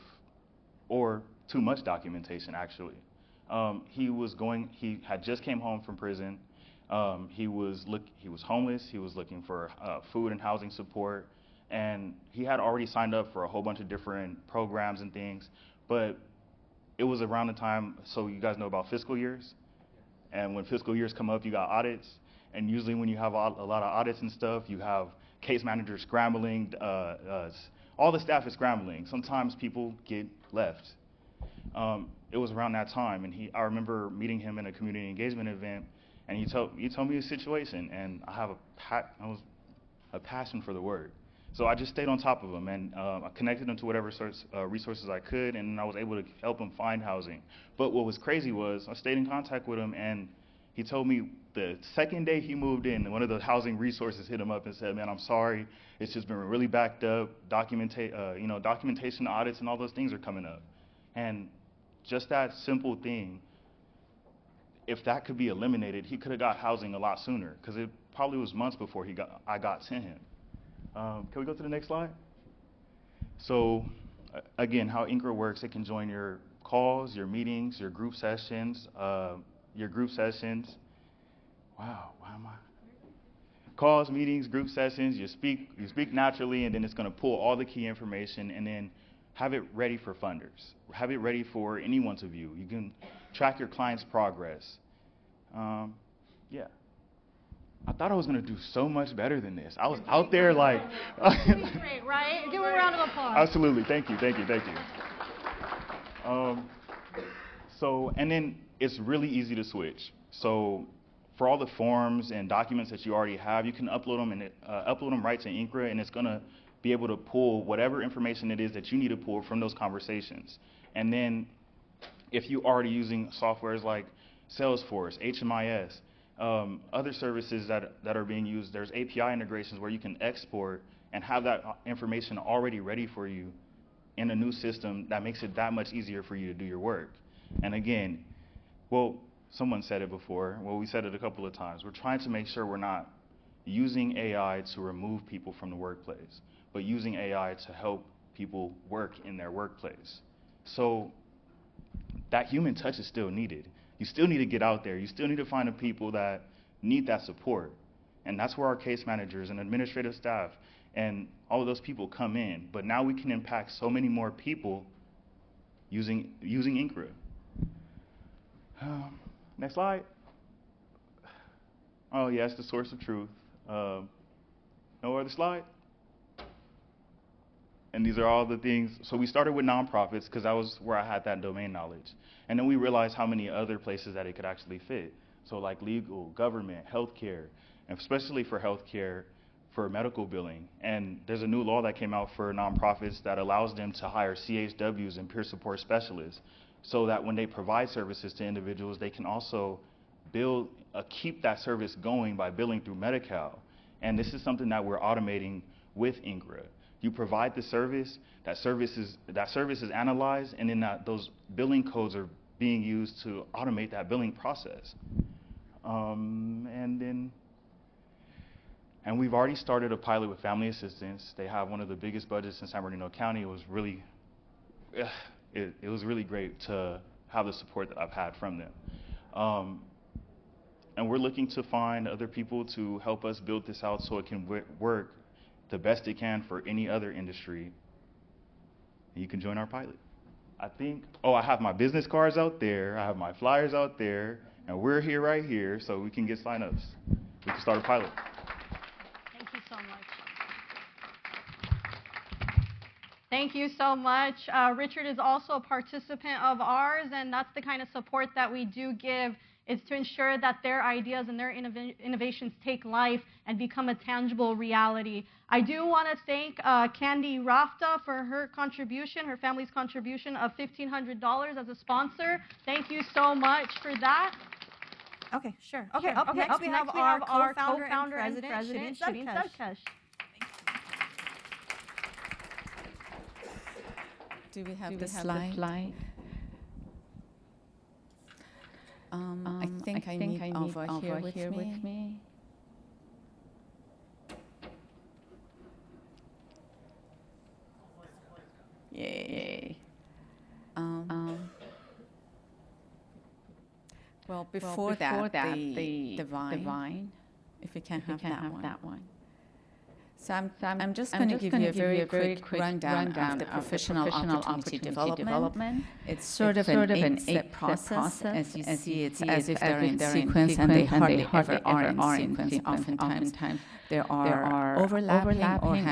or too much documentation, actually. He had just came home from prison. He was homeless. He was looking for food and housing support, and he had already signed up for a whole bunch of different programs and things. But it was around the time, so you guys know about fiscal years, and when fiscal years come up, you got audits, and usually when you have a lot of audits and stuff, you have case managers scrambling, all the staff is scrambling. Sometimes people get left. It was around that time, and I remember meeting him in a community engagement event, and he told me his situation, and I have a passion for the word. So I just stayed on top of him, and I connected him to whatever resources I could, and I was able to help him find housing. But what was crazy was I stayed in contact with him, and he told me the second day he moved in, one of the housing resources hit him up and said, "Man, I'm sorry, it's just been really backed up. Documentation audits and all those things are coming up." And just that simple thing, if that could be eliminated, he could have got housing a lot sooner, because it probably was months before I got to him. Can we go to the next slide? So again, how INCRA works, it can join your calls, your meetings, your group sessions. Wow, why am I? Calls, meetings, group sessions, you speak naturally, and then it's going to pull all the key information and then have it ready for funders. Have it ready for anyone to view. You can track your client's progress. Yeah. I thought I was going to do so much better than this. I was out there like... Great, right? Give him a round of applause. Absolutely. Thank you. So, and then it's really easy to switch. So for all the forms and documents that you already have, you can upload them right to INCRA, and it's going to be able to pull whatever information it is that you need to pull from those conversations. And then if you're already using softwares like Salesforce, HMIS, other services that are being used, there's API integrations where you can export and have that information already ready for you in a new system that makes it that much easier for you to do your work. And again, well, someone said it before, well, we said it a couple of times, we're trying to make sure we're not using AI to remove people from the workplace, but using AI to help people work in their workplace. So that human touch is still needed. You still need to get out there. You still need to find the people that need that support. And that's where our case managers and administrative staff and all of those people come in. But now we can impact so many more people using INCRA. Next slide. Oh, yes, the source of truth. No other slide? And these are all the things. So we started with nonprofits because that was where I had that domain knowledge. And then we realized how many other places that it could actually fit. So like legal, government, healthcare, and especially for healthcare, for medical billing. And there's a new law that came out for nonprofits that allows them to hire CHWs and peer support specialists so that when they provide services to individuals, they can also keep that service going by billing through Medi-Cal. And this is something that we're automating with INCRA. You provide the service, that service is analyzed, and then those billing codes are being used to automate that billing process. And we've already started a pilot with family assistance. They have one of the biggest budgets in San Bernardino County. It was really, it was really great to have the support that I've had from them. And we're looking to find other people to help us build this out so it can work the best it can for any other industry. And you can join our pilot. I think, I have my business cards out there, I have my flyers out there, and we're here right here so we can get signups. We can start a pilot. Thank you so much. Thank you so much. Richard is also a participant of ours, and that's the kind of support that we do give, is to ensure that their ideas and their innovations take life and become a tangible reality. I do want to thank Candy Rafta for her contribution, her family's contribution of $1,500 as a sponsor. Thank you so much for that. Okay, sure. Okay, Next we have our co-founder and president, Shireen Zarkesh. Do we have the slide? I think I need Ava here with me. Yay. Well, before that, the vine, if we can have that one. So I'm just going to give you a very quick rundown of the professional opportunity development. It's sort of an 8-step process. As you see, it's as if they're in sequence, and they hardly ever are in sequence. Oftentimes, there are overlapping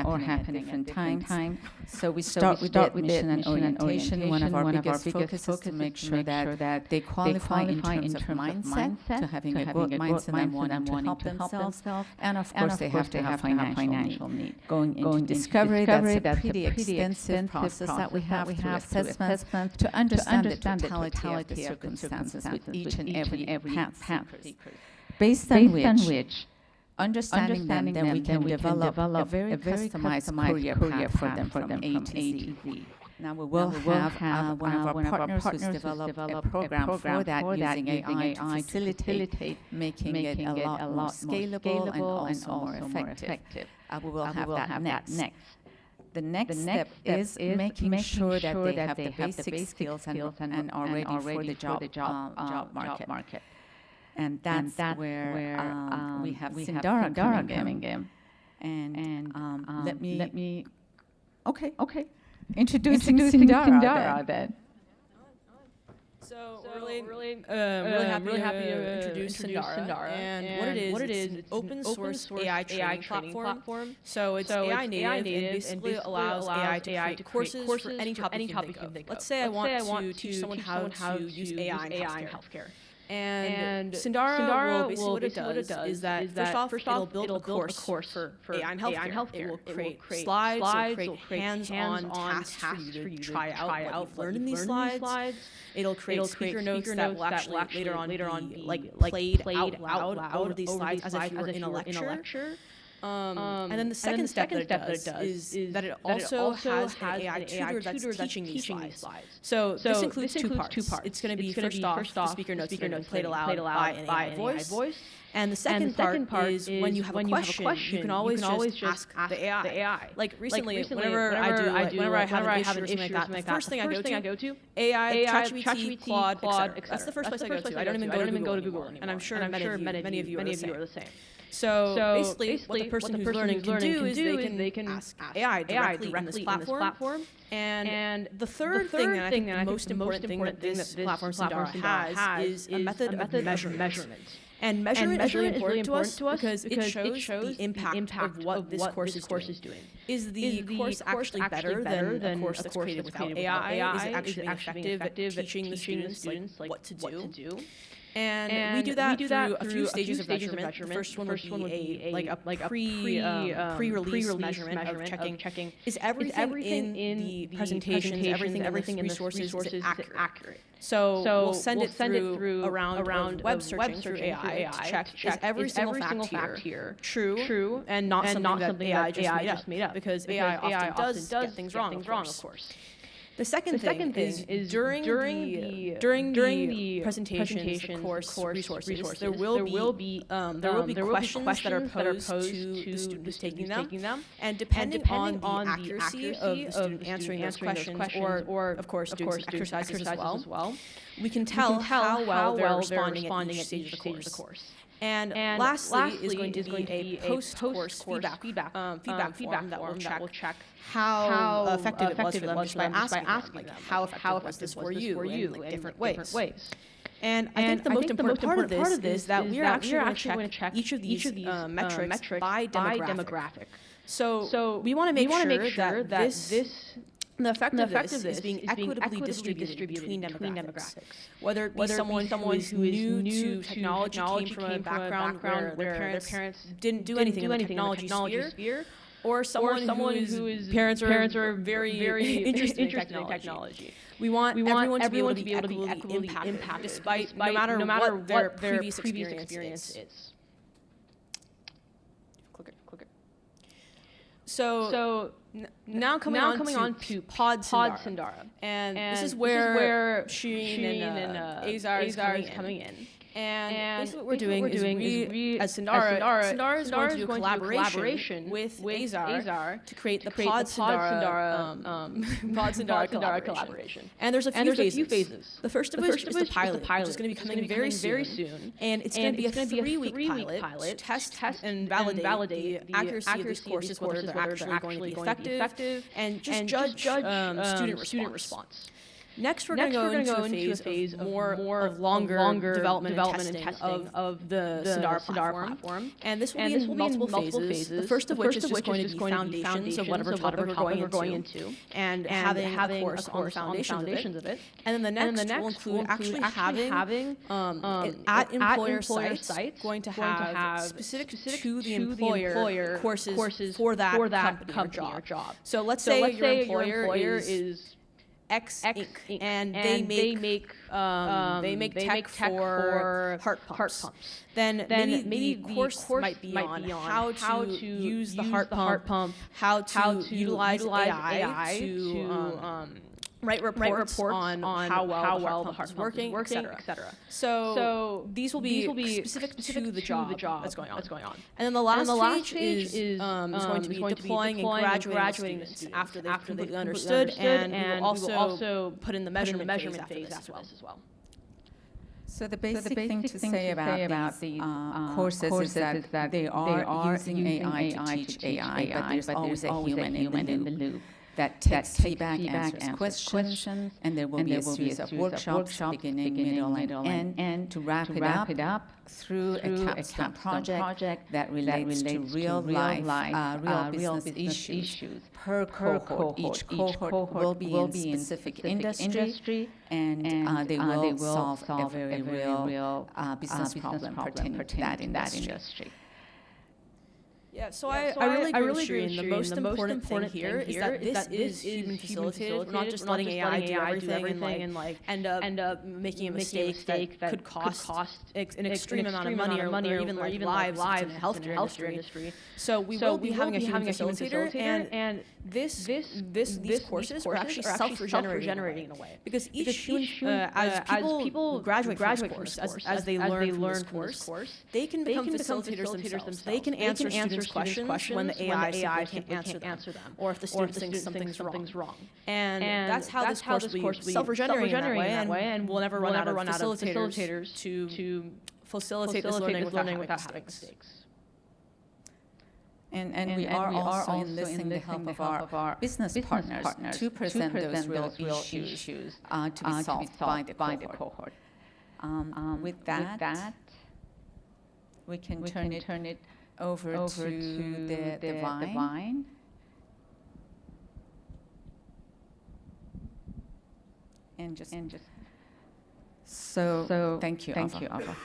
or happening at different times. So we start with admission and orientation. One of our biggest focuses to make sure that they qualify in terms of mindset, to having a good mindset and wanting to help themselves. And of course, they have to have financial need. Going into discovery, that's a pretty extensive process that we have through assessments to understand the totality of the circumstances with each and every path seekers. Based on which, understanding them, then we can develop a very customized career path for them from A to Z. Now we will have one of our partners who's developed a program for that using AI to facilitate making it a lot more scalable and also more effective. We will have that next. The next step is making sure that they have the basic skills and are ready for the job market. And that's where we have Sindara coming in. And let me introducing Sindara then. So we're really happy to introduce Sindara. And what it is, it's an open source AI training platform. So it's AI native and basically allows AI to create courses for any topic you can think of. Let's say I want to teach someone how to use AI in healthcare. And Sindara will basically what it does is that first off, it'll build a course for AI in healthcare. It will create slides, it will create hands-on tasks for you to try out what you've learned in these slides. It'll create speaker notes that will actually later on be like played out loud over these slides as if you were in a lecture. And then the second step that it does is that it also has an AI tutor that's teaching these slides. So this includes two parts. It's going to be first off, the speaker notes that are going to be played aloud by an AI voice. And the second part is when you have a question, you can always just ask the AI. Like recently, whenever I have an issue or something like that, the first thing I go to, AI, ChatGPT, Claude, etc. That's the first place I go to. I don't even go to Google anymore. And I'm sure many of you are the same. So basically, what the person who's learning can do is they can ask AI directly in this platform. And the third thing that I think the most important thing that this platform Sandara has is a method of measurement. And measurement is really important to us because it shows the impact of what this course is doing. Is the course actually better than a course that's created without AI? Is it actually effective at teaching the students like what to do? And we do that through a few stages of measurement. The first one would be a pre-release measurement of checking is everything in the presentations, everything in the resources is accurate. So we'll send it through a round of web searching through AI to check is every single fact here true and not something that AI just made up because AI often does get things wrong, of course. The second thing is during the presentations, the course resources, there will be questions that are posed to the student who's taking them, and depending on the accuracy of the student answering those questions, or of course doing some exercises as well, we can tell how well they're responding at each stage of the course. And lastly is going to be a post-course feedback form that will check how effective it was for them just by asking them, like how effective was this for you in different ways. And I think the most important part of this is that we are actually going to check each of these metrics by demographic. So we want to make sure that the effect of this is being equitably distributed between demographics. Whether it be someone who is new to technology, came from a background where their parents didn't do anything in the technology sphere, or someone whose parents are very interested in technology. We want everyone to be able to be equitably impacted despite no matter what their previous experience is. Click it. So now coming on to Pod Sandara. And this is where Shireen and AyZar is coming in. And basically what we're doing is we, as Sandara is going to do a collaboration with AyZar to create the Pod Sandara collaboration. And there's a few phases. The first of which is the pilot, which is going to be coming very soon. And it's going to be a 3-week pilot to test and validate the accuracy of these courses, whether they're actually going to be effective, and just judge student response. Next, we're going to go into a phase of more of longer development and testing of the Sandara platform. And this will be in multiple phases. The first of which is just going to be foundations of whatever topic we're going into, and having a course on the foundations of it. And then the next will include actually having at employer sites going to have specific to the employer courses for that company or job. So let's say your employer is X Inc. And they make tech for heart pumps. Then maybe the course might be on how to use the heart pump, how to utilize AI to write reports on how well the heart's working, etc. So these will be specific to the job that's going on. And then the last stage is going to be deploying and graduating the students after they've completely understood, and we will also put in the measurement phase after this as well. So the basic thing to say about the courses is that they are using AI to teach AI, but there's always a human in the loop that takes feedback, answers questions, and there will be a series of workshops, beginning, middle, and end, to wrap it up through a capstone project that relates to real business issues per cohort. Each cohort will be in specific industry, and they will solve a very real business problem pertaining to that industry. Yeah, so I really agree with Shireen. The most important thing here is that this is human facilitated. We're not just letting AI do everything and like end up making a mistake that could cost an extreme amount of money or even lives in the healthcare industry. So we will be having a human facilitator, and these courses are actually self-regenerating in a way, because each as people graduate from this course, as they learn from this course, they can become facilitators themselves. They can answer students' questions when the AI simply can't answer them, or if the student thinks something's wrong. And that's how this course will be self-regenerating in that way, and we'll never run out of facilitators to facilitate this learning without having mistakes. And we are also enlisting the help of our business partners to present those real issues to be solved by the cohort. With that, we can turn it over to the vine. And just so thank you, Ava.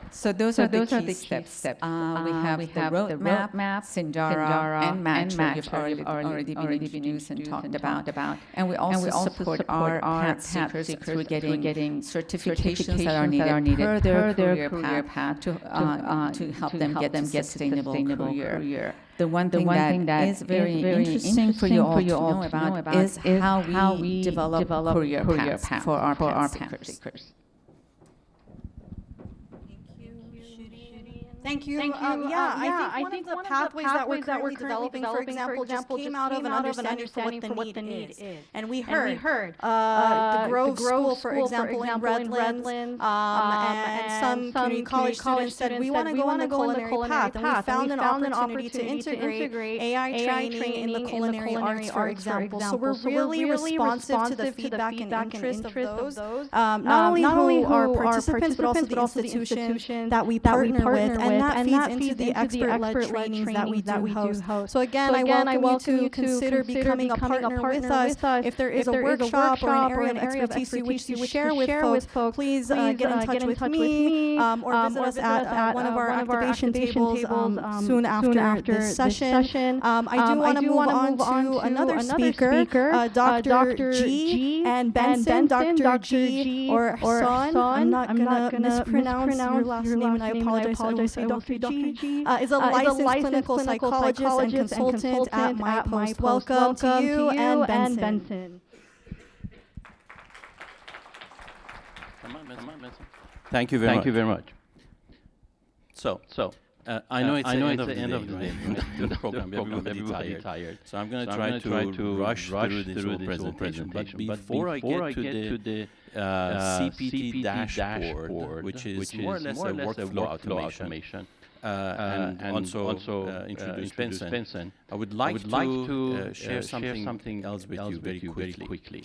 So those are the key steps. We have the roadmap, Sindara, and Match, we've already been introduced and talked about. And we also support our path seekers through getting certifications that are needed per their career path to help them get to sustainable career. The one thing that is very interesting for you all to know about is how we develop career paths for our path seekers. Thank you. I think one of the pathways that we're currently developing, for example, just came out of an understanding for what the need is. And we heard the Grove School, for example, in Redlands, and some community college students said, we want to go on the culinary path. And we found an opportunity to integrate AI training in the culinary arts, for example. So we're really responsive to the feedback and interest of those, not only who are participants, but also the institution that we partner with. And that feeds into the expert-led trainings that we do host. So again, I welcome you to consider becoming a partner with us. If there is a workshop or an area of expertise you wish to share with folks, please get in touch with me or visit us at one of our activation tables soon after this session. I do want to move on to another speaker, Dr. G and Benson. Dr. G or Ehsan, I'm not going to mispronounce your last name, and I apologize. Dr. G is a licensed clinical psychologist and consultant at MyPost. Welcome to you and Benson. Thank you very much. So I know it's the end of the day, the program. Everybody tired. So I'm going to try to rush through this whole presentation. But before I get to the CPT dashboard, which is more or less a workflow automation, and also introduce Benson, I would like to share something else with you very quickly.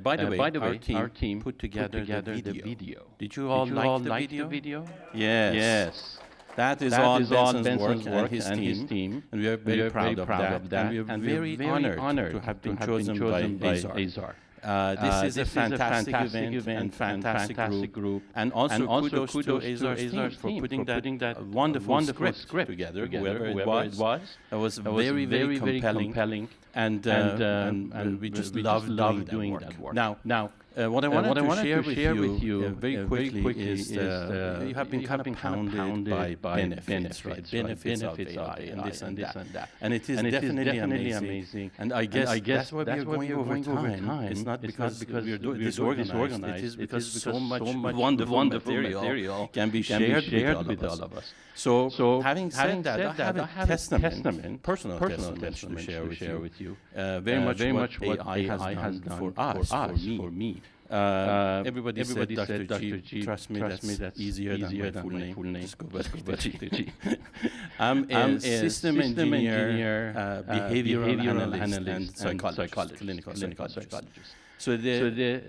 By the way, our team put together the video. Did you all like the video? Yes. That is all Benson's work and his team, and we are very proud of that. And we are very honored to have been chosen by AyZar. This is a fantastic event and fantastic group. And also kudos to AyZar's team for putting that wonderful script together, whoever it was. That was very compelling. And we just love doing that work. Now, what I wanted to share with you very quickly is you have been kind of pounded by benefits, right? Benefits of AI and this and that. And it is definitely amazing. And I guess that's why we are going over time. It's not because we are disorganized. It is because so much wonderful material can be shared with all of us. So having said that, I have a testament, personal testament to share with you. Very much what AI has done for us, for me. Everybody said, Dr. G, trust me, that's easier than my full name. Just go by Dr. G. I'm a system engineer, behavioral analyst, and psychologist, clinical psychologist. So the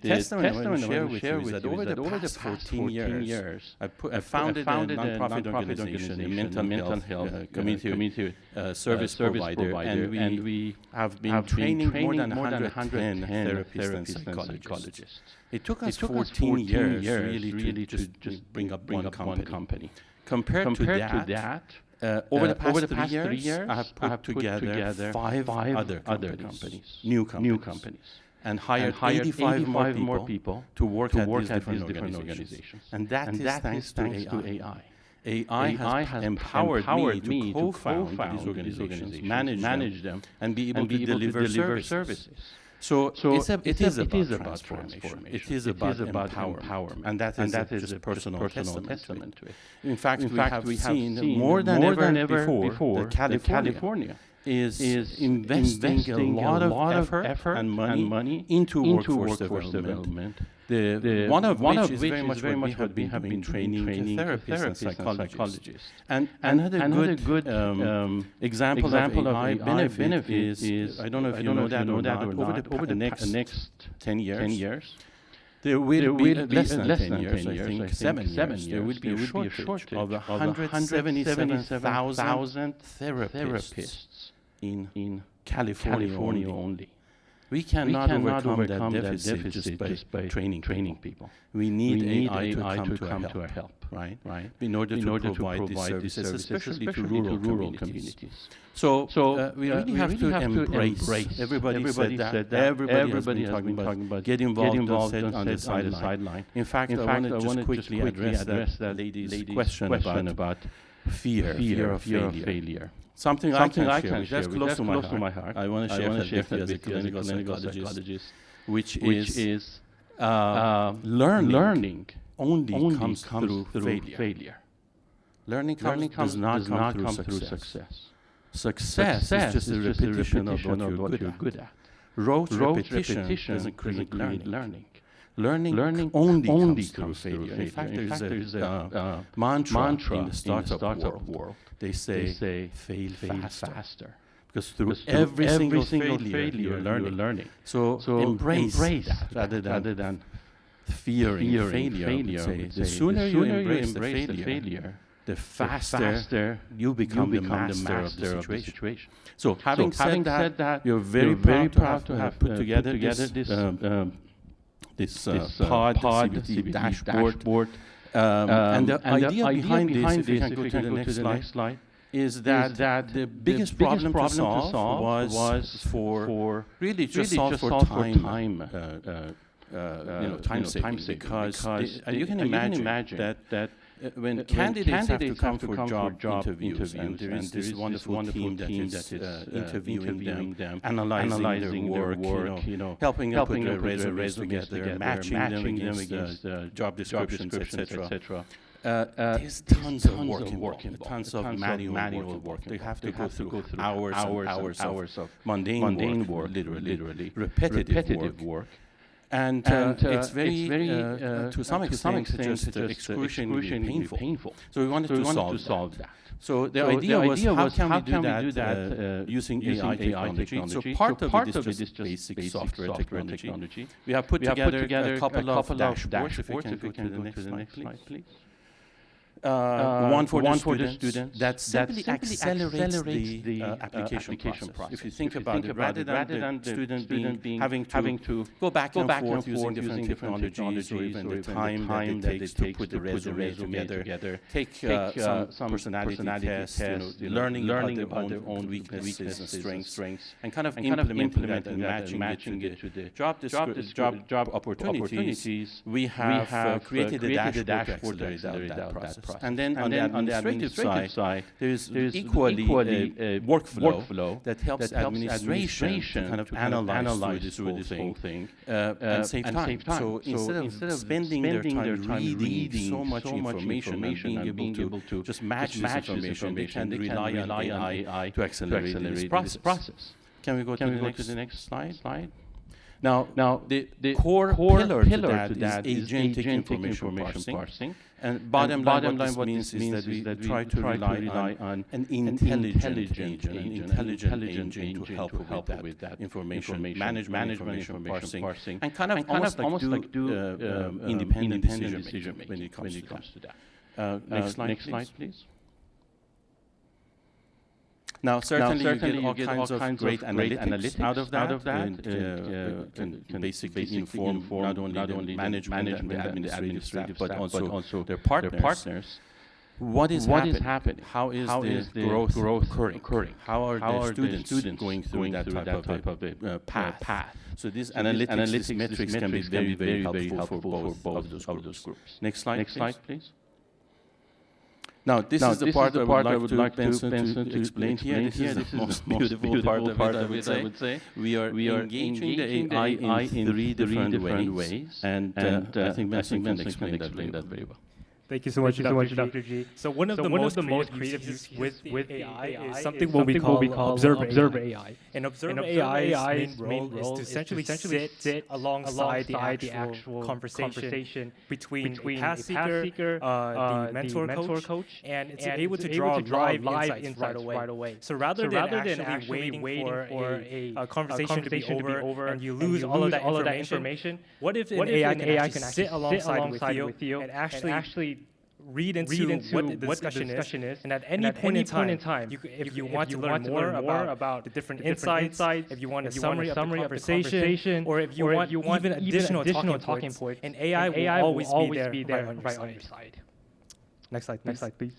testimony I want to share with you is that over the past 14 years, I founded a nonprofit organization, a mental health community service provider, and we have been training more than 110 therapists and psychologists. It took us 14 years really to just bring up one company. Compared to that, over the past 3 years, I have put together five other companies, new companies, and hired 85 more people to work at these different organizations. And that is thanks to AI. AI has empowered me to co-found these organizations, manage them, and be able to deliver services. So it is about transformation. It is about empowerment. And that is just a personal testament to it. In fact, we have seen more than ever before that California is investing a lot of effort and money into workforce development. One of which is very much what we have been training therapists and psychologists. And another good example of AI benefit is, I don't know if you know that or not, over the next 10 years, there will be less than 10 years, I think 7 years, there will be a shortage of 177,000 therapists in California only. We cannot overcome that deficit just by training people. We need AI to come to our help, right? In order to provide these services, especially to rural communities. So we really have to embrace. Everybody said that. Everybody has been talking about get involved on the sideline. In fact, I want to just quickly address that lady's question about fear of failure. Something I can share, that's close to my heart. I want to share that with you as a clinical psychologist, which is learning only comes through failure. Learning does not come through success. Success is just a repetition of what you're good at. Rote repetition doesn't create learning. Learning only comes through failure. In fact, there's a mantra in the startup world. They say fail faster. Because through every single failure, you're learning. So embrace that rather than fearing failure. The sooner you embrace the failure, the faster you become the master of the situation. So having said that, we're very proud to have put together this pod CBT dashboard. And the idea behind this, if you can go to the next slide, is that the biggest problem to solve was for really just solve for time saving, because you can imagine that when candidates have to come for job interviews, and there is this wonderful team that is interviewing them, analyzing their work, helping them put their resumes together, matching them against job descriptions, etc. There's tons of work involved, tons of manual work. They have to go through hours of mundane work, literally repetitive work. And it's very, to some extent, just excruciatingly painful. So we wanted to solve that. So the idea was, how can we do that using AI technology? So part of it is just basic software technology. We have put together a couple of dashboards. If we can go to the next slide, please. One for the students that simply accelerates the application process. If you think about it, rather than the student having to go back and forth using different technologies, or even the time that it takes to put the resume together, take some personality tests, learning about their own weaknesses and strengths, and kind of implementing that and matching it to the job opportunities. We have created a dashboard to accelerate that process. And then on the administrative side, there's equally a workflow that helps administration kind of analyze through this whole thing and save time. So instead of spending their time reading so much information and being able to just match this information, they can rely on AI to accelerate this process. Can we go to the next slide? Now the core pillar to that is agentic information parsing. And bottom line, what this means is that we try to rely on an intelligent agent to help with that information management, information parsing, and kind of almost like do independent decision making when it comes to that. Next slide, please. Now, certainly you get all kinds of great analytics out of that. Can basically inform not only management and the administrative staff, but also their partners. What is happening? How is the growth occurring? How are the students going through that type of path? So these analytics metrics can be very helpful for both of those groups. Next slide, please. Now, this is the part I would like Benson to explain here. This is the most beautiful part of it, I would say. We are engaging the AI in three different ways, and I think Benson can explain that very well. Thank you so much, Dr. G. So one of the most creative uses with AI is something what we call observer AI. And observer AI's main role is to essentially sit alongside the actual conversation between a path seeker, the mentor coach, and it's able to draw live insights right away. So rather than actually waiting for a conversation to be over and you lose all of that information, what if an AI can actually sit alongside with you and actually read into what the discussion is, and at any point in time, if you want to learn more about the different insights, if you want a summary of the conversation, or if you want even additional talking points, and AI will always be there right on your side. Next slide, please.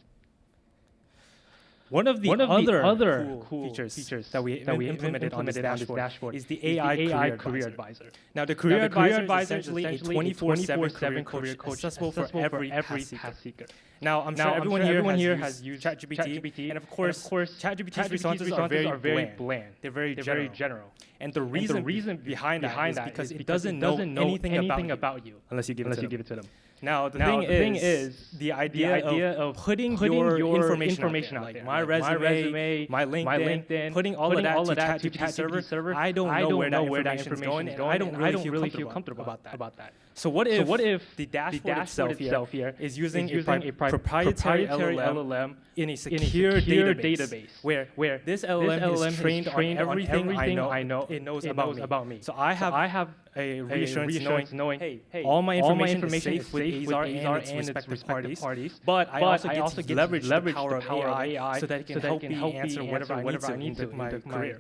One of the other cool features that we implemented on this dashboard is the AI Career Advisor. Now, the Career Advisor is essentially a 24/7 career coach accessible for every path seeker. Now, I'm sure everyone here has used ChatGPT, and of course, ChatGPT's responses are very bland. They're very general. And the reason behind that is because it doesn't know anything about you unless you give it to them. Now, the thing is the idea of putting your information out there, like my resume, my LinkedIn, putting all of that to ChatGPT server. I don't know where that information is going, and I don't really feel comfortable about that. So what if the dashboard itself here is using a proprietary LLM in a secure database where this LLM is trained on everything I know it knows about me. So I have a reassurance knowing hey, all my information is safe with AyZar and its respective parties, but I also get to leverage the power of AI so that it can help me answer whatever I need to in my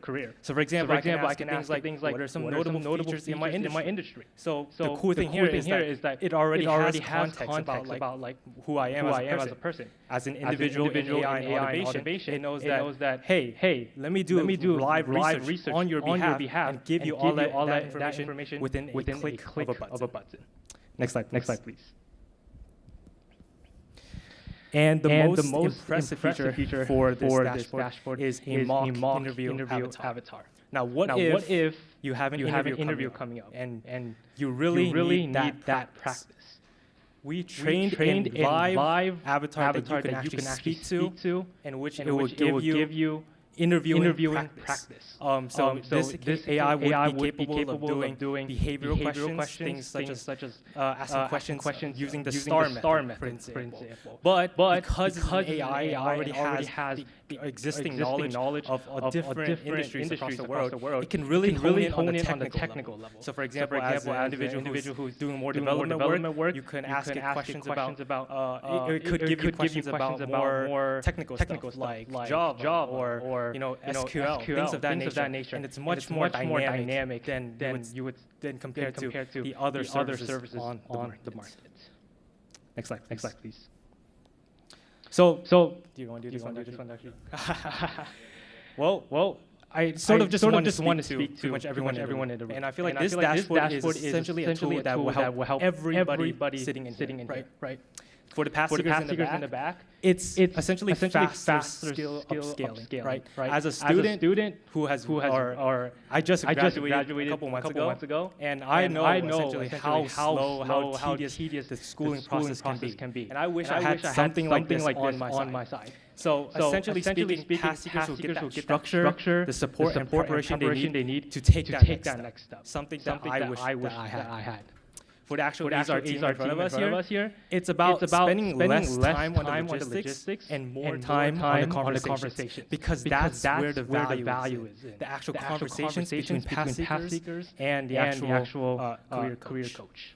career. So for example, I can ask things like what are some notable features in my industry. So the cool thing here is that it already has context about like who I am as a person. As an individual in AI and automation, it knows that hey, let me do live research on your behalf and give you all that information within a click of a button. Next slide, please. And the most impressive feature for this dashboard is a mock interview avatar. Now, what if you have an interview coming up and you really need that practice? We trained a live avatar that you can actually speak to, and which it will give you interviewing practice. So this AI would be capable of doing behavioral questions, things such as asking questions using the STAR method, for example. But because AI already has the existing knowledge of different industries across the world, it can really hone in on the technical level. So for example, as an individual who's doing more development work, you can ask it questions about, it could give you questions about more technical stuff like Java or SQL, things of that nature. And it's much more dynamic than you would compare to the other services on the market. Next slide, please. So do you want to do this one, Dr. Well, I sort of just want to speak to pretty much everyone in the room. And I feel like this dashboard is essentially a tool that will help everybody sitting in here, right? For the past speakers in the back, it's essentially faster skill upscaling, right? As a student who has I just graduated a couple months ago, and I know essentially how slow, how tedious the schooling process can be. And I wish I had something like this on my side. So essentially speaking, past speakers will get that structure, the support and preparation they need to take that next step. Something that I wish that I had. For the actual AyZar team in front of us here, it's about spending less time on the logistics and more time on the conversation. Because that's where the value is. The actual conversations between past speakers and the actual career coach.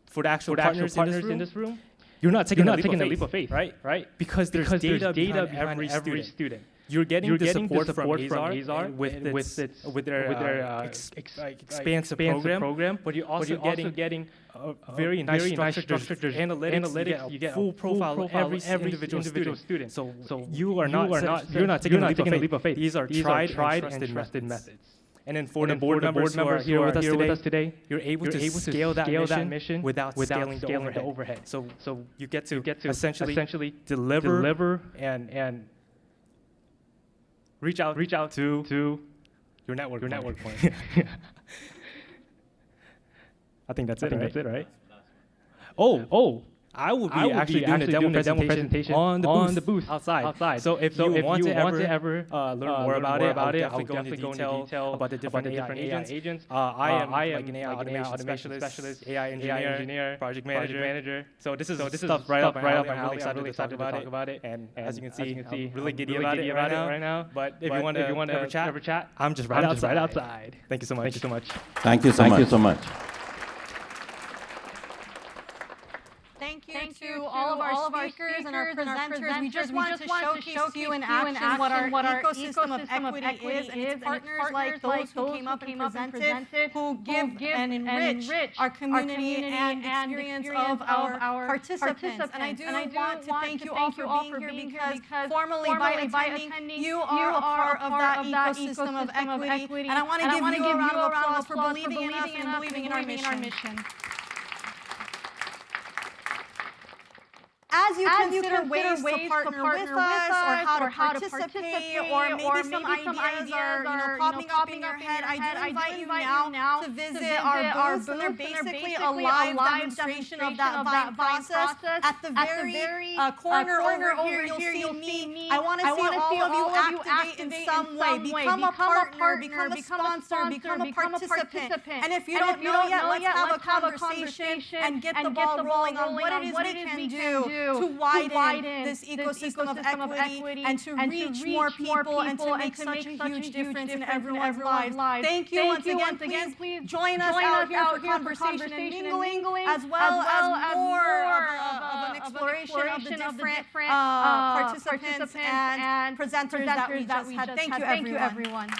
For the actual partners in this room, you're not taking a leap of faith, right? Because there's data behind every student. You're getting the support from AyZar with their expansive program, but you're also getting a very nice structure. There's analytics. You get full profile of every individual student. So you're not taking a leap of faith. These are tried and trusted methods. And then for the board members who are here with us today, you're able to scale that mission without scaling the overhead. So you get to essentially deliver and reach out to your network point. I think that's it, right? Oh. I will be actually doing a demo presentation on the booth outside. So if you want to ever learn more about it, I'll definitely go into detail about the different AI agents. I am like an AI automation specialist, AI engineer, project manager. So this is stuff right up my alley. I'm really excited to talk about it. And as you can see, I'm really giddy about it right now. But if you want to ever chat, I'm just right outside. Thank you so much. Thank you so much. Thank you to all of our speakers and our presenters. We just wanted to showcase to you in action what our ecosystem of equity is, and it's partners like those who came up and presented, who give and enrich our community and experience of our participants. And I do want to thank you all for being here because formally by attending, you are a part of that ecosystem of equity. And I want to give you a round of applause for believing in us and believing in our mission. As you consider ways to partner with us or how to participate or maybe some ideas are popping up in your head, I do invite you now to visit our booth. And they're basically a live demonstration of that vibe process. At the very corner over here, you'll see me. I want to see all of you activate in some way. Become a partner, become a sponsor, become a participant. And if you don't know yet, let's have a conversation and get the ball rolling on what it is we can do to widen this ecosystem of equity and to reach more people and to make such a huge difference in everyone's lives. Thank you once again. Please join us out here for conversation and mingling, as well as more of an exploration of the different participants and presenters that we just had. Thank you, everyone.